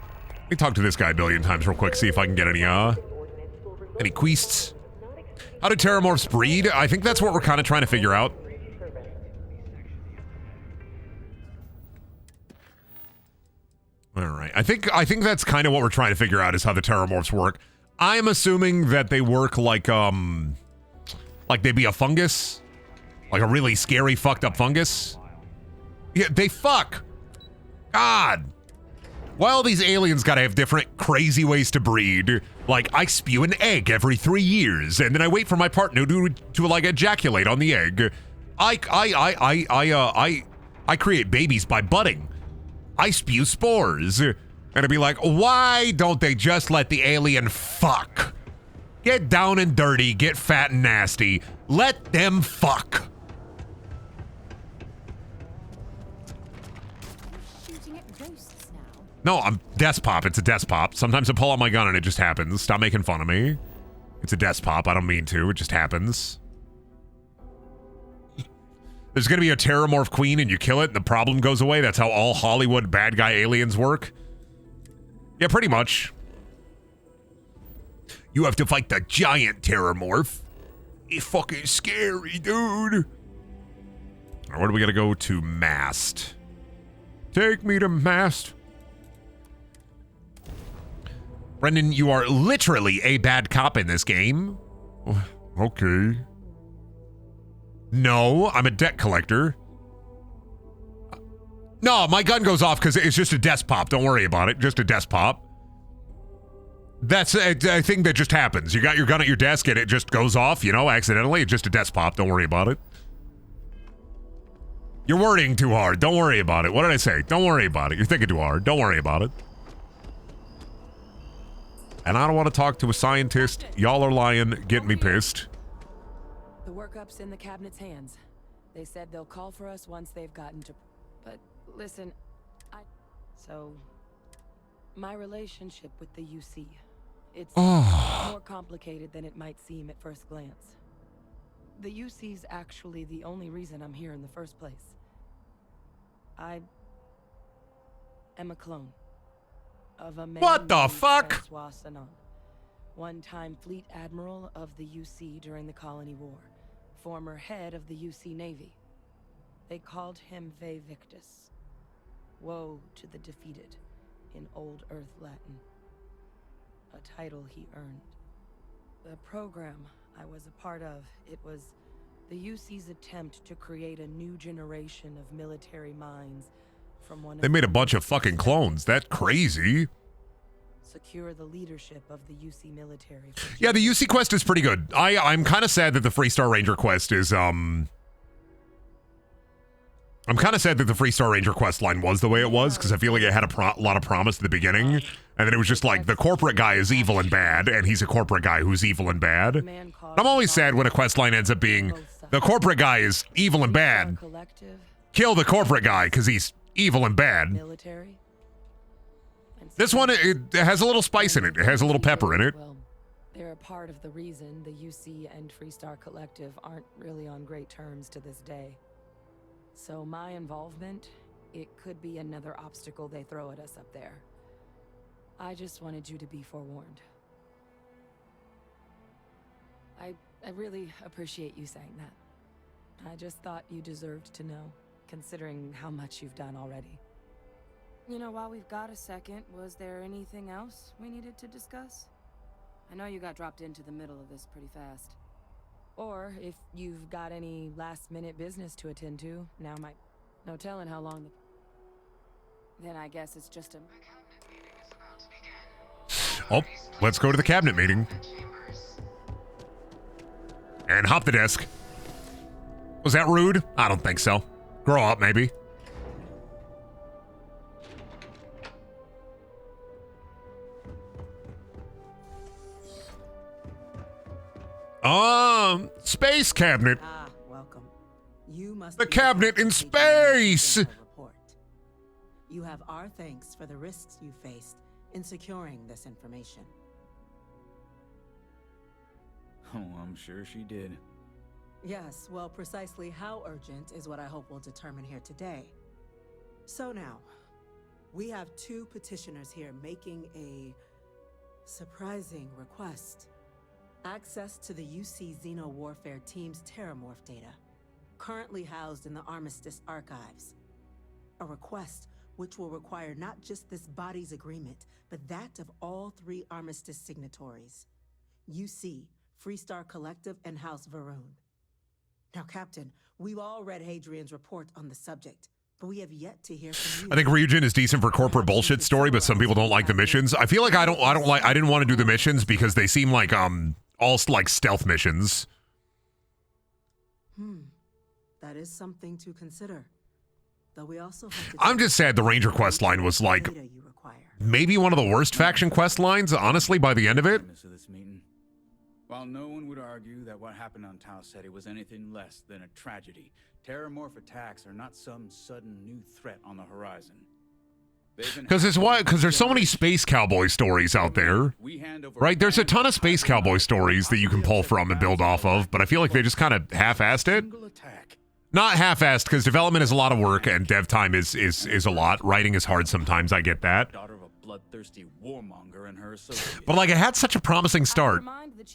me talk to this guy a billion times real quick, see if I can get any quests. How do terramorphs breed? I think that's what we're kind of trying to figure out. All right, I think that's kind of what we're trying to figure out is how the terramorphs work. I'm assuming that they work like they'd be a fungus. Like a really scary, fucked up fungus. Yeah, they fuck. God. Why all these aliens gotta have different crazy ways to breed? Like, I spew an egg every 3 years, and then I wait for my partner to like ejaculate on the egg. I create babies by budding. I spew spores. And it'd be like, why don't they just let the alien fuck? Get down and dirty, get fat and nasty. Let them fuck. No, I'm Despop. It's a Despop. Sometimes I pull out my gun and it just happens. Stop making fun of me. It's a Despop. I don't mean to. It just happens. There's gonna be a terramorph queen and you kill it and the problem goes away. That's how all Hollywood bad guy aliens work. Yeah, pretty much. You have to fight the giant terramorph. It's fucking scary, dude. Where do we gotta go to? Mast. Take me to Mast. Brendan, you are literally a bad cop in this game. Okay. No, I'm a debt collector. No, my gun goes off because it's just a desk pop. Don't worry about it. Just a desk pop. That's a thing that just happens. You got your gun at your desk and it just goes off, you know, accidentally. It's just a desk pop. Don't worry about it. You're worrying too hard. Don't worry about it. What did I say? Don't worry about it. You're thinking too hard. Don't worry about it. And I don't want to talk to a scientist. Y'all are lying. Getting me pissed. The workup's in the cabinet's hands. They said they'll call for us once they've gotten to... But listen, So, my relationship with the UC. It's more complicated than it might seem at first glance. The UC's actually the only reason I'm here in the first place. I am a clone of a man. What the fuck? One-time fleet admiral of the UC during the Colony War, former head of the UC Navy. They called him Ve Victus. Woe to the defeated, in Old Earth Latin. A title he earned. The program I was a part of, it was the UC's attempt to create a new generation of military minds from one of They made a bunch of fucking clones. That's crazy. Secure the leadership of the UC military. Yeah, the UC quest is pretty good. I'm kind of sad that the Freestar Ranger quest is, I'm kind of sad that the Freestar Ranger quest line was the way it was, because I feel like it had a lot of promise at the beginning, and then it was just like, the corporate guy is evil and bad, and he's a corporate guy who's evil and bad. I'm always sad when a quest line ends up being, the corporate guy is evil and bad. Kill the corporate guy, because he's evil and bad. This one, it has a little spice in it. It has a little pepper in it. Well, they're a part of the reason the UC and Freestar Collective aren't really on great terms to this day. So my involvement, it could be another obstacle they throw at us up there. I just wanted you to be forewarned. I really appreciate you saying that. I just thought you deserved to know, considering how much you've done already. You know, while we've got a second, was there anything else we needed to discuss? I know you got dropped into the middle of this pretty fast. Or if you've got any last-minute business to attend to, now might... No telling how long the... Then I guess it's just a... Oh, let's go to the cabinet meeting. And hop the desk. Was that rude? I don't think so. Grow up, maybe. Space cabinet. Ah, welcome. You must The be cabinet in taking the space. report. You have our thanks for the risks you faced in securing this information. Oh, I'm sure she did. Yes, well, precisely how urgent is what I hope we'll determine here today. So now, we have two petitioners here making a surprising request. Access to the UC Xeno Warfare Team's Terramorph data, currently housed in the Armistice archives. A request which will require not just this body's agreement, but that of all three Armistice signatories. UC, Freestar Collective, and House Varun. Now, Captain, we've all read Hadrian's report on the subject, but we have yet to hear from you. I think Ryujin is decent for corporate bullshit story, but some people don't like the missions. I feel like I didn't want to do the missions because they seem like all like stealth missions. That is something to consider. Though we also have to I'm just sad the Ranger quest line was like maybe one of the worst faction quest lines, honestly, by the end of it. Of this meeting. While no one would argue that what happened on Tau Ceti was anything less than a tragedy, Terramorph attacks are not some sudden new threat on the horizon. Because there's so many space cowboy stories out there, right? There's a ton of space cowboy stories that you can pull from and build off of, but I feel like they just kind of half-assed it. Not half-assed, because development is a lot of work and dev time is a lot. Writing is hard sometimes, I get that. But like, it had such a promising start,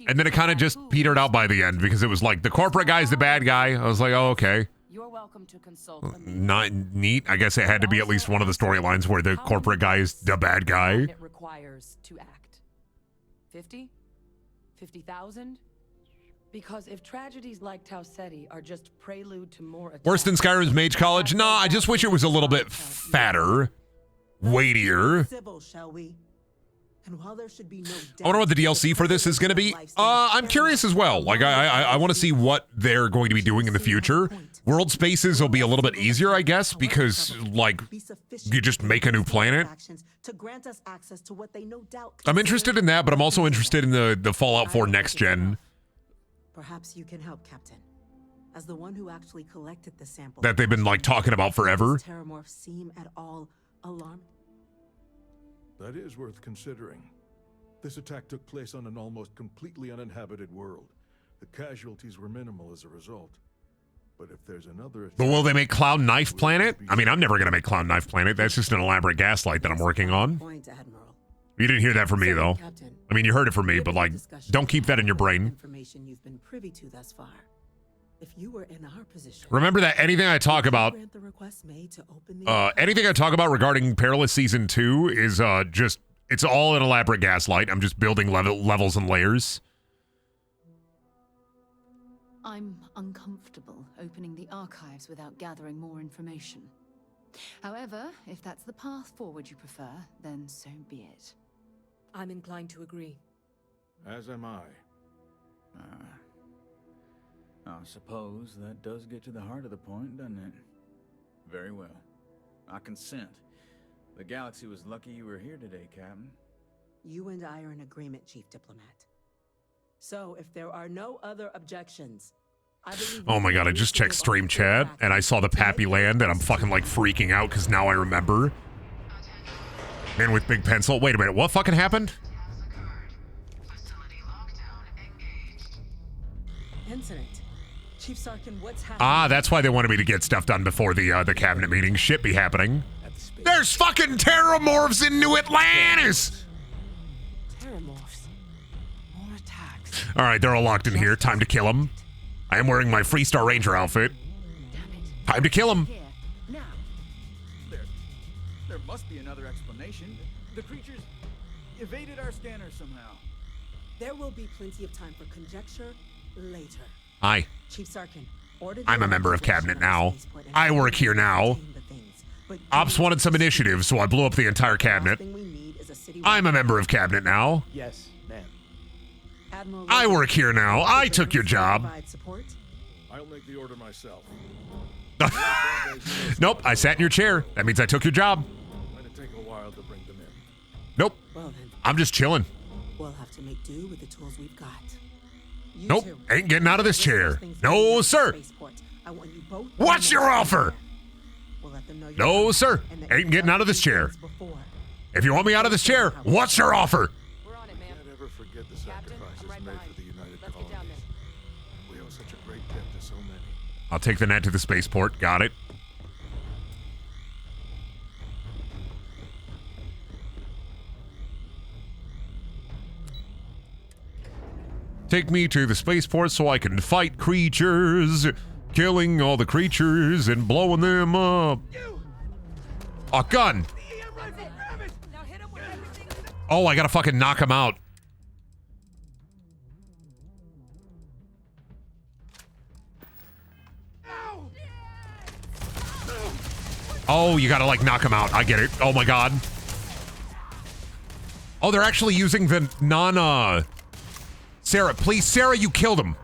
and then it kind of just petered out by the end, because it was like, the corporate guy's the bad guy. I was like, oh, okay. You're welcome to consult. Not neat. I guess it had to be at least one of the storylines where the corporate guy is the bad guy. It requires to act. 50? 50,000? Because if tragedies like Tau Ceti are just prelude to more attacks, Worse than Skyrim's Mage College? Nah, I just wish it was a little bit fatter, weightier. Civil, shall we? And while there should be no I wonder what the DLC for this is going to be. I'm curious as well. Like, I want to see what they're going to be doing in the future. World spaces will be a little bit easier, I guess, because, like, you just make a new planet. To grant us access to what they no doubt. I'm interested in that, but I'm also interested in the Fallout 4 next gen. Perhaps you can help, Captain. As the one who actually collected the sample That they've been, like, talking about forever. Does Terramorph seem at all alarmed? That is worth considering. This attack took place on an almost completely uninhabited world. The casualties were minimal as a result. But if there's another... But will they make Cloud Knife Planet? I mean, I'm never going to make Cloud Knife Planet. That's just an elaborate gaslight that I'm working on. You didn't hear that from me, though. I mean, you heard it from me, but, like, don't keep that in your brain. Information you've been privy to thus far. If you were in our position, remember that anything I talk about, anything I talk about regarding Perilous Season 2 is just, it's all an elaborate gaslight. I'm just building levels and layers. I'm uncomfortable opening the archives without gathering more information. However, if that's the path forward you prefer, then so be it. I'm inclined to agree. As am I. I suppose that does get to the heart of the point, doesn't it? Very well. I consent. The galaxy was lucky you were here today, Captain. You and I are in agreement, Chief Diplomat. So, if there are no other objections, I believe... Oh my god, I just checked stream chat, and I saw the Pappy Land, and I'm fucking, like, freaking out, because now I remember. Man with big pencil. Wait a minute, what fucking happened? Incident. Chief Sarkin, what's happening? Ah, that's why they wanted me to get stuff done before the cabinet meeting. Shit be happening. There's fucking Terramorphs in New Atlantis! Terramorphs. More attacks. Alright, they're all locked in here. Time to kill them. I am wearing my Freestar Ranger outfit. Time to kill them. There must be another explanation. The creatures evaded our scanners somehow. There will be plenty of time for conjecture later. Hi. Chief Sarkin, I'm a member of cabinet now. I work here now. Ops wanted some initiative, so I blew up the entire cabinet. The last thing we need is a city I'm a member of cabinet now. Yes, ma'am. Admiral I Logan, work here now. I took your job. provide support. I'll make the order myself. Nope, I sat in your chair. That means I took your job. Might take a while to bring them in. Nope. Well then, I'm just chilling. we'll have to make do with the tools we've got. You Nope, two, ain't getting out of this chair. things No, going on sir. at the spaceport. I want you both. What's your offer? We'll let them know you're No, coming sir. and that Ain't you've getting done out of this chair. things before. If you want me out of this chair, what's your offer? Can't ever forget the sacrifices made for the United Colonies. We owe such a great debt to so many. I'll take the net to the spaceport. Got it. Take me to the spaceport so I can fight creatures, killing all the creatures and blowing them up. A gun. Oh, I gotta fucking knock him out. Oh, you gotta like knock him out. I get it. Oh my god. Oh, they're actually using the Sarah, please, Sarah, you killed him.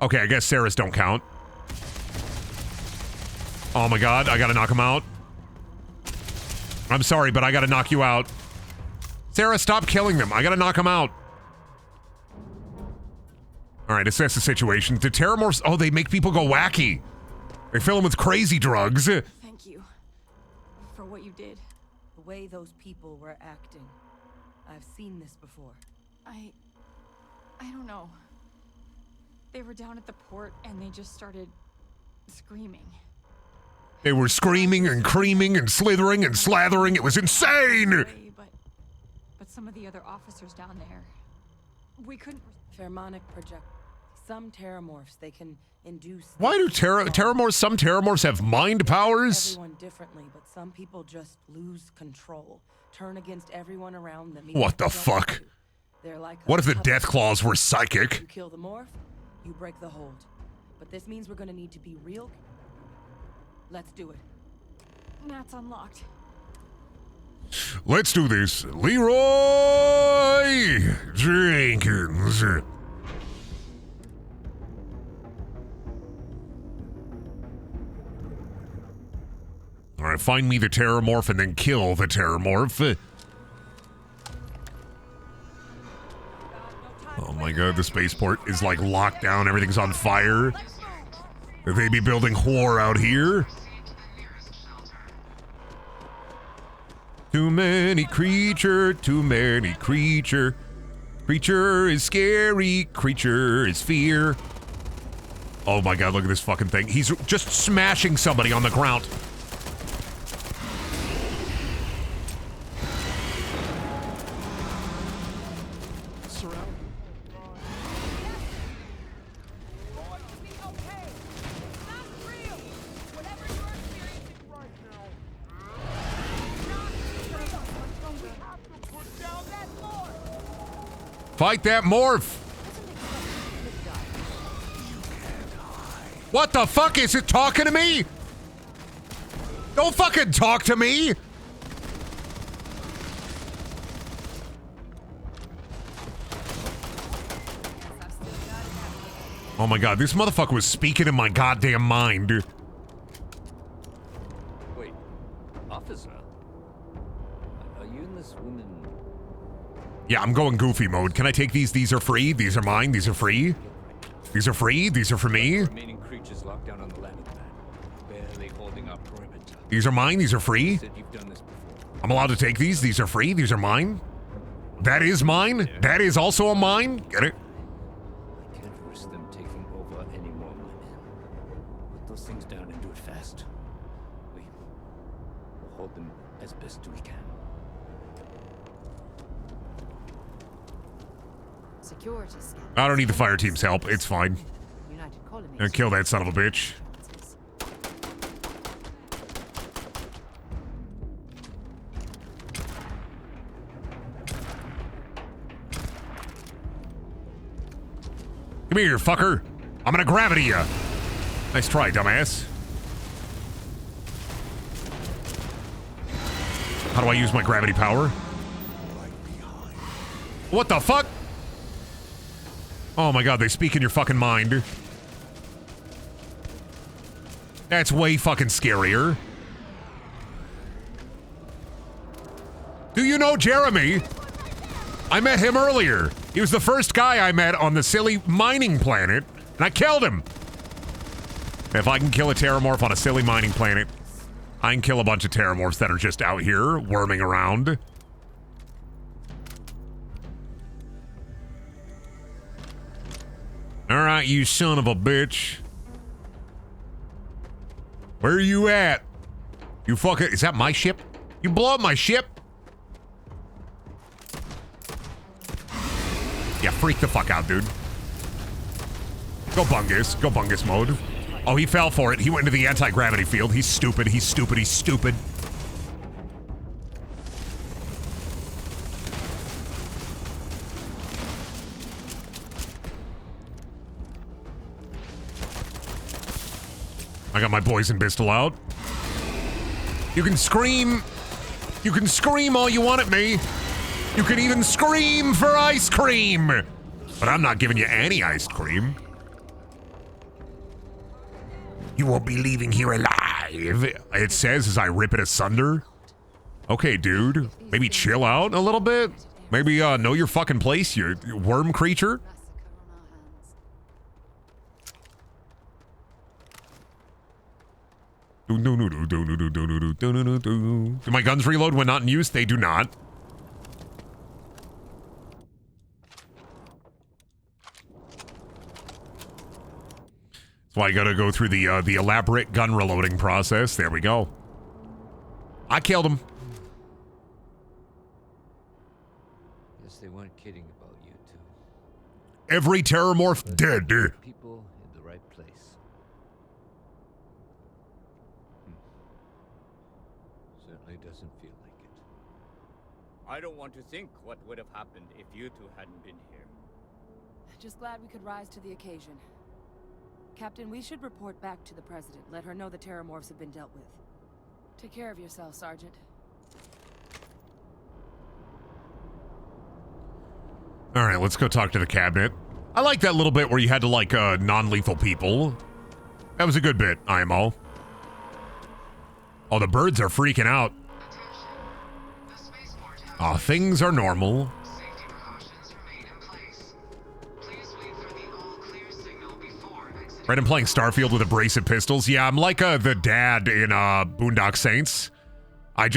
Okay, I guess Sarah's don't count. Oh my god, I gotta knock him out. I'm sorry, but I gotta knock you out. Sarah, stop killing them. I gotta knock him out. Alright, assess the situation. The Terramorphs, oh, they make people go wacky. They fill them with crazy drugs. Thank you for what you did. The way those people were acting. I've seen this before. I don't know. They were down at the port and they just started screaming. They were screaming and creaming and slithering and slathering. It was insane! But some of the other officers down there, we couldn't. Pheromonic project. Some Terramorphs, they can induce. Why do Terramorphs, some Terramorphs have mind powers? Everyone differently, but some people just lose control. Turn against everyone around them. What the fuck? They're like What if the Death Claws were psychic? You kill the morph, you break the hold. But this means we're gonna need to be real. Let's do it. That's unlocked. Let's do this. Leroy Jenkins. All right, find me the Terramorph and then kill the Terramorph. Oh my god, the spaceport is like locked down. Everything's on fire. Could they be building whore out here? Too many creature, too many creature. Creature is scary, creature is fear. Oh my god, look at this fucking thing. He's just smashing somebody on the ground. Fight that morph! What the fuck? Is it talking to me? Don't fucking talk to me! Oh my god, this motherfucker was speaking in my goddamn mind. Wait, officer? Are you and this woman? Yeah, I'm going goofy mode. Can I take these? These are free. These are mine. These are free. These are free. These are for me. Remaining creatures locked down on the landing pad, barely holding our perimeter. These are mine. These are free. Said you've done this before. I'm allowed to take these. These are free. These are mine. That is mine. That is also a mine. Get it? I can't risk them taking over anymore, my man. Put those things down and do it fast. We'll hold them as best we can. Security scan. I don't need the fire team's help. It's fine. United Colonies. And kill that son of a bitch. Come here, fucker. I'm gonna gravity ya. Nice try, dumbass. How do I use my gravity power? What the fuck? Oh my god, they speak in your fucking mind. That's way fucking scarier. Do you know Jeremy? I met him earlier. He was the first guy I met on the silly mining planet, and I killed him. If I can kill a terramorph on a silly mining planet, I can kill a bunch of terramorphs that are just out here worming around. Alright, you son of a bitch. Where are you at? You fucking... Is that my ship? You blow up my ship? Yeah, freak the fuck out, dude. Go Bungus. Go Bungus mode. Oh, he fell for it. He went into the anti-gravity field. He's stupid. He's stupid. He's stupid. I got my poison pistol out. You can scream. You can scream all you want at me. You can even scream for ice cream. But I'm not giving you any ice cream. You won't be leaving here alive, it says as I rip it asunder. Okay, dude. Maybe chill out a little bit. Maybe know your fucking place, you worm creature. Do my guns reload when not in use? They do not. So I gotta go through the elaborate gun reloading process. There we go. I killed him. Guess they weren't kidding about you two. Every terramorph dead. People in the right place. Certainly doesn't feel like it. I don't want to think what would have happened if you two hadn't been here. Just glad we could rise to the occasion. Captain, we should report back to the President. Let her know the terramorphs have been dealt with. Take care of yourself, Sergeant. All right, let's go talk to the cabinet. I like that little bit where you had to, like, non-lethal people. That was a good bit, IMO. Oh, the birds are freaking out. Aw, things are normal. Right, I'm playing Starfield with abrasive pistols. Yeah, I'm like the dad in Boondock Saints. I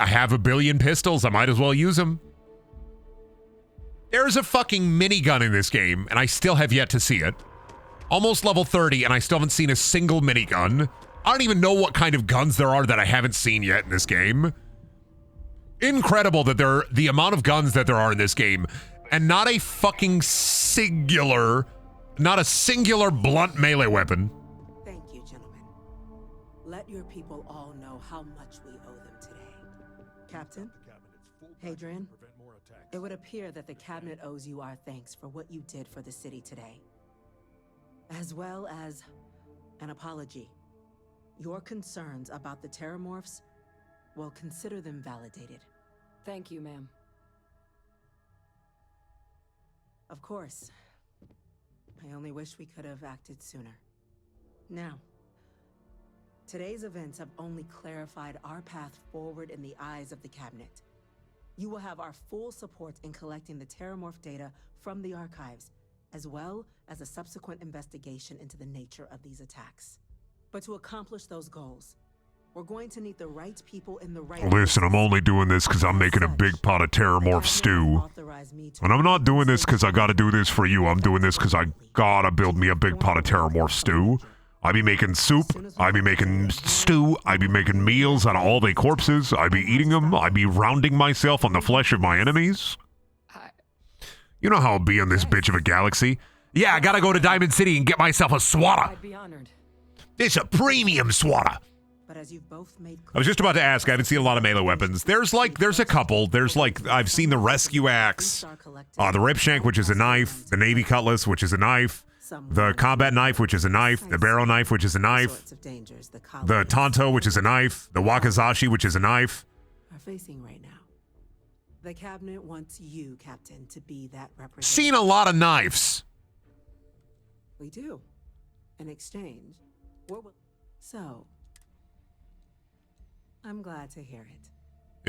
have a billion pistols. I might as well use them. There's a fucking minigun in this game, and I still have yet to see it. Almost level 30, and I still haven't seen a single minigun. I don't even know what kind of guns there are that I haven't seen yet in this game. Incredible that the amount of guns that there are in this game, and not a fucking singular... Not a singular blunt melee weapon. Thank you, gentlemen. Let your people all know how much we owe them today. Captain, Hadrian, it would appear that the Cabinet owes you our thanks for what you did for the city today. As well as an apology. Your concerns about the terramorphs, well, consider them validated. Thank you, ma'am. Of course. I only wish we could have acted sooner. Now, today's events have only clarified our path forward in the eyes of the Cabinet. You will have our full support in collecting the terramorph data from the archives, as well as a subsequent investigation into the nature of these attacks. But to accomplish those goals, we're going to need the right people in the right... Listen, I'm only doing this because I'm making a big pot of terramorph stew. And I'm not doing this because I gotta do this for you. I'm doing this because I gotta build me a big pot of terramorph stew. I be making soup, I be making stew, I be making meals out of all they corpses, I be eating them, I be rounding myself on the flesh of my enemies. You know how I'll be on this bitch of a galaxy? Yeah, I gotta go to Diamond City and get myself a swatter. I'd be honored. It's a premium swatter. But as you've both made I was just about to ask, I haven't seen a lot of melee weapons. There's a couple. There's like, I've seen the rescue axe, the ripshank, which is a knife, the navy cutlass, which is a knife, the combat knife, which is a knife, the barrel knife, which is a knife, the tanto, which is a knife, the wakizashi, which is a knife, are facing right now. The cabinet wants you, Captain, to be that representative. Seen a lot of knives. We do. In exchange, so, I'm glad to hear it.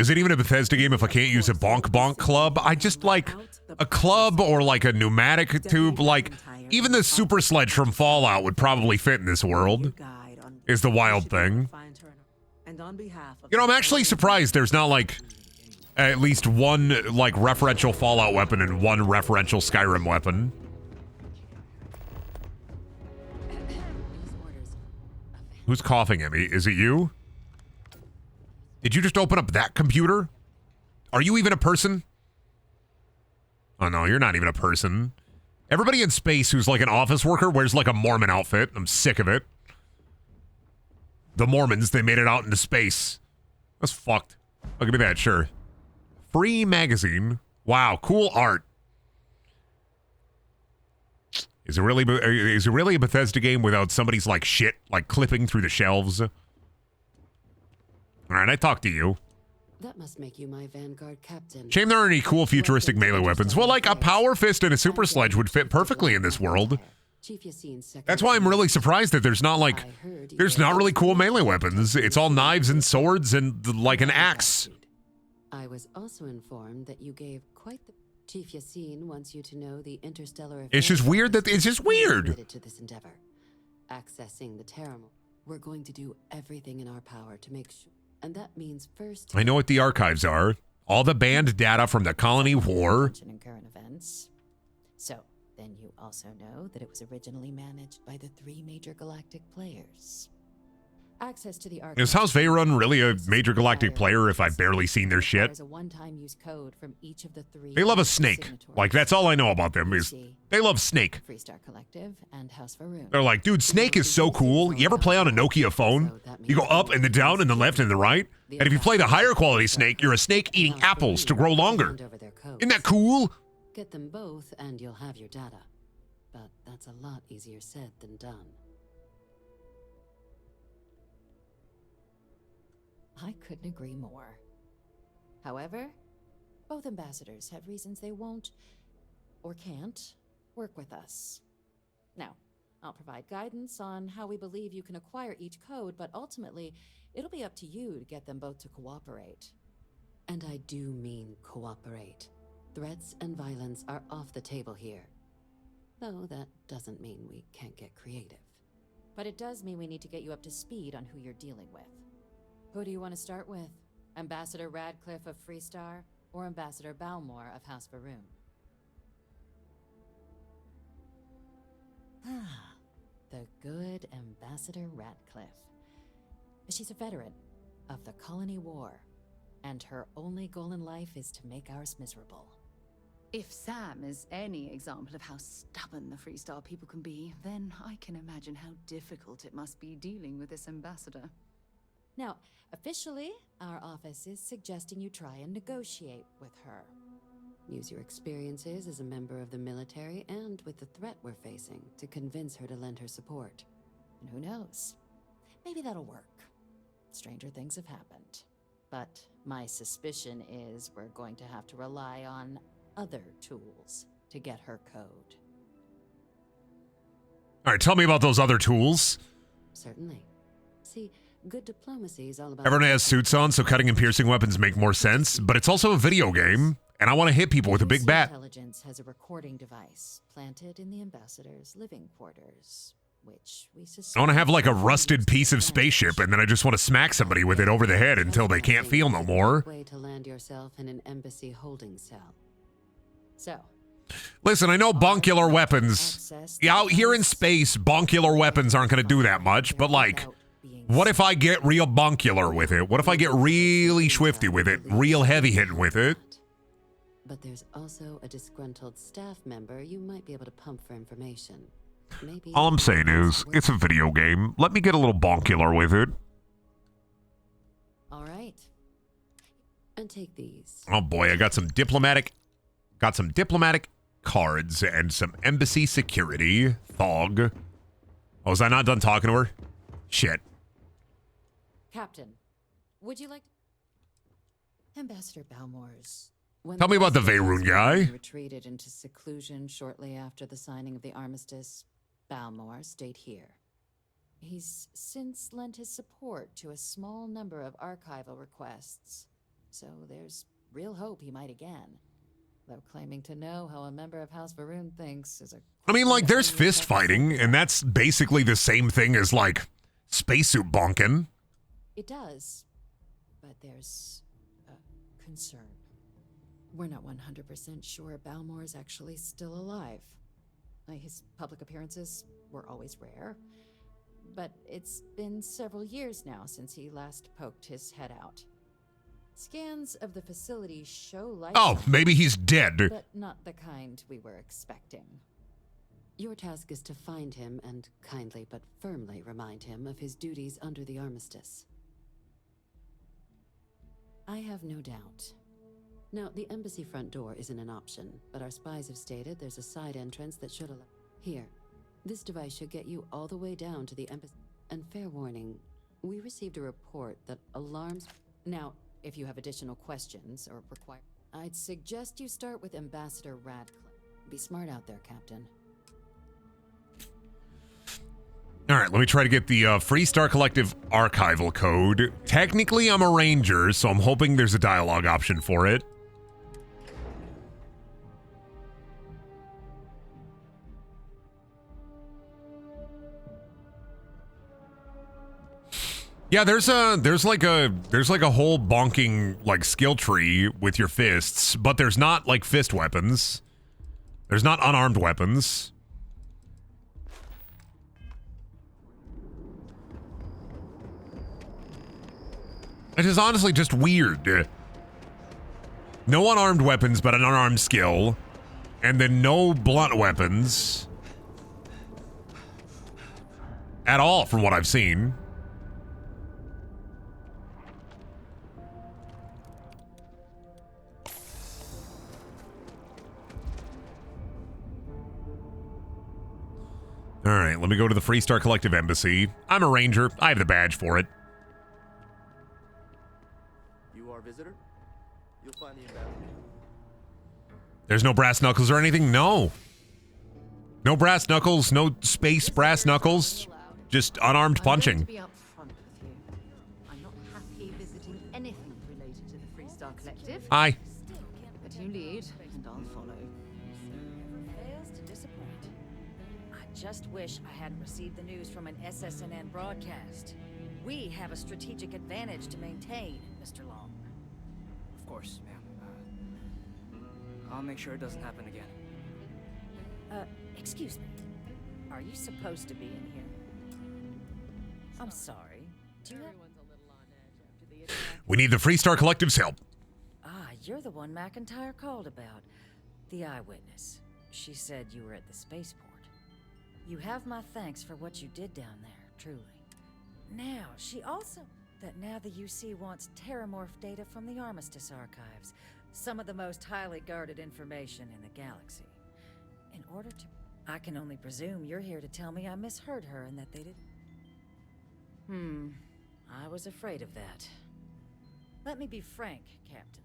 Is it even a Bethesda game if I can't use a bonk bonk club? I just like a club or like a pneumatic tube. Like, even the super sledge from Fallout would probably fit in this world, is the wild thing. And on behalf of You know, I'm actually surprised there's not like at least one like referential Fallout weapon and one referential Skyrim weapon. Who's coughing at me? Is it you? Did you just open up that computer? Are you even a person? Oh no, you're not even a person. Everybody in space who's like an office worker wears like a Mormon outfit. I'm sick of it. The Mormons, they made it out into space. That's fucked. Oh, give me that, sure. Free magazine. Wow, cool art. Is it really a Bethesda game without somebody's like shit like clipping through the shelves? All right, I talked to you. That must make you my Vanguard captain. Shame there aren't any cool futuristic melee weapons. Well, like a power fist and a super sledge would fit perfectly in this world. That's why I'm really surprised that there's not like, there's not really cool melee weapons. It's all knives and swords and like an axe. I was also informed that you gave quite the... Chief Yassine wants you to know the interstellar... It's just weird that it's just weird. ...to this endeavor. Accessing the Terramore. We're going to do everything in our power to make sure... And that means first... I know what the archives are. All the banned data from the Colony War. ...and current events. So, then you also know that it was originally managed by the 3 major galactic players. Access to the Is House Veyron really a major galactic player if I've barely seen their shit? There's a one-time use code from each of the 3. They love a snake. Like, that's all I know about them is they love Snake. Freestar Collective and House Veyron. They're like, dude, Snake is so cool. You ever play on a Nokia phone? You go up and then down and then left and then right. And if you play the higher quality Snake, you're a snake eating apples to grow longer. Isn't that cool? Get them both and you'll have your data. But that's a lot easier said than done. I couldn't agree more. However, both ambassadors have reasons they won't, or can't, work with us. Now, I'll provide guidance on how we believe you can acquire each code, but ultimately, it'll be up to you to get them both to cooperate. And I do mean cooperate. Threats and violence are off the table here. Though that doesn't mean we can't get creative. But it does mean we need to get you up to speed on who you're dealing with. Who do you want to start with? Ambassador Radcliffe of Freestar, or Ambassador Balmore of House Veyron? The good Ambassador Radcliffe. She's a veteran of the Colony War, and her only goal in life is to make ours miserable. If Sam is any example of how stubborn the Freestar people can be, then I can imagine how difficult it must be dealing with this ambassador. Now, officially, our office is suggesting you try and negotiate with her. Use your experiences as a member of the military and with the threat we're facing to convince her to lend her support. And who knows? Maybe that'll work. Stranger things have happened. But my suspicion is we're going to have to rely on other tools to get her code. All right, tell me about those other tools. Certainly. See, good diplomacy is all about... Everyone has suits on, so cutting and piercing weapons make more sense, but it's also a video game, and I want to hit people with a big bat. Intelligence has a recording device planted in the ambassador's living quarters, which we suspect... I want to have like a rusted piece of spaceship, and then I just want to smack somebody with it over the head until they can't feel no more. Way to land yourself in an embassy holding cell. So... Listen, I know bonkular weapons. Out here in space, bonkular weapons aren't going to do that much, but like... What if I get real bonkular with it? What if I get really swifty with it? Real heavy hitting with it? But there's also a disgruntled staff member you might be able to pump for information. Maybe... All I'm saying is, it's a video game. Let me get a little bonkular with it. All right. And take these. Oh boy, I got some diplomatic cards and some embassy security. Thog. Oh, was I not done talking to her? Shit. Captain, would you like... Ambassador Balmore's. When Tell me about the rest of his Veyron guy. men retreated into seclusion shortly after the signing of the armistice, Balmore stayed here. He's since lent his support to a small number of archival requests, so there's real hope he might again. Though claiming to know how a member of House Veyron thinks is a... I mean, like, there's fist fighting, and that's basically the same thing as, like, spacesuit bonking. It does, but there's a concern. We're not 100% sure Balmore is actually still alive. His public appearances were always rare, but it's been several years now since he last poked his head out. Scans of the facility show life. Oh, maybe he's dead. But not the kind we were expecting. Your task is to find him and kindly but firmly remind him of his duties under the armistice. I have no doubt. Now, the embassy front door isn't an option, but our spies have stated there's a side entrance that should allow... Here, this device should get you all the way down to the embassy. And fair warning, we received a report that alarms... Now, if you have additional questions or require... I'd suggest you start with Ambassador Radcliffe. Be smart out there, Captain. All right, let me try to get the Free Star Collective archival code. Technically, I'm a ranger, so I'm hoping there's a dialogue option for it. Yeah, there's like a whole bonking like skill tree with your fists, but there's not like fist weapons. There's not unarmed weapons. It is honestly just weird. No unarmed weapons, but an unarmed skill. And then no blunt weapons. At all, from what I've seen. All right, let me go to the Free Star Collective Embassy. I'm a ranger. I have the badge for it. You are a visitor? You'll find the ambassador. There's no brass knuckles or anything? No. No brass knuckles, no space brass knuckles. Just unarmed punching. To be upfront with you. I'm not happy visiting anything related to the Free Star Collective. Hi. But you lead, and I'll follow. Fails to disappoint. I just wish I hadn't received the news from an SSNN broadcast. We have a strategic advantage to maintain, Mr. Long. Of course, ma'am. I'll make sure it doesn't happen again. Excuse me. Are you supposed to be in here? I'm sorry. Do you have... We need the Free Star Collective's help. Ah, you're the one McIntyre called about. The eyewitness. She said you were at the spaceport. You have my thanks for what you did down there, truly. Now, she also... that now the UC wants terramorph data from the Armistice archives. Some of the most highly guarded information in the galaxy. In order to... I can only presume you're here to tell me I misheard her and that they did... I was afraid of that. Let me be frank, Captain.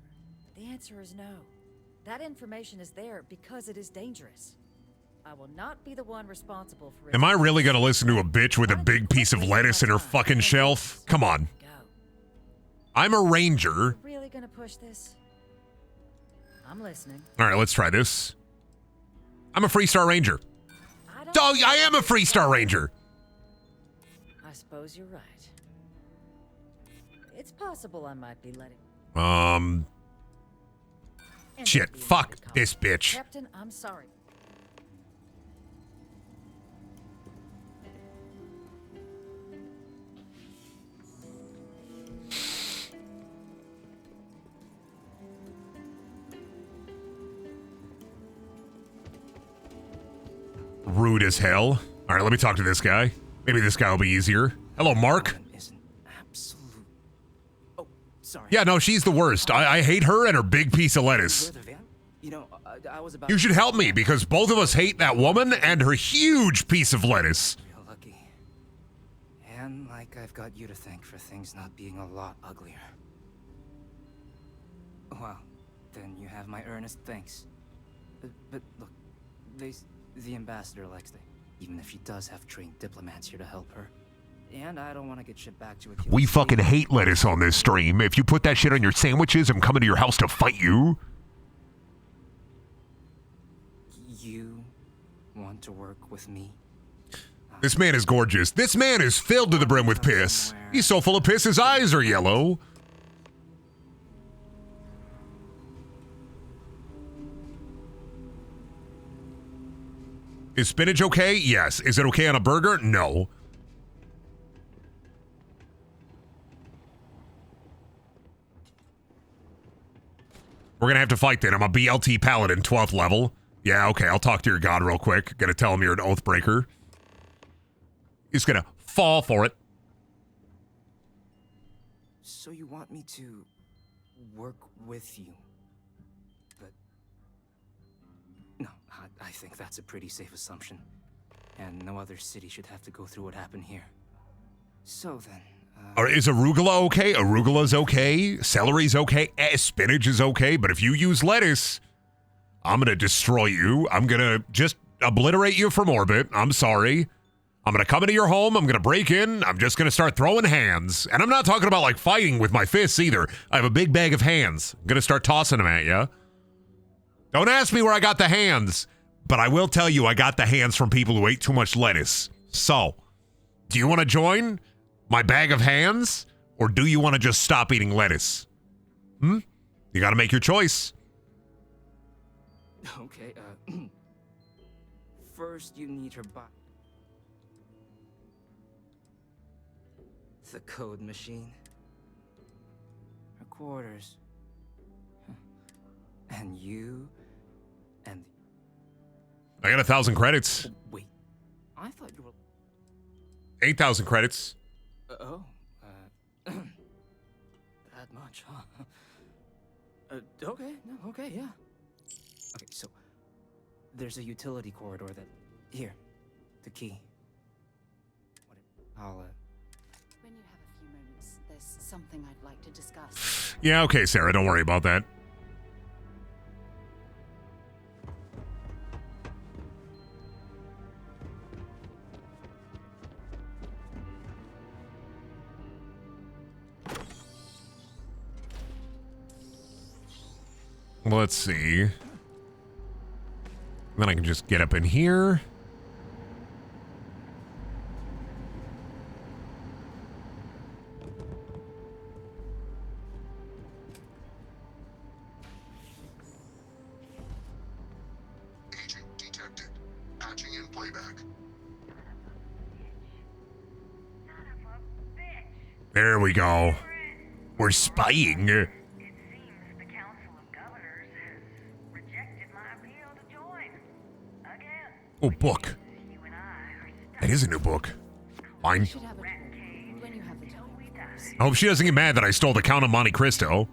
The answer is no. That information is there because it is dangerous. I will not be the one responsible for... Am I really gonna listen to a bitch with a big piece of lettuce in her fucking shelf? Come on. I'm a ranger. Really gonna push this? I'm listening. All right, let's try this. I'm a Free Star Ranger. Oh, I am a Free Star Ranger. I suppose you're right. It's possible I might be letting... Shit, fuck this bitch. Captain, I'm sorry. Rude as hell. All right, let me talk to this guy. Maybe this guy will be easier. Hello, Mark. Sorry. Yeah, no, she's the worst. I hate her and her big piece of lettuce. You know, I was about... You should help me because both of us hate that woman and her huge piece of lettuce. Real lucky. And like I've got you to thank for things not being a lot uglier. Well, then you have my earnest thanks. But look, the ambassador likes that, even if she does have trained diplomats here to help her. And I don't want to get shipped back to a We fucking hate lettuce on this stream. If you put that shit on your sandwiches, I'm coming to your house to fight you. You want to work with me? This man is gorgeous. This man is filled to the brim with piss. He's so full of piss, his eyes are yellow. Is spinach okay? Yes. Is it okay on a burger? No. We're gonna have to fight then. I'm a BLT Paladin, 12th level. Yeah, okay, I'll talk to your god real quick. Gonna tell him you're an oath breaker. He's gonna fall for it. So you want me to work with you? But no, I think that's a pretty safe assumption. And no other city should have to go through what happened here. So then... Is arugula okay? Arugula's okay. Celery's okay. Spinach is okay. But if you use lettuce, I'm gonna destroy you. I'm gonna just obliterate you from orbit. I'm sorry. I'm gonna come into your home. I'm gonna break in. I'm just gonna start throwing hands. And I'm not talking about like fighting with my fists either. I have a big bag of hands. I'm gonna start tossing them at you. Don't ask me where I got the hands, but I will tell you I got the hands from people who ate too much lettuce. So, do you want to join my bag of hands, or do you want to just stop eating lettuce? You got to make your choice. Okay, first you need her body. The code machine. Her quarters. And you, and... I got 1,000 credits. Wait, I thought you were... 8,000 credits. That much, huh? Okay, no, okay, yeah. Okay, so there's a utility corridor that... Here, the key. I'll, When you have a few moments, there's something I'd like to discuss. Yeah, okay, Sarah, don't worry about that. Let's see. Then I can just get up in here. Agent detected. Patching in playback. There we go. We're spying. Oh, book. That is a new book. Fine. I hope she doesn't get mad that I stole the Count of Monte Cristo.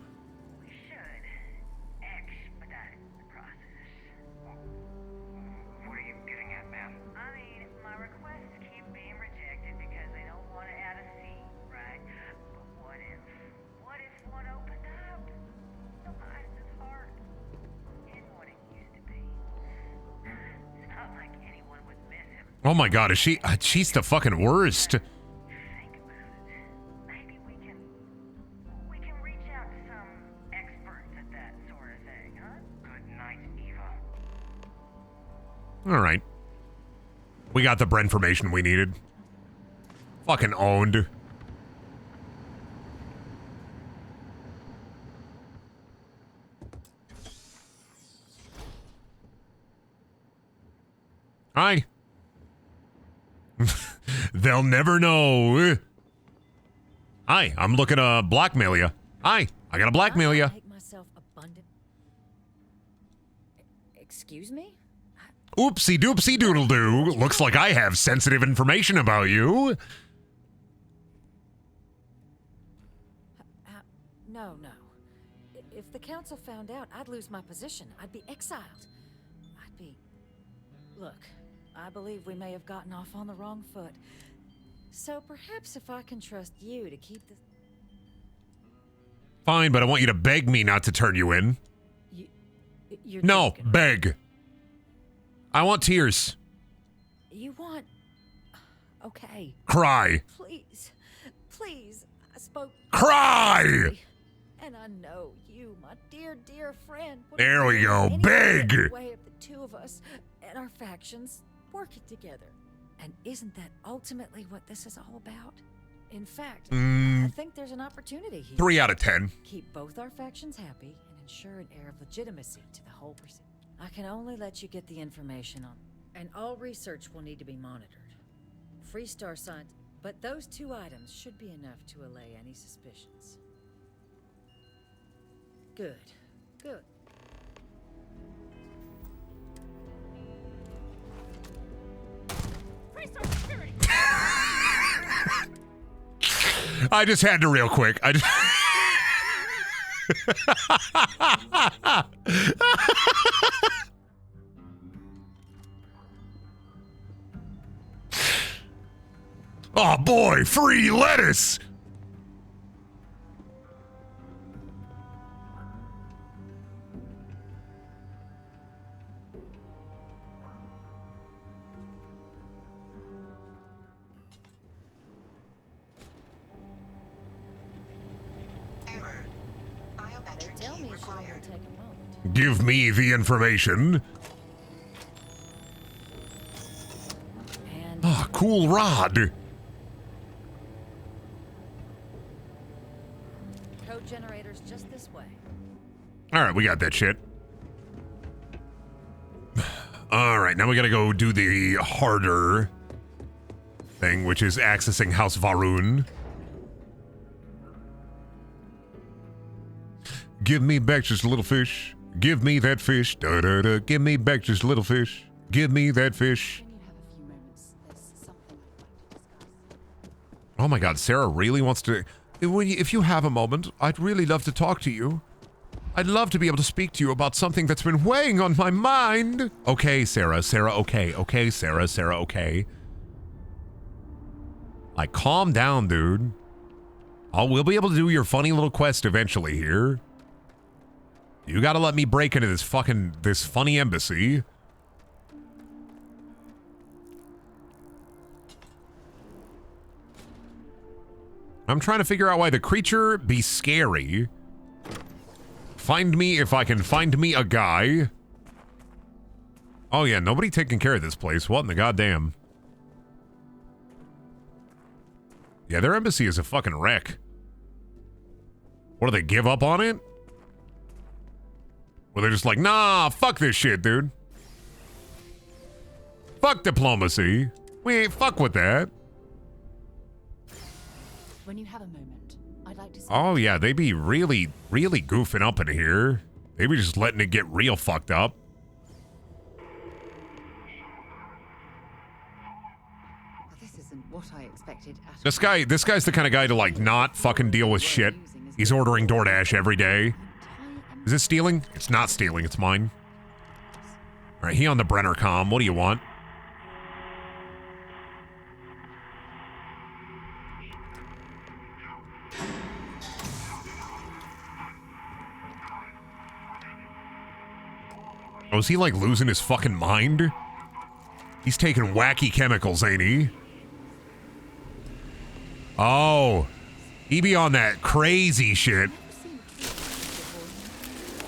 Oh my god, is she? She's the fucking worst. All right. We got the information we needed. Fucking owned. Hi. They'll never know. Hi, I'm looking to blackmail you. Hi, I gotta blackmail you. Make myself abundant. Excuse me? Oopsie doopsie doodle doo. Looks like I have sensitive information about you. No. If the council found out, I'd lose my position. I'd be exiled. I'd be... Look, I believe we may have gotten off on the wrong foot. So perhaps if I can trust you to keep this... Fine, but I want you to beg me not to turn you in. You're No, joking. beg. I want tears. You want... Okay. Cry. Please. Please. I spoke... Cry! And I know you, my dear, dear friend. would There we go. any Beg! way of the two of us and our factions working together. And isn't that ultimately what this is all about? In fact, I think there's an opportunity here. 3 out of 10. Keep both our factions happy and ensure an air of legitimacy to the whole pursuit. I can only let you get the information on, and all research will need to be monitored. Freestar science, but those 2 items should be enough to allay any suspicions. Good. Good. I just had to real quick. I just... Oh boy, free lettuce! Tell me it should only take a moment. Give me the information. Ah, cool rod. Code generators just this way. All right, we got that shit. All right, now we gotta go do the harder thing, which is accessing House Varun. Give me back just a little fish. Give me that fish. Da da da. Give me back just a little fish. Give me that fish. Oh my God, Sarah really wants to. If you have a moment, I'd really love to talk to you. I'd love to be able to speak to you about something that's been weighing on my mind. Okay, Sarah. Sarah, okay. Okay, Sarah. Sarah, okay. Like, calm down, dude. We'll be able to do your funny little quest eventually here. You gotta let me break into this funny embassy. I'm trying to figure out why the creature be scary. Find me if I can find me a guy. Oh yeah, nobody taking care of this place. What in the goddamn? Yeah, their embassy is a fucking wreck. What, do they give up on it? Or they're just like, nah, fuck this shit, dude. Fuck diplomacy. We ain't fuck with that. When you have a moment, I'd like to see. Oh yeah, they be really, really goofing up in here. They be just letting it get real fucked up. This isn't what I expected at This guy's the kind of guy to like not fucking deal with shit. He's ordering DoorDash every day. Is this stealing? It's not stealing, it's mine. All right, he on the Brenner comm. What do you want? Oh, is he like losing his fucking mind? He's taking wacky chemicals, ain't he? Oh, he be on that crazy shit.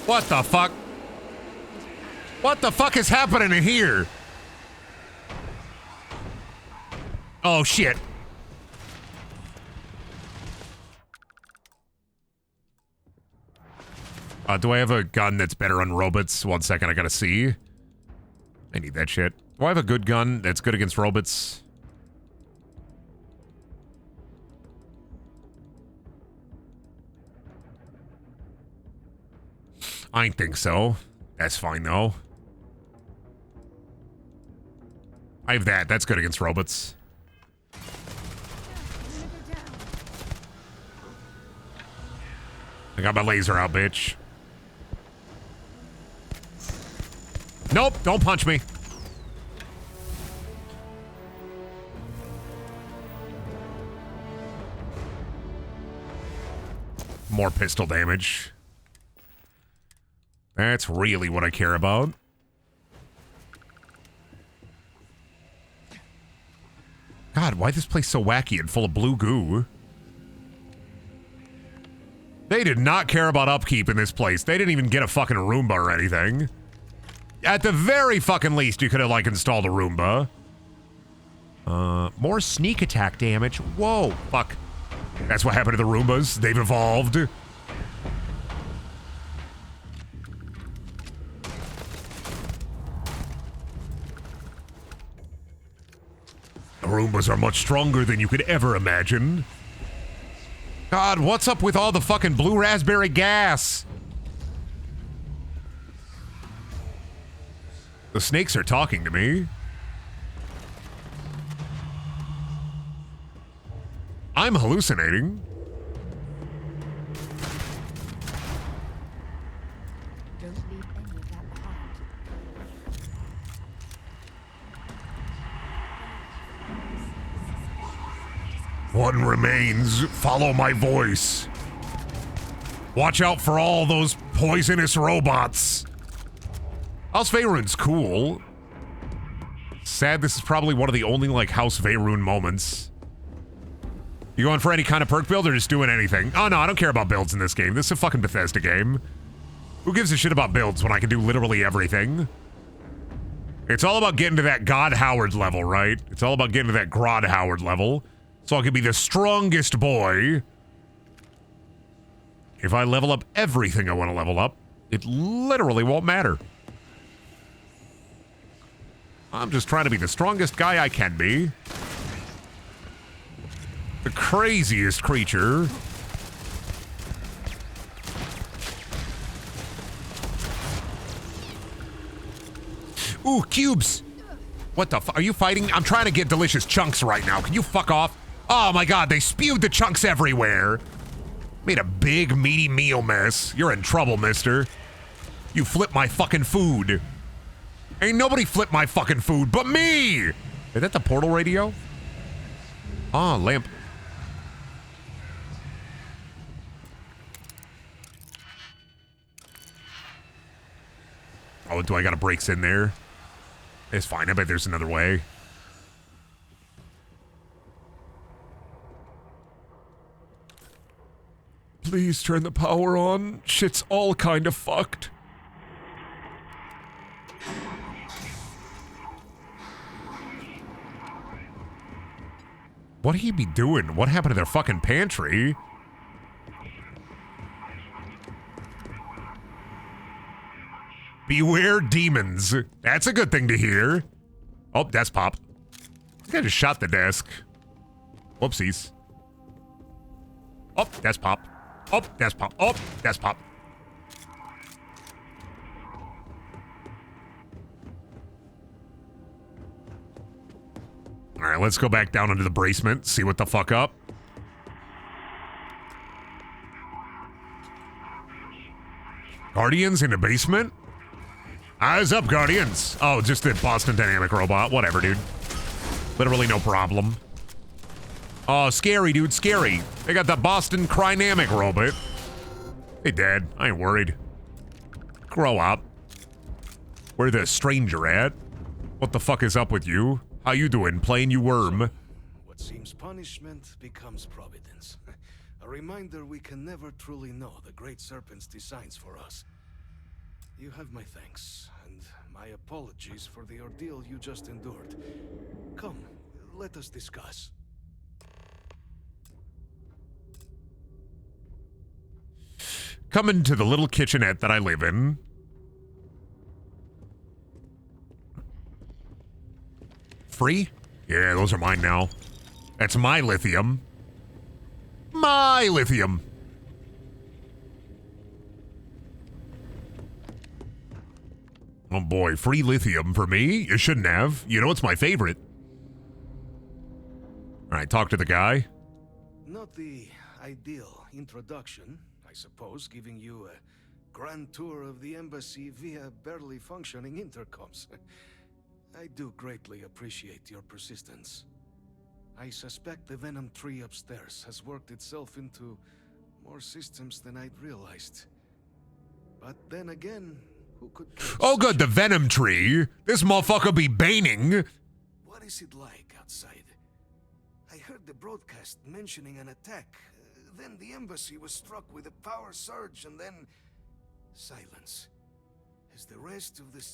What the fuck? What the fuck is happening in here? Oh shit. Do I have a gun that's better on robots? 1 second, I gotta see. I need that shit. Do I have a good gun that's good against robots? I don't think so. That's fine, though. I have that. That's good against robots. I got my laser out, bitch. Nope, don't punch me. more pistol damage. That's really what I care about. God, why is this place so wacky and full of blue goo? They did not care about upkeep in this place. They didn't even get a fucking Roomba or anything. At the very fucking least, you could have, like, installed a Roomba. More sneak attack damage. Whoa, fuck. That's what happened to the Roombas. They've evolved. The Roombas are much stronger than you could ever imagine. God, what's up with all the fucking blue raspberry gas? The snakes are talking to me. I'm hallucinating. Don't leave any of that behind. One remains. Follow my voice. Watch out for all those poisonous robots. House Veyron's cool. Sad this is probably one of the only, like, House Veyron moments. You going for any kind of perk build or just doing anything? Oh, no, I don't care about builds in this game. This is a fucking Bethesda game. Who gives a shit about builds when I can do literally everything? It's all about getting to that God Howard level, right? It's all about getting to that Grod Howard level. So I can be the strongest boy. If I level up everything I want to level up, it literally won't matter. I'm just trying to be the strongest guy I can be. The craziest creature. Ooh, cubes! What the fuck? Are you fighting? I'm trying to get delicious chunks right now. Can you fuck off? Oh my god, they spewed the chunks everywhere. Made a big, meaty meal mess. You're in trouble, mister. You flipped my fucking food. Ain't nobody flipped my fucking food but me! Is that the portal radio? Ah, lamp. Oh, do I gotta breaks in there? It's fine, I bet there's another way. Please turn the power on. Shit's all kind of fucked. What'd he be doing? What happened to their fucking pantry? Beware demons. That's a good thing to hear. Oh, that's Pop. I think I just shot the desk. Whoopsies. Oh, that's Pop. Oh, that's Pop. Oh, that's Pop. All right, let's go back down into the basement, see what the fuck up. Guardians in the basement? Eyes up, Guardians. Oh, just the Boston Dynamic robot. Whatever, dude. Literally no problem. Oh, scary, dude, scary. They got the Boston Crynamic robot. Hey, Dad, I ain't worried. Grow up. Where the stranger at? What the fuck is up with you? How you doing, playing you worm? What seems punishment becomes providence. A reminder we can never truly know the Great Serpent's designs for us. You have my thanks, and my apologies for the ordeal you just endured. Come, let us discuss. Come into the little kitchenette that I live in. Free? Yeah, those are mine now. That's my lithium. My lithium. Oh boy, free lithium for me? You shouldn't have. You know it's my favorite. Alright, talk to the guy. Not the ideal introduction, I suppose, giving you a grand tour of the embassy via barely functioning intercoms. I do greatly appreciate your persistence. I suspect the venom tree upstairs has worked itself into More systems than I'd realized. But then again, who could... Oh good, the venom tree. This motherfucker be baning. What is it like outside? I heard the broadcast mentioning an attack. Then the embassy was struck with a power surge and then... silence. As the rest of the...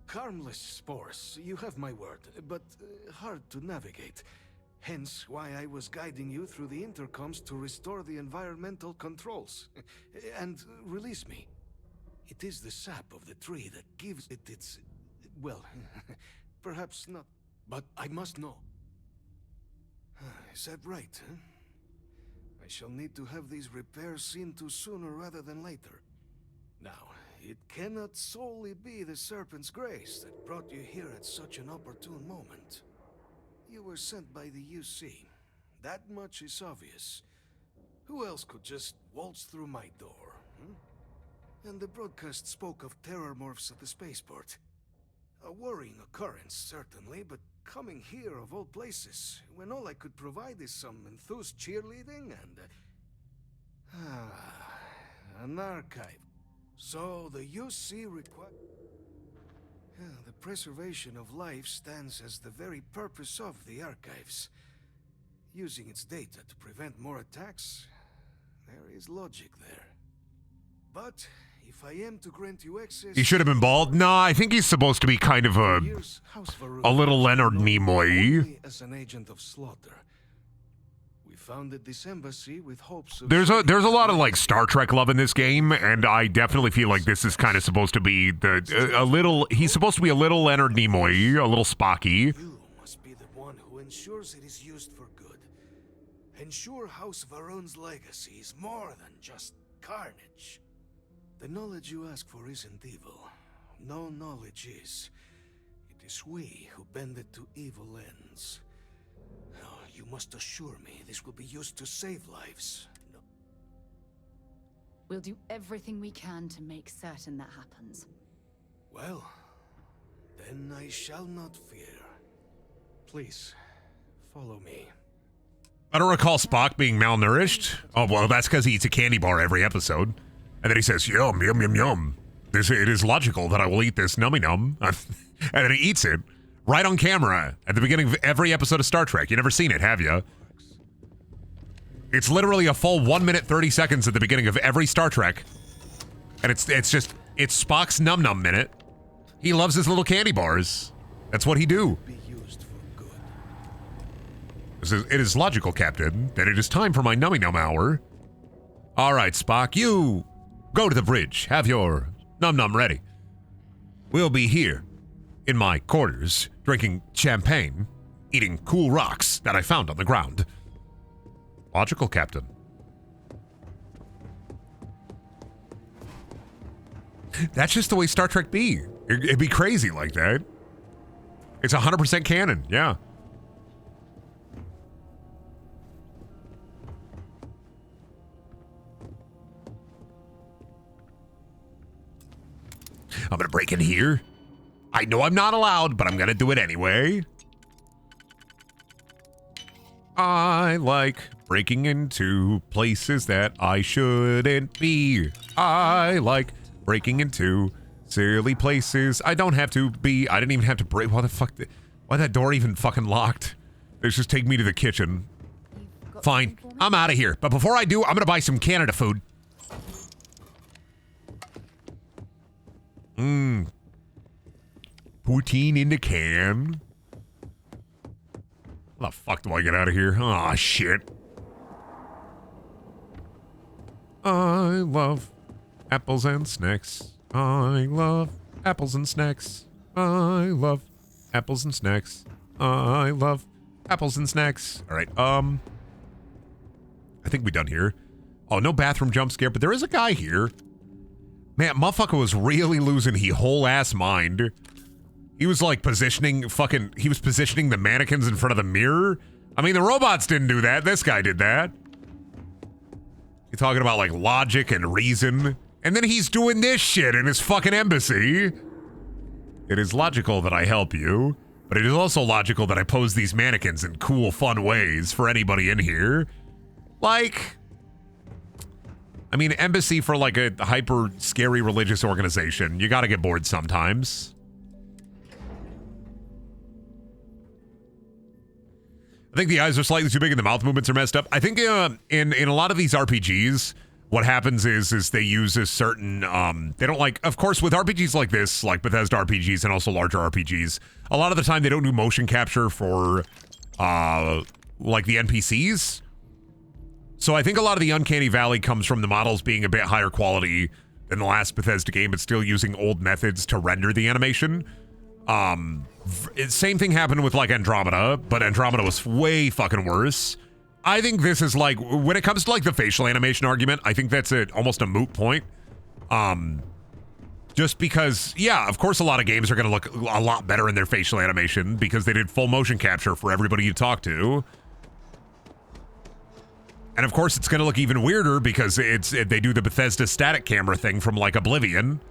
Harmless spores, you have my word, but hard to navigate. Hence why I was guiding you through the intercoms to restore the environmental controls. And release me. It is the sap of the tree that gives it its... well, perhaps not, but I must know. Is that right, huh? I shall need to have these repairs seen to sooner rather than later. Now, it cannot solely be the Serpent's grace that brought you here at such an opportune moment. You were sent by the UC. That much is obvious. Who else could just waltz through my door, hmm? And the broadcast spoke of terror morphs at the spaceport. A worrying occurrence, certainly, but coming here of all places, when all I could provide is some enthused cheerleading and... an archive. So the UC require... the preservation of life stands as the very purpose of the archives. Using its data to prevent more attacks, there is logic there. But if I am to grant you access... He should have been bald? Nah, I think he's supposed to be kind of a little Leonard Nimoy. As an agent of slaughter. We founded this embassy with hopes of... There's a lot of like Star Trek love in this game, and I definitely feel like this is kind of supposed to be a little... He's supposed to be a little Leonard Nimoy, a little Spocky. You must be the one who ensures it is used for good. Ensure House Varun's legacy is more than just carnage. The knowledge you ask for isn't evil. No knowledge is. It is we who bend it to evil ends. Oh, you must assure me this will be used to save lives. No. We'll do everything we can to make certain that happens. Well, then I shall not fear. Please, follow me. I don't recall Spock being malnourished. Oh, well, that's because he eats a candy bar every episode. And then he says, yum, yum, yum, yum. It is logical that I will eat this nummy num. And then he eats it right on camera at the beginning of every episode of Star Trek. You never seen it, have you? It's literally a full 1 minute, 30 seconds at the beginning of every Star Trek. And it's Spock's num num minute. He loves his little candy bars. That's what he do. It is logical, Captain, that it is time for my nummy num hour. All right, Spock, you go to the bridge. Have your num num ready. We'll be here in my quarters, drinking champagne, eating cool rocks that I found on the ground. Logical, Captain. That's just the way Star Trek be. It'd be crazy like that. It's 100% canon, yeah. I'm gonna break in here. I know I'm not allowed, but I'm gonna do it anyway. I like breaking into places that I shouldn't be. I like breaking into silly places I don't have to be. I didn't even have to break. Why the fuck? Why that door even fucking locked? Let's just take me to the kitchen. Fine, I'm out of here. But before I do, I'm gonna buy some Canada food. Poutine in the can. How the fuck do I get out of here? Aw, shit. I love apples and snacks. I love apples and snacks. I love apples and snacks. I love apples and snacks. All right, I think we're done here. Oh, no bathroom jump scare, but there is a guy here. Man, motherfucker was really losing he whole ass mind. He was like positioning the mannequins in front of the mirror. I mean, the robots didn't do that. This guy did that. He's talking about like logic and reason. And then he's doing this shit in his fucking embassy. It is logical that I help you, But it is also logical that I pose these mannequins in cool, fun ways for anybody in here. Like, I mean, embassy for like a hyper scary religious organization. You gotta get bored sometimes. I think the eyes are slightly too big and the mouth movements are messed up. I think in a lot of these RPGs, what happens is they use a certain, they don't like, of course, with RPGs like this, like Bethesda RPGs and also larger RPGs, a lot of the time they don't do motion capture for, like the NPCs. So I think a lot of the Uncanny Valley comes from the models being a bit higher quality than the last Bethesda game, but still using old methods to render the animation. Same thing happened with like Andromeda, but Andromeda was way fucking worse. I think this is like, when it comes to like the facial animation argument, I think that's almost a moot point. Just because, yeah, of course a lot of games are going to look a lot better in their facial animation because they did full motion capture for everybody you talk to. And of course it's going to look even weirder because they do the Bethesda static camera thing from like Oblivion.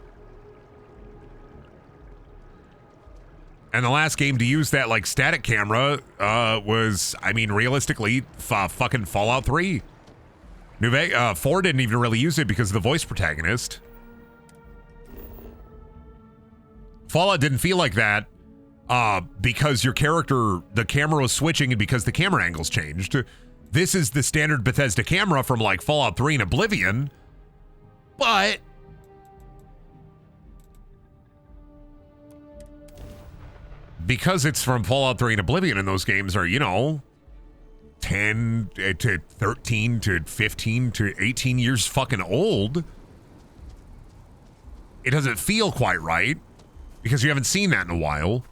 And the last game to use that like static camera was, I mean, realistically, fucking Fallout 3. 4 didn't even really use it because of the voice protagonist. Fallout didn't feel like that because your character, the camera was switching and because the camera angles changed. This is the standard Bethesda camera from like Fallout 3 and Oblivion, but because it's from Fallout 3 and Oblivion and those games are, you know, 10 to 13 to 15 to 18 years fucking old, it doesn't feel quite right because you haven't seen that in a while.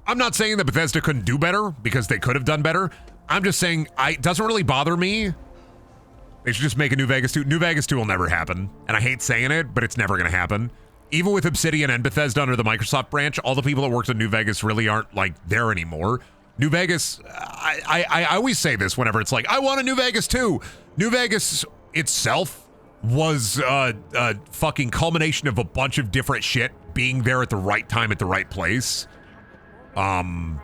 I'm not saying that Bethesda couldn't do better because they could have done better. I'm just saying it doesn't really bother me. They should just make a New Vegas 2. New Vegas 2 will never happen. And I hate saying it, but it's never going to happen. Even with Obsidian and Bethesda under the Microsoft branch, all the people that worked on New Vegas really aren't like there anymore. New Vegas, I always say this whenever it's like, I want a New Vegas 2. New Vegas itself was a fucking culmination of a bunch of different shit being there at the right time at the right place. I'm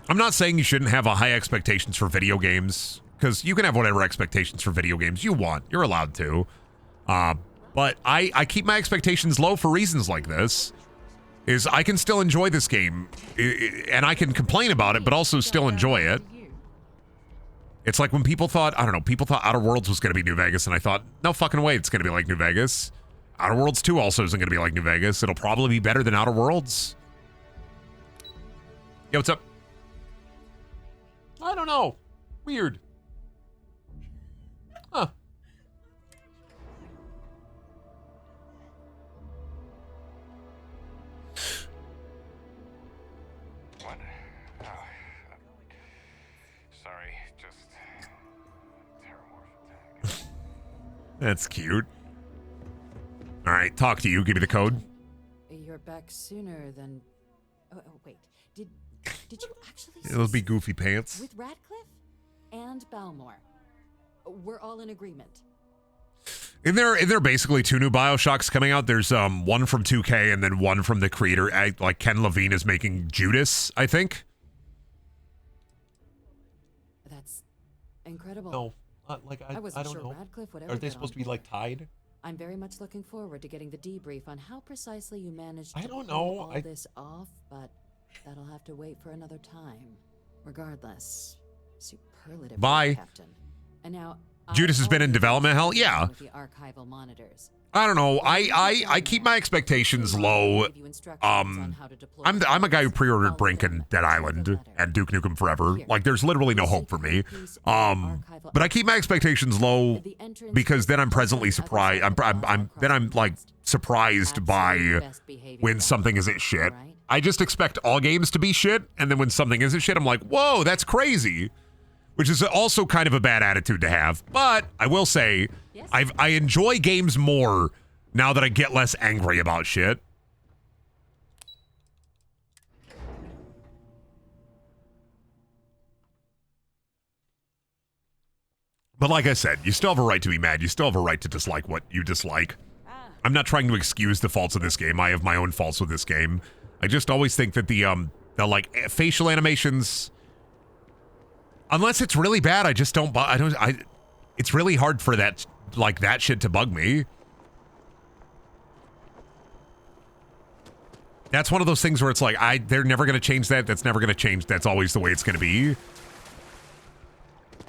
not saying you shouldn't have a high expectations for video games, because you can have whatever expectations for video games you want. You're allowed to. But I keep my expectations low for reasons like this. Is I can still enjoy this game, and I can complain about it, but also still enjoy it. It's like when people thought, I don't know, people thought Outer Worlds was going to be New Vegas, and I thought, no fucking way it's going to be like New Vegas. Outer Worlds 2 also isn't going to be like New Vegas. It'll probably be better than Outer Worlds. Yo, what's up? I don't know. Weird. Huh. What? Oh, sorry, just terramorph. That's cute. All right, talk to you. Give me the code. You're back sooner than... Oh, wait. Did you actually see Those be goofy pants. with Radcliffe and Balmore? We're all in agreement. Isn't there basically 2 new BioShocks coming out? There's one from 2K and then one from the creator. Like Ken Levine is making Judas, I think. That's incredible. No, I wasn't sure Radcliffe would ever Are they get supposed on to be like board. tied? I'm very much looking forward to getting the debrief on how precisely you managed to I don't pull know. all this off, but that'll have to wait for another time. Regardless, superlative Bye. work, Captain. And now Judas has been in development hell? Yeah. with the archival monitors. I don't know. I keep my expectations low. I'm a guy who pre-ordered Brink and Dead Island and Duke Nukem Forever. Like there's literally no hope for me. But I keep my expectations low because then I'm presently surprised. I'm like surprised by when something isn't shit. I just expect all games to be shit, and then when something isn't shit, I'm like, whoa, that's crazy. Which is also kind of a bad attitude to have. But I will say, I enjoy games more now that I get less angry about shit. But like I said, you still have a right to be mad. You still have a right to dislike what you dislike. I'm not trying to excuse the faults of this game. I have my own faults with this game. I just always think that the like facial animations, unless it's really bad, I just don't. It's really hard for that shit to bug me. That's one of those things where it's like they're never gonna change that. That's never gonna change. That's always the way it's gonna be. And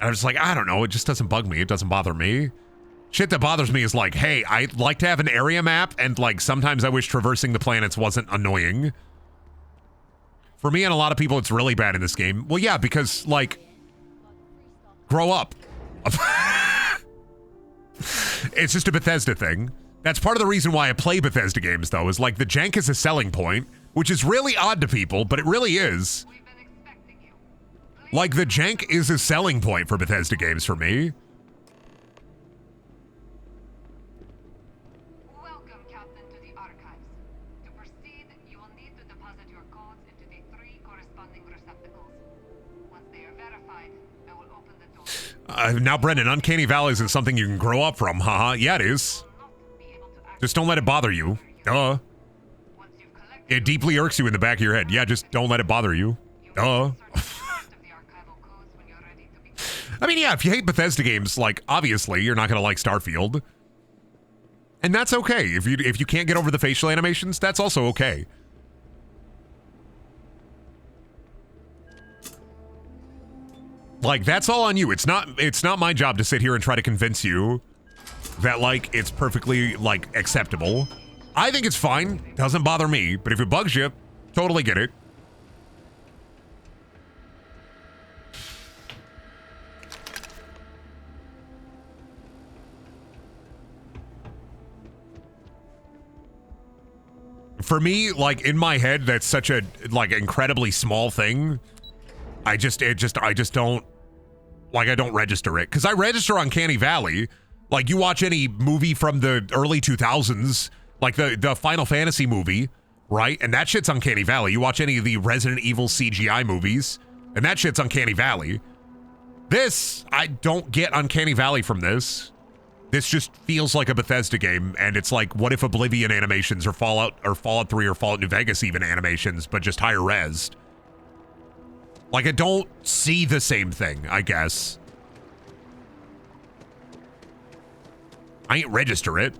I'm just like, I don't know. It just doesn't bug me. It doesn't bother me. Shit that bothers me is like, hey, I'd like to have an area map, and like sometimes I wish traversing the planets wasn't annoying. For me and a lot of people, it's really bad in this game. Well, yeah, because like, grow up. It's just a Bethesda thing. That's part of the reason why I play Bethesda games, though, is like the jank is a selling point, which is really odd to people, but it really is. Like, the jank is a selling point for Bethesda games for me. Welcome, Captain, to the archives. To proceed, you will need to deposit your codes into the 3 corresponding receptacles. Once they are verified, I will open the door. Now, Brendan, Uncanny Valley isn't something you can grow up from, haha. Yeah, it is. Just don't let it bother you. Duh. It deeply irks you in the back of your head. Yeah, just don't let it bother you. Duh. I mean, yeah, if you hate Bethesda games, like, obviously, you're not going to like Starfield. And that's okay. If you can't get over the facial animations, that's also okay. Like, that's all on you. It's not my job to sit here and try to convince you that, like, it's perfectly, like, acceptable. I think it's fine. Doesn't bother me. But if it bugs you, totally get it. For me, like, in my head, that's such a, like, incredibly small thing. I just don't, like, I don't register it. Because I register Uncanny Valley. Like, you watch any movie from the early 2000s, like the Final Fantasy movie, right? And that shit's Uncanny Valley. You watch any of the Resident Evil CGI movies, and that shit's Uncanny Valley. This, I don't get Uncanny Valley from this. This just feels like a Bethesda game, and it's like, what if Oblivion animations or Fallout 3 or Fallout New Vegas even animations, but just higher res? Like, I don't see the same thing, I guess. I ain't register it.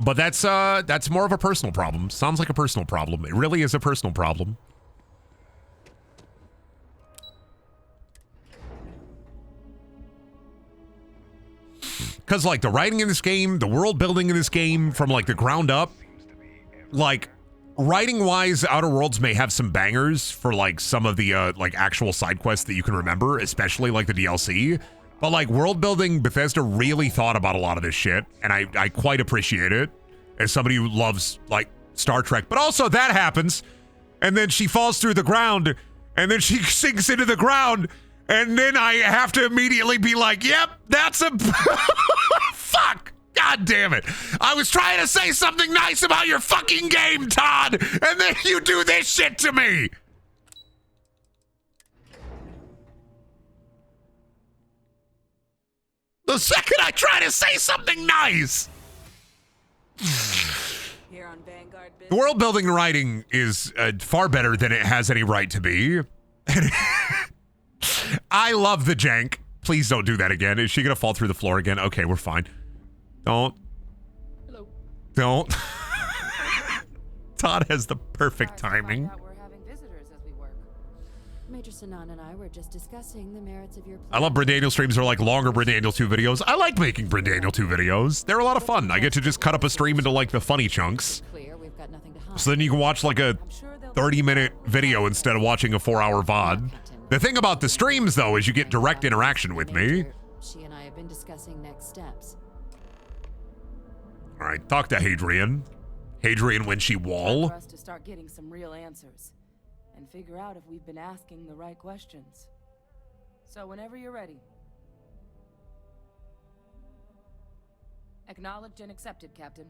But that's more of a personal problem. Sounds like a personal problem. It really is a personal problem. Because, like, the writing in this game, the world building in this game from, like, the ground up, like, writing-wise, Outer Worlds may have some bangers for, like, some of the, like, actual side quests that you can remember, especially, like, the DLC. But, like, world building, Bethesda really thought about a lot of this shit, and I quite appreciate it as somebody who loves, like, Star Trek. But also, that happens, and then she falls through the ground, and then she sinks into the ground, and then I have to immediately be like, yep, that's a... Fuck! God damn it. I was trying to say something nice about your fucking game, Todd, and then you do this shit to me! The second I try to say something nice! The world building and writing is far better than it has any right to be. I love the jank. Please don't do that again. Is she gonna fall through the floor again? Okay, we're fine. Don't. Hello. Don't. Todd has the perfect timing. Major Sinan and I were just discussing the merits of your plan. I love Brendaniel streams. They're like longer Brendaniel 2 videos. I like making Brendaniel 2 videos. They're a lot of fun. I get to just cut up a stream into like the funny chunks. So then you can watch like a 30-minute video instead of watching a 4-hour VOD. The thing about the streams, though, is you get direct interaction with me. She and I have been discussing next steps. All right, talk to Hadrian. Hadrian when she wall. For us to start getting some real answers and figure out if we've been asking the right questions. So whenever you're ready. Acknowledged and accepted, Captain.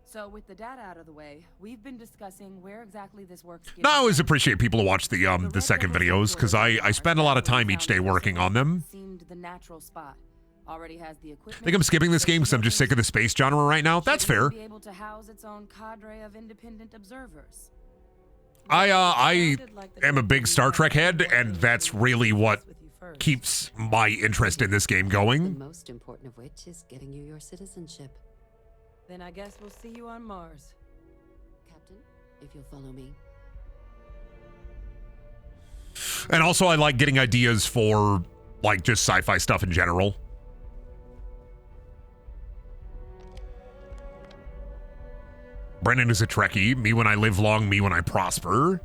So with the data out of the way, we've been discussing where exactly this works. No, I always appreciate people who watch the second videos because I spend a lot of time each day working on them. Seemed the natural spot, Already has the I equipment. think I'm skipping this game because I'm just sick of the space genre right now. That's fair. Be able to house its own cadre of independent observers. I am a big Star Trek head, and that's really what keeps my interest in this game The going. most important of which is getting you your citizenship. Then I guess we'll see you on Mars. Captain, if you'll follow me. And also, I like getting ideas for, like, just sci-fi stuff in general. Brendan is a Trekkie. Me when I live long, me when I prosper.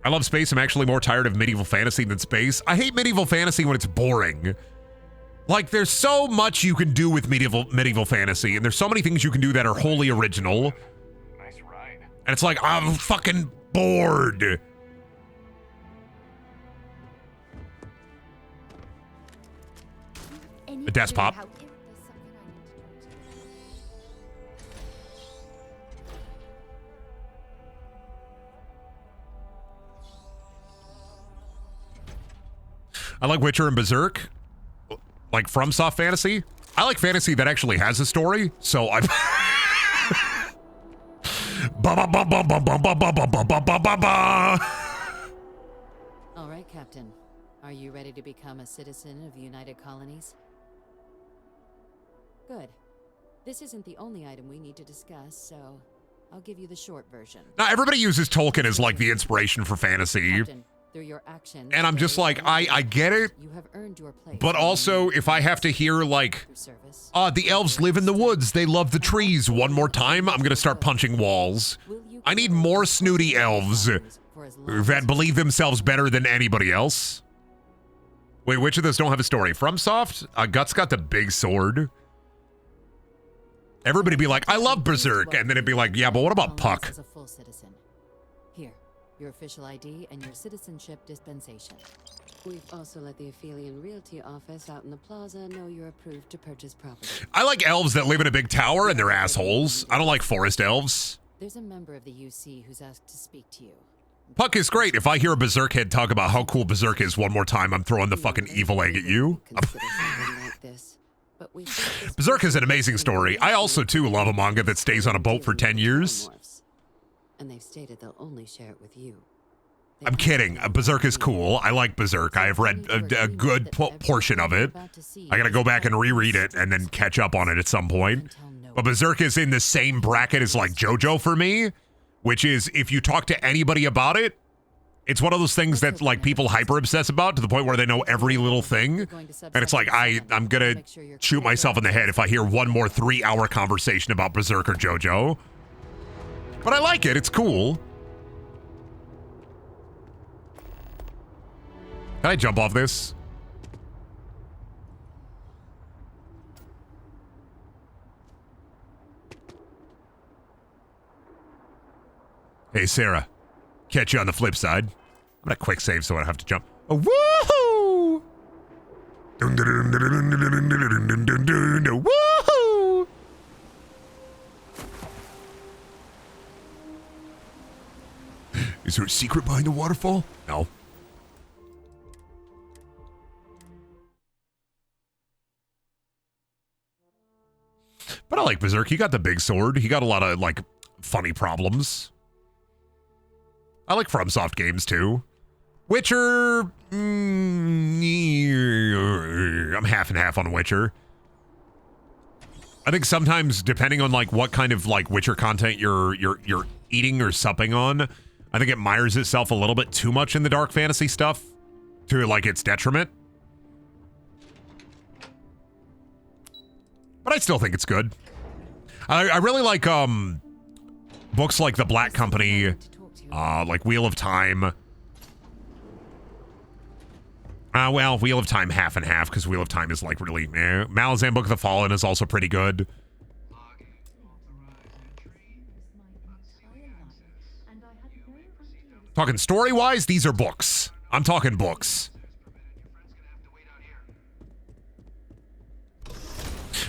I love space. I'm actually more tired of medieval fantasy than space. I hate medieval fantasy when it's boring. Like, there's so much you can do with medieval fantasy, and there's so many things you can do that are wholly original. Nice ride. And it's like, I'm fucking bored. A desk pop. I like Witcher and Berserk. Like FromSoft fantasy. I like fantasy that actually has a story, so I'm All right, Captain. Are you ready to become a citizen of the United Colonies? Good. This isn't the only item we need to discuss, so I'll give you the short version. Now, everybody uses Tolkien as like the inspiration for fantasy. Captain, through your actions, And I'm just like, I get it. you have earned your place. But also, if I have to hear like, the elves live in the woods, they love the trees one more time, I'm gonna start punching walls. I need more snooty elves that believe themselves better than anybody else. Wait, which of those don't have a story? FromSoft? Guts got the big sword. Everybody be like, I love Berserk, and then it'd be like, yeah, but what about Puck? As a full citizen. Here, your official ID and your citizenship dispensation. We've also let the Aphelion Realty office out in the plaza know you're approved to purchase property. I like elves that live in a big tower and they're assholes. I don't like forest elves. There's a member of the UC who's asked to speak to you. Puck is great. If I hear a Berserk head talk about how cool Berserk is one more time, I'm throwing the fucking evil egg at you. Berserk is an amazing story. I also, too, love a manga that stays on a boat for 10 years. And they've stated they'll only share it with you. I'm kidding. Berserk is cool. I like Berserk. I have read a good portion of it. I gotta go back and reread it and then catch up on it at some point. But Berserk is in the same bracket as like JoJo for me, which is if you talk to anybody about it, it's one of those things that like people hyper obsess about to the point where they know every little thing. And it's like, I'm gonna shoot myself in the head if I hear one more 3-hour conversation about Berserk or JoJo. But I like it. It's cool. Can I jump off this? Hey, Sarah. Catch you on the flip side. I'm gonna quick save so I don't have to jump. Oh, woohoo! Woohoo! Is there a secret behind the waterfall? No. But I like Berserk. He got the big sword. He got a lot of, like, funny problems. I like FromSoft games, too. Witcher... I'm half and half on Witcher. I think sometimes, depending on, like, what kind of, like, Witcher content you're eating or supping on, I think it mires itself a little bit too much in the dark fantasy stuff to, like, its detriment. But I still think it's good. I really like books like The Black Company, like Wheel of Time. Well, Wheel of Time half and half, because Wheel of Time is like really Malazan Book of the Fallen is also pretty good. Talking story-wise, these are books. I'm talking books.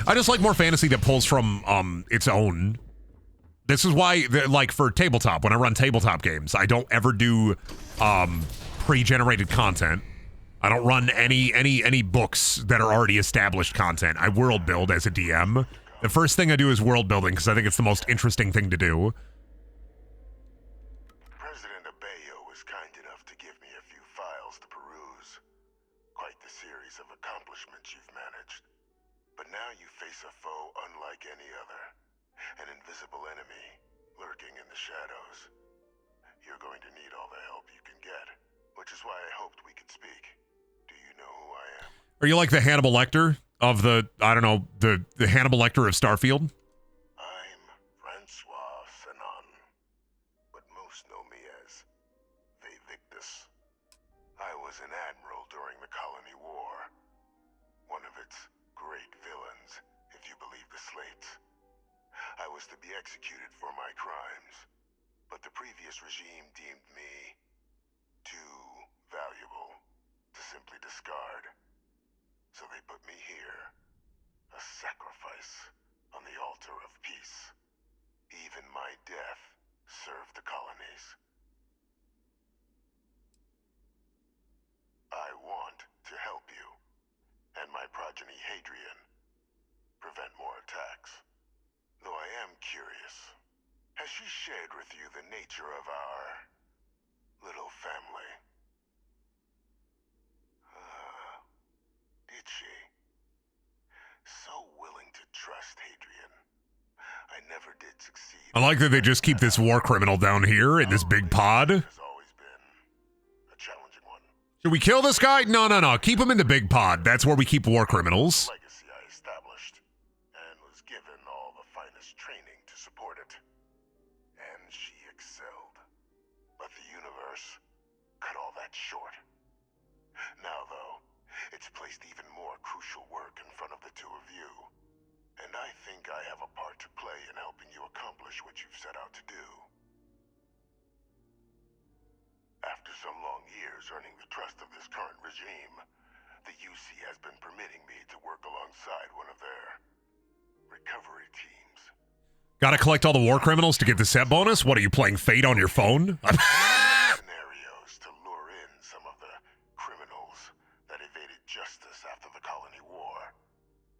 I just like more fantasy that pulls from its own. This is why, like, for tabletop, when I run tabletop games, I don't ever do pre-generated content. I don't run any books that are already established content. I world build as a DM. The first thing I do is world building because I think it's the most interesting thing to do. President Abeyo was kind enough to give me a few files to peruse. Quite the series of accomplishments you've managed. But now you face a foe unlike any other. An invisible enemy, lurking in the shadows. You're going to need all the help you can get, which is why I hoped we could speak. Do you know who I am? Are you like the Hannibal Lecter of the, I don't know, the Hannibal Lecter of Starfield? I'm Francois Sanon, but most know me as Victus. I was an admiral during the Colony War. One of its great villains, if you believe the slates. I was to be executed for my crimes, but the previous regime deemed me too valuable to simply discard. So they put me here, a sacrifice on the altar of peace. Even my death served the colonies. I want to help you, and my progeny Hadrian, prevent more attacks. Though I am curious, has she shared with you the nature of our little family? Did she? So willing to trust Hadrian. I never did succeed. I like that they just keep this war criminal down here in this big pod. Should we kill this guy? No. Keep him in the big pod. That's where we keep war criminals. Legacy I established, and was given all the finest training to support it. And she excelled. But the universe cut all that short. Now, though, it's placed even more crucial work in front of the two of you. And I think I have a part to play in helping you accomplish what you've set out to do. After some long years earning the trust of this current regime, the UC has been permitting me to work alongside one of their recovery teams. Gotta collect all the war criminals to get the set bonus? What are you playing Fate on your phone? Scenarios to lure in some of the criminals that evaded justice after the Colony War.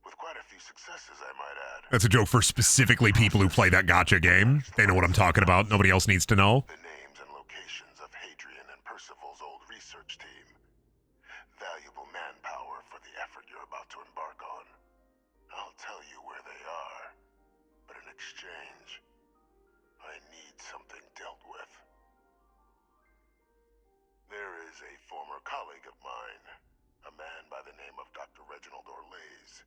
With quite a few successes, I might add. That's a joke for specifically people who play that gacha game. They know what I'm talking about. Nobody else needs to know. The names and locations of Hadrian and Percival's old research team. Valuable manpower for the effort you're about to embark on. I'll tell you where they are, but in exchange, I need something dealt with. There is a former colleague of mine, a man by the name of Dr. Reginald Orlaise.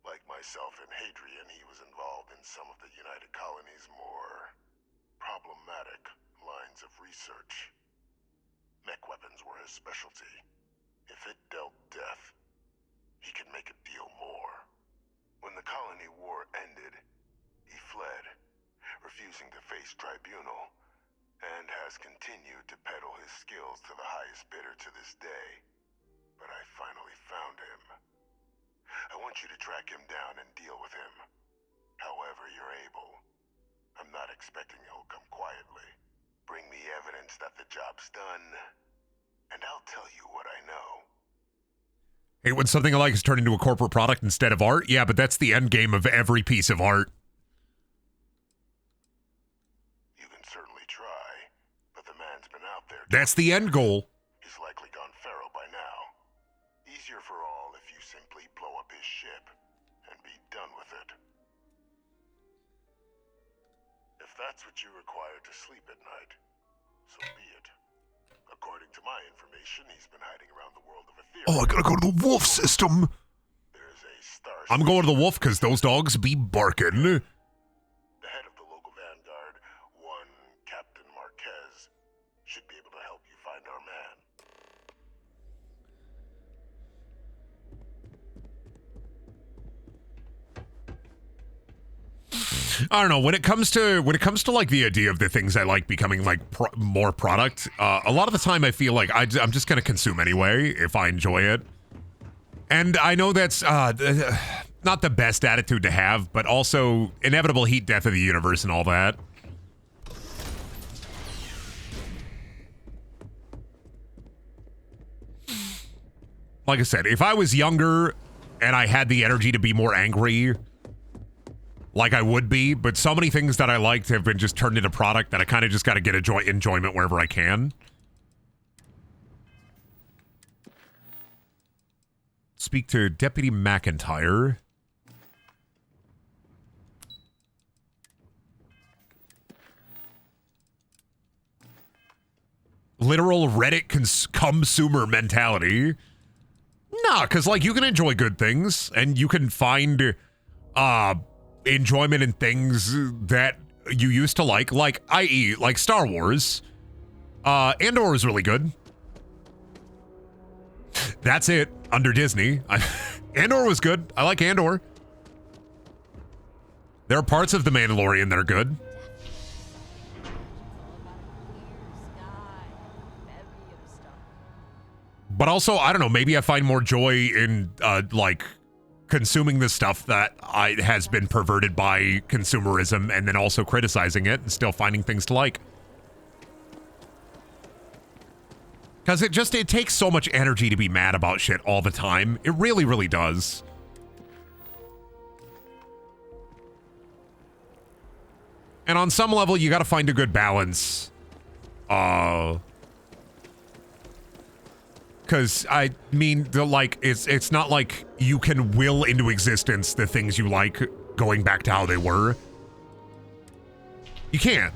Like myself and Hadrian, he was involved in some of the United Colony's more problematic lines of research. Mech weapons were his specialty. If it dealt death, he could make it deal more. When the Colony War ended, he fled, refusing to face tribunal, and has continued to peddle his skills to the highest bidder to this day. But I finally found him. I want you to track him down and deal with him. However you're able. I'm not expecting he'll come quietly. Bring me evidence that the job's done, and I'll tell you what I know. Hey, when something I like is turned into a corporate product instead of art? Yeah, but that's the end game of every piece of art. You can certainly try, but the man's been out there. That's the end goal. He's likely gone feral by now. Easier for all if you simply blow up his ship and be done with it. If that's what you require to sleep at night, so be it. According to my information, he's been hiding around the world of Ethereum. Oh, I gotta go to the wolf system. There's a star. I'm going to the wolf because those dogs be barking. The head of the local vanguard, one Captain Marquez, should be able to help you find our man. I don't know, when it comes to like the idea of the things I like becoming like more product, a lot of the time I feel like I'm just gonna consume anyway if I enjoy it. And I know that's not the best attitude to have, but also inevitable heat death of the universe and all that. Like I said, if I was younger and I had the energy to be more angry, like I would be, but so many things that I liked have been just turned into product that I kind of just got to get enjoyment wherever I can. Speak to Deputy McIntyre. Literal Reddit consumer mentality. Nah, because, like, you can enjoy good things, and you can find enjoyment in things that you used to like, i.e., like Star Wars. Andor was really good. That's it, under Disney. Andor was good. I like Andor. There are parts of The Mandalorian that are good. But also, I don't know, maybe I find more joy in, like, consuming the stuff that has been perverted by consumerism and then also criticizing it and still finding things to like. Because it takes so much energy to be mad about shit all the time. It really, really does. And on some level, you got to find a good balance. Because, I mean, it's not like you can will into existence the things you like going back to how they were. You can't.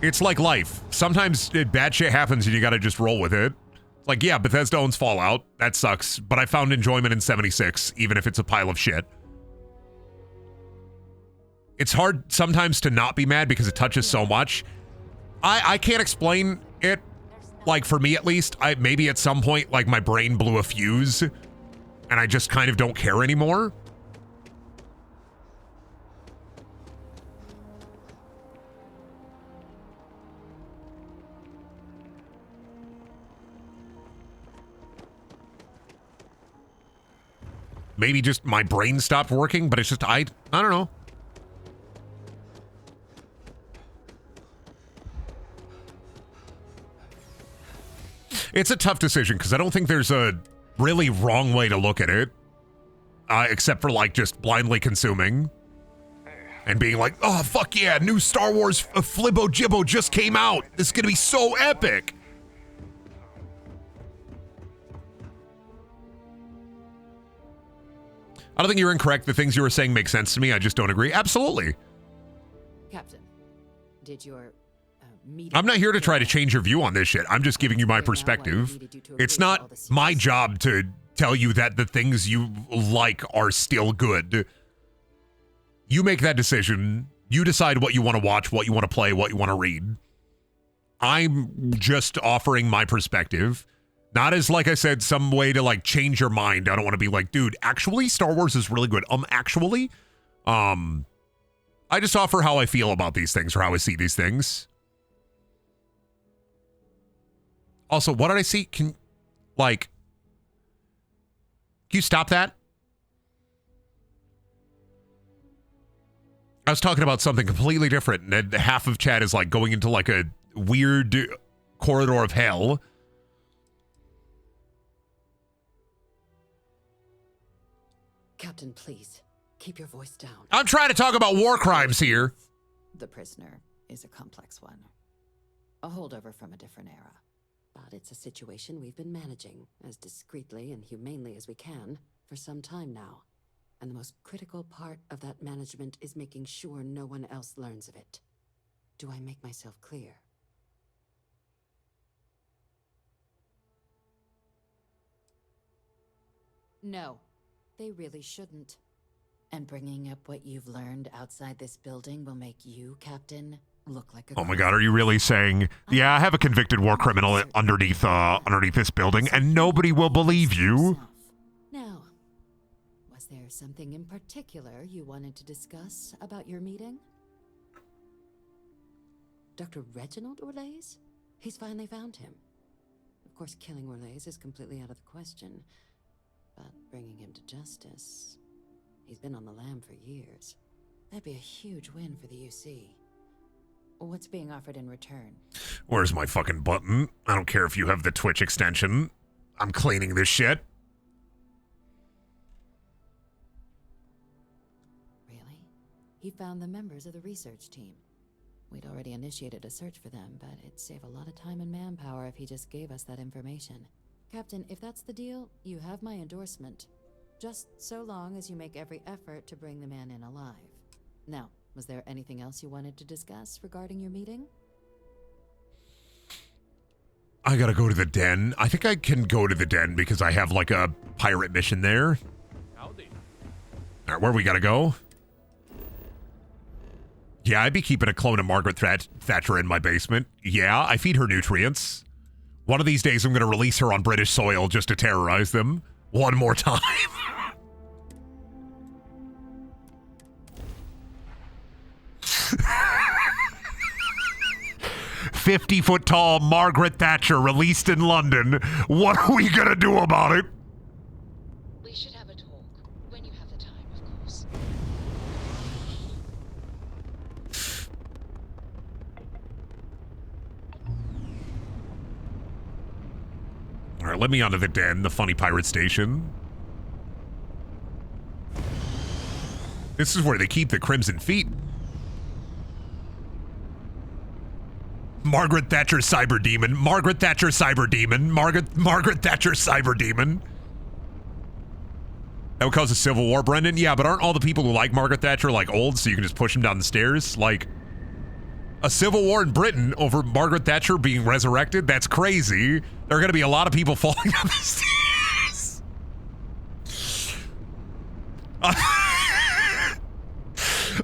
It's like life. Sometimes bad shit happens and you gotta just roll with it. It's like, yeah, Bethesda owns Fallout. That sucks. But I found enjoyment in 76, even if it's a pile of shit. It's hard sometimes to not be mad because it touches so much. I can't explain it. Like, for me at least, maybe at some point, like, my brain blew a fuse and I just kind of don't care anymore. Maybe just my brain stopped working, but it's just, I don't know. It's a tough decision because I don't think there's a really wrong way to look at it. Except for, like, just blindly consuming. And being like, oh, fuck yeah, new Star Wars Flibbo Jibbo just came out. This is going to be so epic. I don't think you're incorrect. The things you were saying make sense to me. I just don't agree. Absolutely. Captain, did your meeting... I'm not here to try to change your view on this shit. I'm just giving you my perspective. It's not my job to tell you that the things you like are still good. You make that decision. You decide what you want to watch, what you want to play, what you want to read. I'm just offering my perspective. Not as, like I said, some way to, like, change your mind. I don't want to be like, dude, actually, Star Wars is really good. Actually, I just offer how I feel about these things or how I see these things. Also, what did I see? Can you stop that? I was talking about something completely different, and half of chat is, like, going into, like, a weird corridor of hell. Captain, please, keep your voice down. I'm trying to talk about war crimes here. The prisoner is a complex one. A holdover from a different era. But it's a situation we've been managing as discreetly and humanely as we can for some time now. And the most critical part of that management is making sure no one else learns of it. Do I make myself clear? No, they really shouldn't. And bringing up what you've learned outside this building will make you, Captain, look like a... Oh my God, are you really saying, yeah, I have a convicted war criminal underneath this building, and nobody will believe you? Now, was there something in particular you wanted to discuss about your meeting? Dr. Reginald Orlaise? He's finally found him. Of course, killing Orlaise is completely out of the question. But bringing him to justice, he's been on the lam for years. That'd be a huge win for the UC. What's being offered in return? Where's my fucking button? I don't care if you have the Twitch extension. I'm cleaning this shit. Really? He found the members of the research team. We'd already initiated a search for them, but it'd save a lot of time and manpower if he just gave us that information. Captain, if that's the deal, you have my endorsement. Just so long as you make every effort to bring the man in alive. Now, was there anything else you wanted to discuss regarding your meeting? I gotta go to the den. I think I can go to the den because I have like a pirate mission there. Howdy. All right, where we gotta go? Yeah, I'd be keeping a clone of Margaret Thatcher in my basement. Yeah, I feed her nutrients. One of these days I'm gonna release her on British soil just to terrorize them. One more time. 50-foot-tall Margaret Thatcher released in London. What are we gonna do about it? We should have a talk when you have the time, of course. All right, let me onto the den, the funny pirate station. This is where they keep the Crimson Feet. Margaret Thatcher Cyber Demon. Margaret Thatcher Cyber Demon. Margaret Thatcher Cyber Demon. That would cause a civil war, Brendan? Yeah, but aren't all the people who like Margaret Thatcher like old, so you can just push them down the stairs? Like, a civil war in Britain over Margaret Thatcher being resurrected? That's crazy. There are going to be a lot of people falling down the stairs.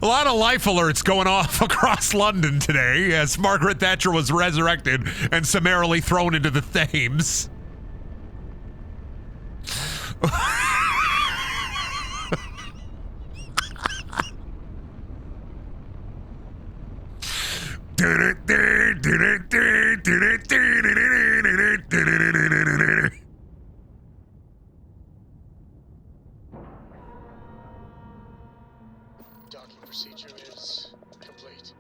A lot of life alerts going off across London today as Margaret Thatcher was resurrected and summarily thrown into the Thames. Docking procedure is complete.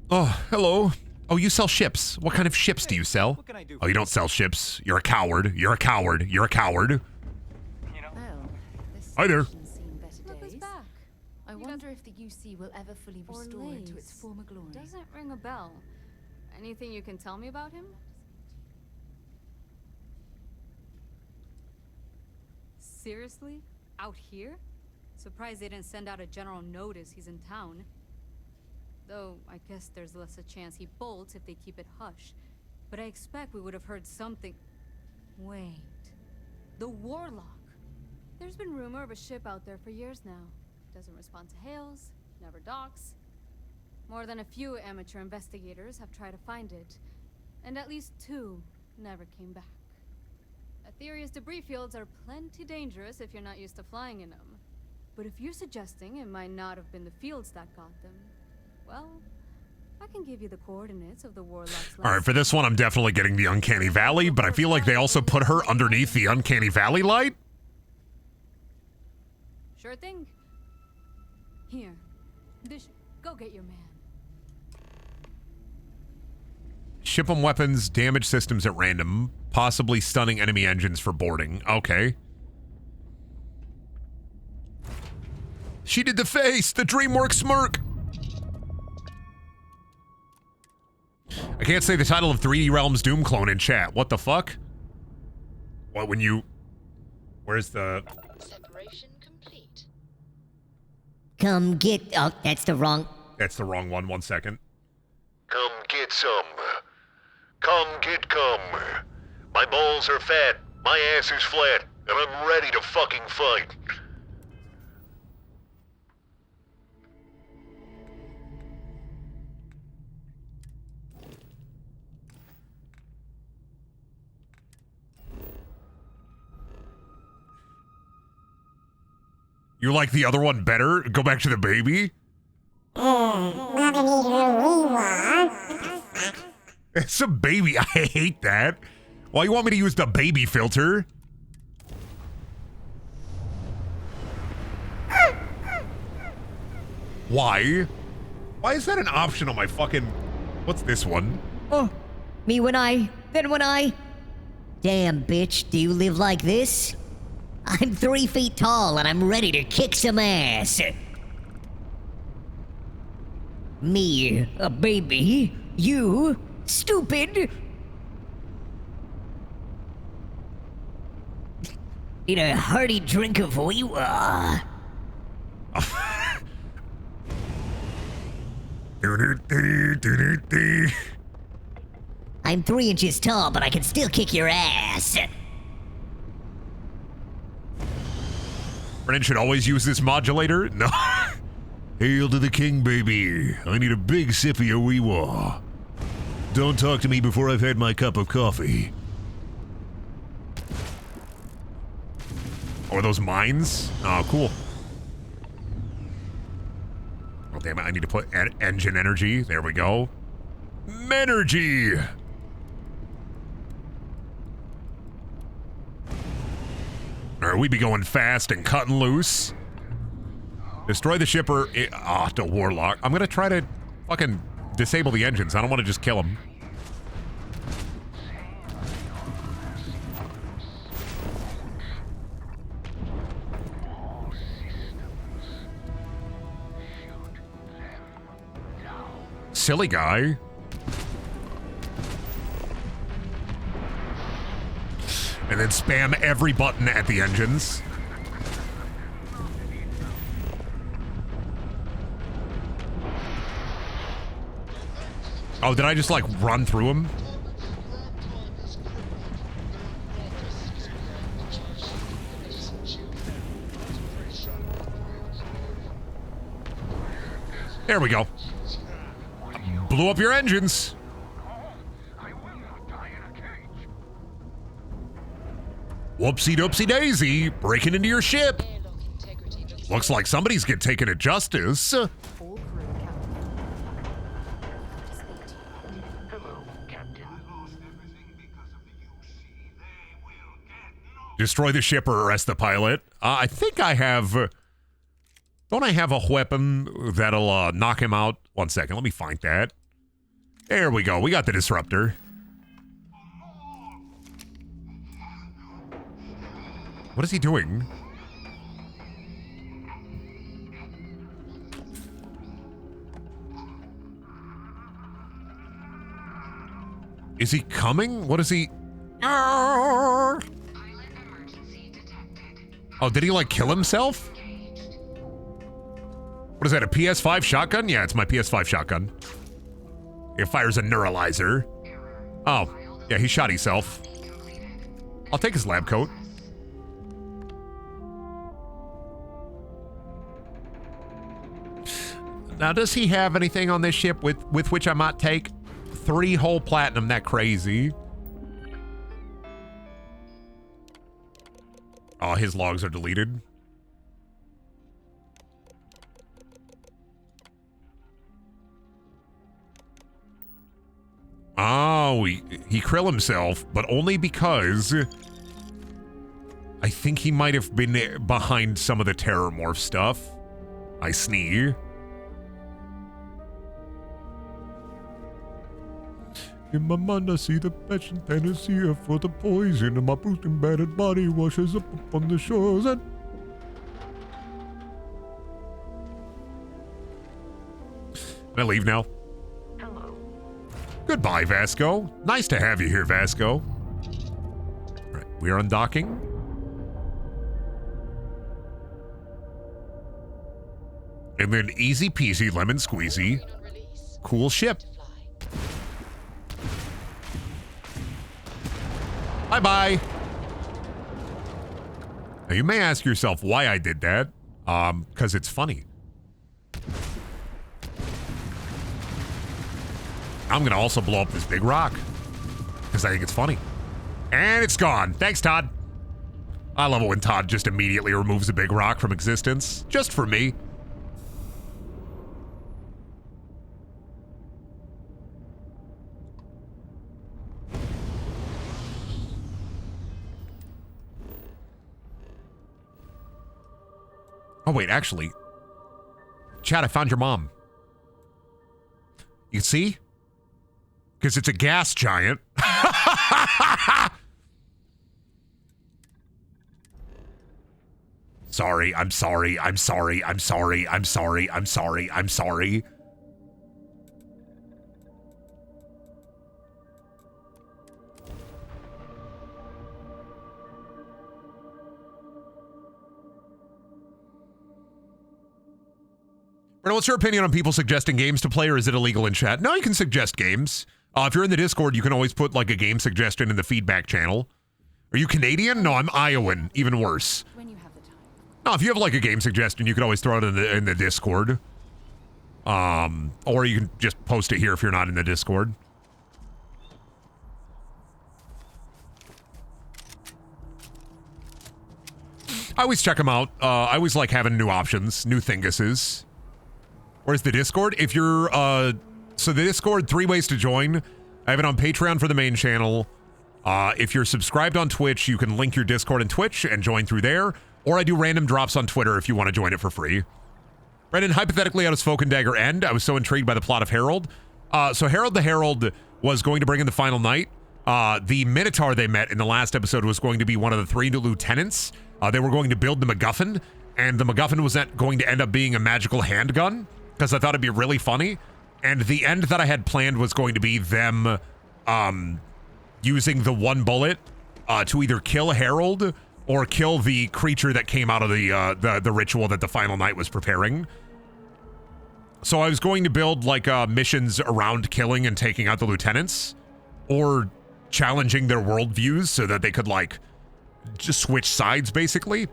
Oh, hello. Oh, you sell ships. What kind of ships do you sell? Oh, you don't sell ships. You're a coward. You're a coward. You're a coward. Well, this Hi there. station's seen better days. I wonder if the UC will ever fully restore it to its former glory. Doesn't ring a bell. Anything you can tell me about him? Seriously? Out here? Surprised they didn't send out a general notice he's in town. Though, I guess there's less a chance he bolts if they keep it hush. But I expect we would have heard something. Wait. The Warlock. There's been rumor of a ship out there for years now. Doesn't respond to hails, never docks. More than a few amateur investigators have tried to find it, and at least 2 never came back. A theory is debris fields are plenty dangerous if you're not used to flying in them. But if you're suggesting it might not have been the fields that got them, well, I can give you the coordinates of the Warlock's All right, for this one, I'm definitely getting the Uncanny Valley, but I feel like they also put her underneath the Uncanny Valley light. Sure thing. Here. Go get your man. Ship 'em weapons, damage systems at random, possibly stunning enemy engines for boarding. Okay. She did the face, the DreamWorks smirk. I can't say the title of 3D Realms Doom clone in chat. What the fuck? What, when you... Where's the... Separation complete. Come get... Oh, that's the wrong... That's the wrong one. 1 second. Come get some. Come get cum. My balls are fat, my ass is flat, and I'm ready to fucking fight. You like the other one better? Go back to the baby? It's a baby. I hate that. Why you want me to use the baby filter? Why? Why is that an option on my fucking... What's this one? Oh, me when I, then when I... Damn, bitch, do you live like this? I'm 3 feet tall and I'm ready to kick some ass. Me, a baby? You, stupid? Need a hearty drink of Weewa. I'm 3 inches tall, but I can still kick your ass. Brennan should always use this modulator? No. Hail to the king, baby. I need a big sip of your wee-wah. Don't talk to me before I've had my cup of coffee. Oh, are those mines? Oh, cool. Oh, damn it. I need to put engine energy. There we go. Menergy! Alright, we be going fast and cutting loose. Destroy the shipper. The warlock. I'm gonna try to fucking disable the engines. I don't want to just kill him. Silly guy. And then spam every button at the engines. Oh, did I just like run through him? There we go. Blew up your engines. Whoopsie doopsie daisy, breaking into your ship. Looks like somebody's getting taken to justice. Destroy the ship or arrest the pilot. I think I have... don't I have a weapon that'll knock him out? One second, let me find that. There we go, we got the disruptor. What is he doing? Is he coming? What is he... Oh, did he like kill himself? What is that, a PS5 shotgun? Yeah, it's my PS5 shotgun. It fires a neuralizer. Oh, yeah, he shot himself. I'll take his lab coat. Now, does he have anything on this ship with which I might take 3 whole platinum? That crazy. Oh, his logs are deleted. Oh, he krill himself, but only because I think he might have been behind some of the Terror Morph stuff. I sneeze. In my mind, I see the passion panacea for the poison, and my bruised and battered body washes up upon the shores. And can I leave now? Hello. Goodbye, Vasco. Nice to have you here, Vasco. All right, we are undocking. And then easy peasy lemon squeezy. Cool ship. Bye-bye. Now, you may ask yourself why I did that. Because it's funny. I'm going to also blow up this big rock. Because I think it's funny. And it's gone. Thanks, Todd. I love it when Todd just immediately removes a big rock from existence. Just for me. Oh, wait, actually. Chad, I found your mom. You see? Because it's a gas giant. Sorry, I'm sorry, I'm sorry, I'm sorry, I'm sorry, I'm sorry, I'm sorry. What's your opinion on people suggesting games to play, or is it illegal in chat? No, you can suggest games. If you're in the Discord, you can always put like a game suggestion in the feedback channel. Are you Canadian? No, I'm Iowan. Even worse. No, if you have like a game suggestion, you could always throw it in the Discord. Or you can just post it here if you're not in the Discord. I always check them out. I always like having new options, new thinguses. Where's the Discord? If you're, so the Discord, 3 ways to join. I have it on Patreon for the main channel. If you're subscribed on Twitch, you can link your Discord and Twitch and join through there. Or I do random drops on Twitter if you want to join it for free. Brendan, hypothetically, how does Folk and Dagger end? I was so intrigued by the plot of Herald. So Harold the Herald was going to bring in the final night. The Minotaur they met in the last episode was going to be one of the 3 new lieutenants. They were going to build the MacGuffin, and the MacGuffin was going to end up being a magical handgun, because I thought it'd be really funny. And the end that I had planned was going to be them using the 1 bullet to either kill Harold or kill the creature that came out of the ritual that the final night was preparing. So I was going to build like missions around killing and taking out the lieutenants, or challenging their worldviews so that they could like just switch sides basically.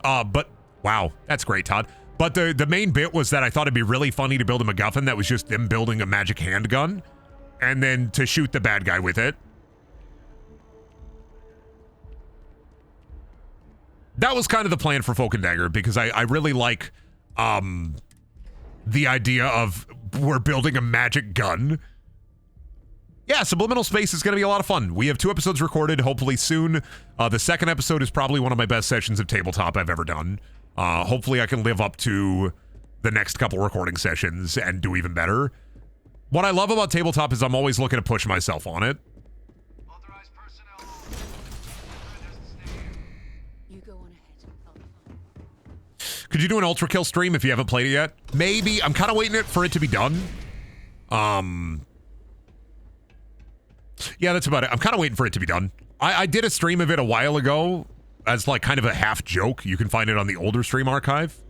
But wow, that's great, Todd. But the main bit was that I thought it'd be really funny to build a MacGuffin that was just them building a magic handgun and then to shoot the bad guy with it. That was kind of the plan for Folk and Dagger, because I really like the idea of we're building a magic gun. Yeah, Subliminal Space is going to be a lot of fun. We have 2 episodes recorded, hopefully soon. The second episode is probably one of my best sessions of tabletop I've ever done. Hopefully I can live up to the next couple recording sessions and do even better. What I love about tabletop is I'm always looking to push myself on it. Could you do an Ultra Kill stream if you haven't played it yet? Maybe. I'm kind of waiting for it to be done. Yeah, that's about it. I'm kind of waiting for it to be done. I did a stream of it a while ago as like kind of a half joke. You can find it on the older stream archive.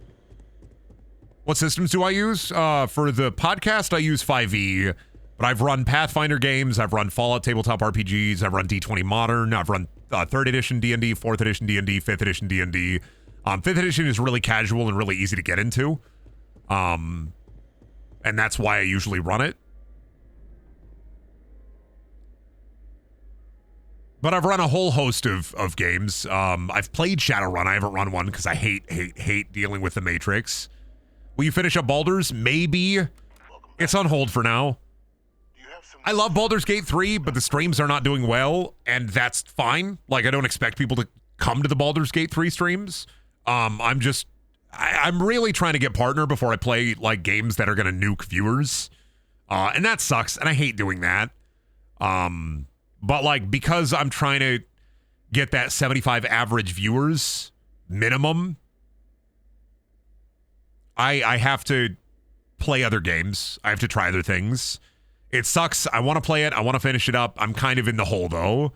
What systems do I use? For the podcast, I use 5e, but I've run Pathfinder games. I've run Fallout tabletop RPGs. I've run D20 Modern. I've run 3rd edition D&D, 4th edition D&D, 5th edition D&D. 5th edition is really casual and really easy to get into. And that's why I usually run it. But I've run a whole host of games. I've played Shadowrun. I haven't run one because I hate dealing with the Matrix. Will you finish up Baldur's? Maybe. It's on hold for now. I love Baldur's Gate 3, but the streams are not doing well, and that's fine. Like, I don't expect people to come to the Baldur's Gate 3 streams. I'm really trying to get partner before I play like games that are going to nuke viewers. And that sucks, and I hate doing that. But like, because I'm trying to get that 75 average viewers minimum, I have to play other games. I have to try other things. It sucks. I want to play it. I want to finish it up. I'm kind of in the hole though.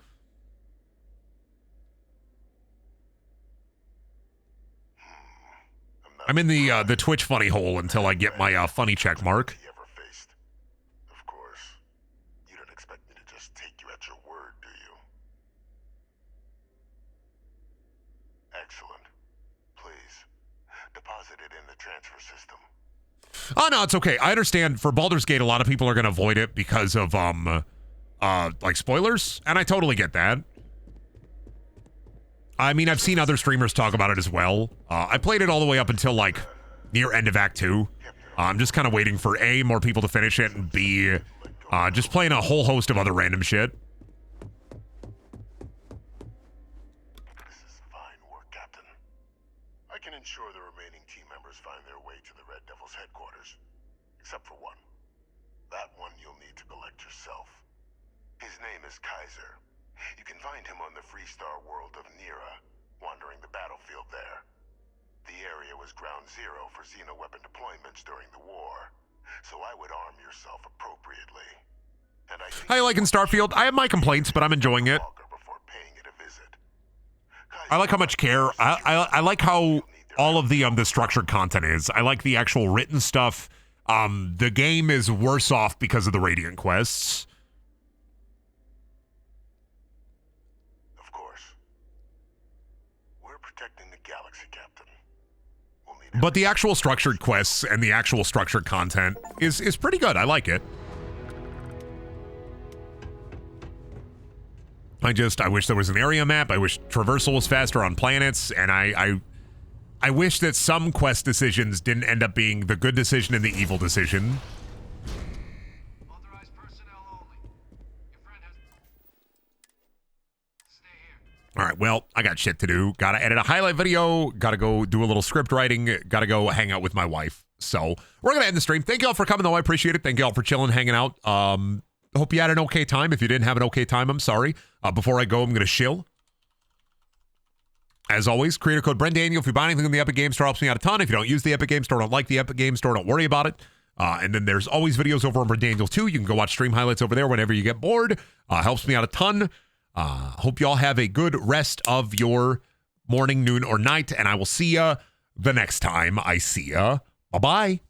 I'm in the Twitch funny hole until I get my funny check mark. Of course. You don't expect me to just take you at your word, do you? Excellent. Please, deposit it in the transfer system. Oh, no, it's okay. I understand for Baldur's Gate, a lot of people are going to avoid it because of, like spoilers, and I totally get that. I mean, I've seen other streamers talk about it as well. I played it all the way up until, like, near end of Act 2. I'm just kind of waiting for A, more people to finish it, and B, just playing a whole host of other random shit. can ensure the remaining team members find their way to the Red Devil's headquarters. Except for one. That one you'll need to collect yourself. His name is Kaiser. You can find him on the Freestar world of Nira, wandering the battlefield there. The area was ground zero for xeno-weapon deployments during the war, so I would arm yourself appropriately. And I like in Starfield. I have my complaints, but I'm enjoying it. I like how much care. I like how all of the structured content is. I like the actual written stuff. The game is worse off because of the Radiant quests. Of course. We're protecting the galaxy, Captain. But the actual structured quests and the actual structured content is pretty good. I like it. I wish there was an area map. I wish traversal was faster on planets, and I wish that some quest decisions didn't end up being the good decision and the evil decision. All right, well, I got shit to do. Gotta edit a highlight video. Gotta go do a little script writing. Gotta go hang out with my wife. So we're gonna end the stream. Thank you all for coming, though. I appreciate it. Thank you all for chilling, hanging out. Hope you had an okay time. If you didn't have an okay time, I'm sorry. Before I go, I'm gonna chill. As always, creator code Brendaniel. If you buy anything in the Epic Game Store, helps me out a ton. If you don't use the Epic Game Store, don't like the Epic Game Store, don't worry about it. And then there's always videos over on Brendaniel too. You can go watch stream highlights over there whenever you get bored. Helps me out a ton. Hope you all have a good rest of your morning, noon, or night, and I will see ya the next time I see ya. Bye-bye.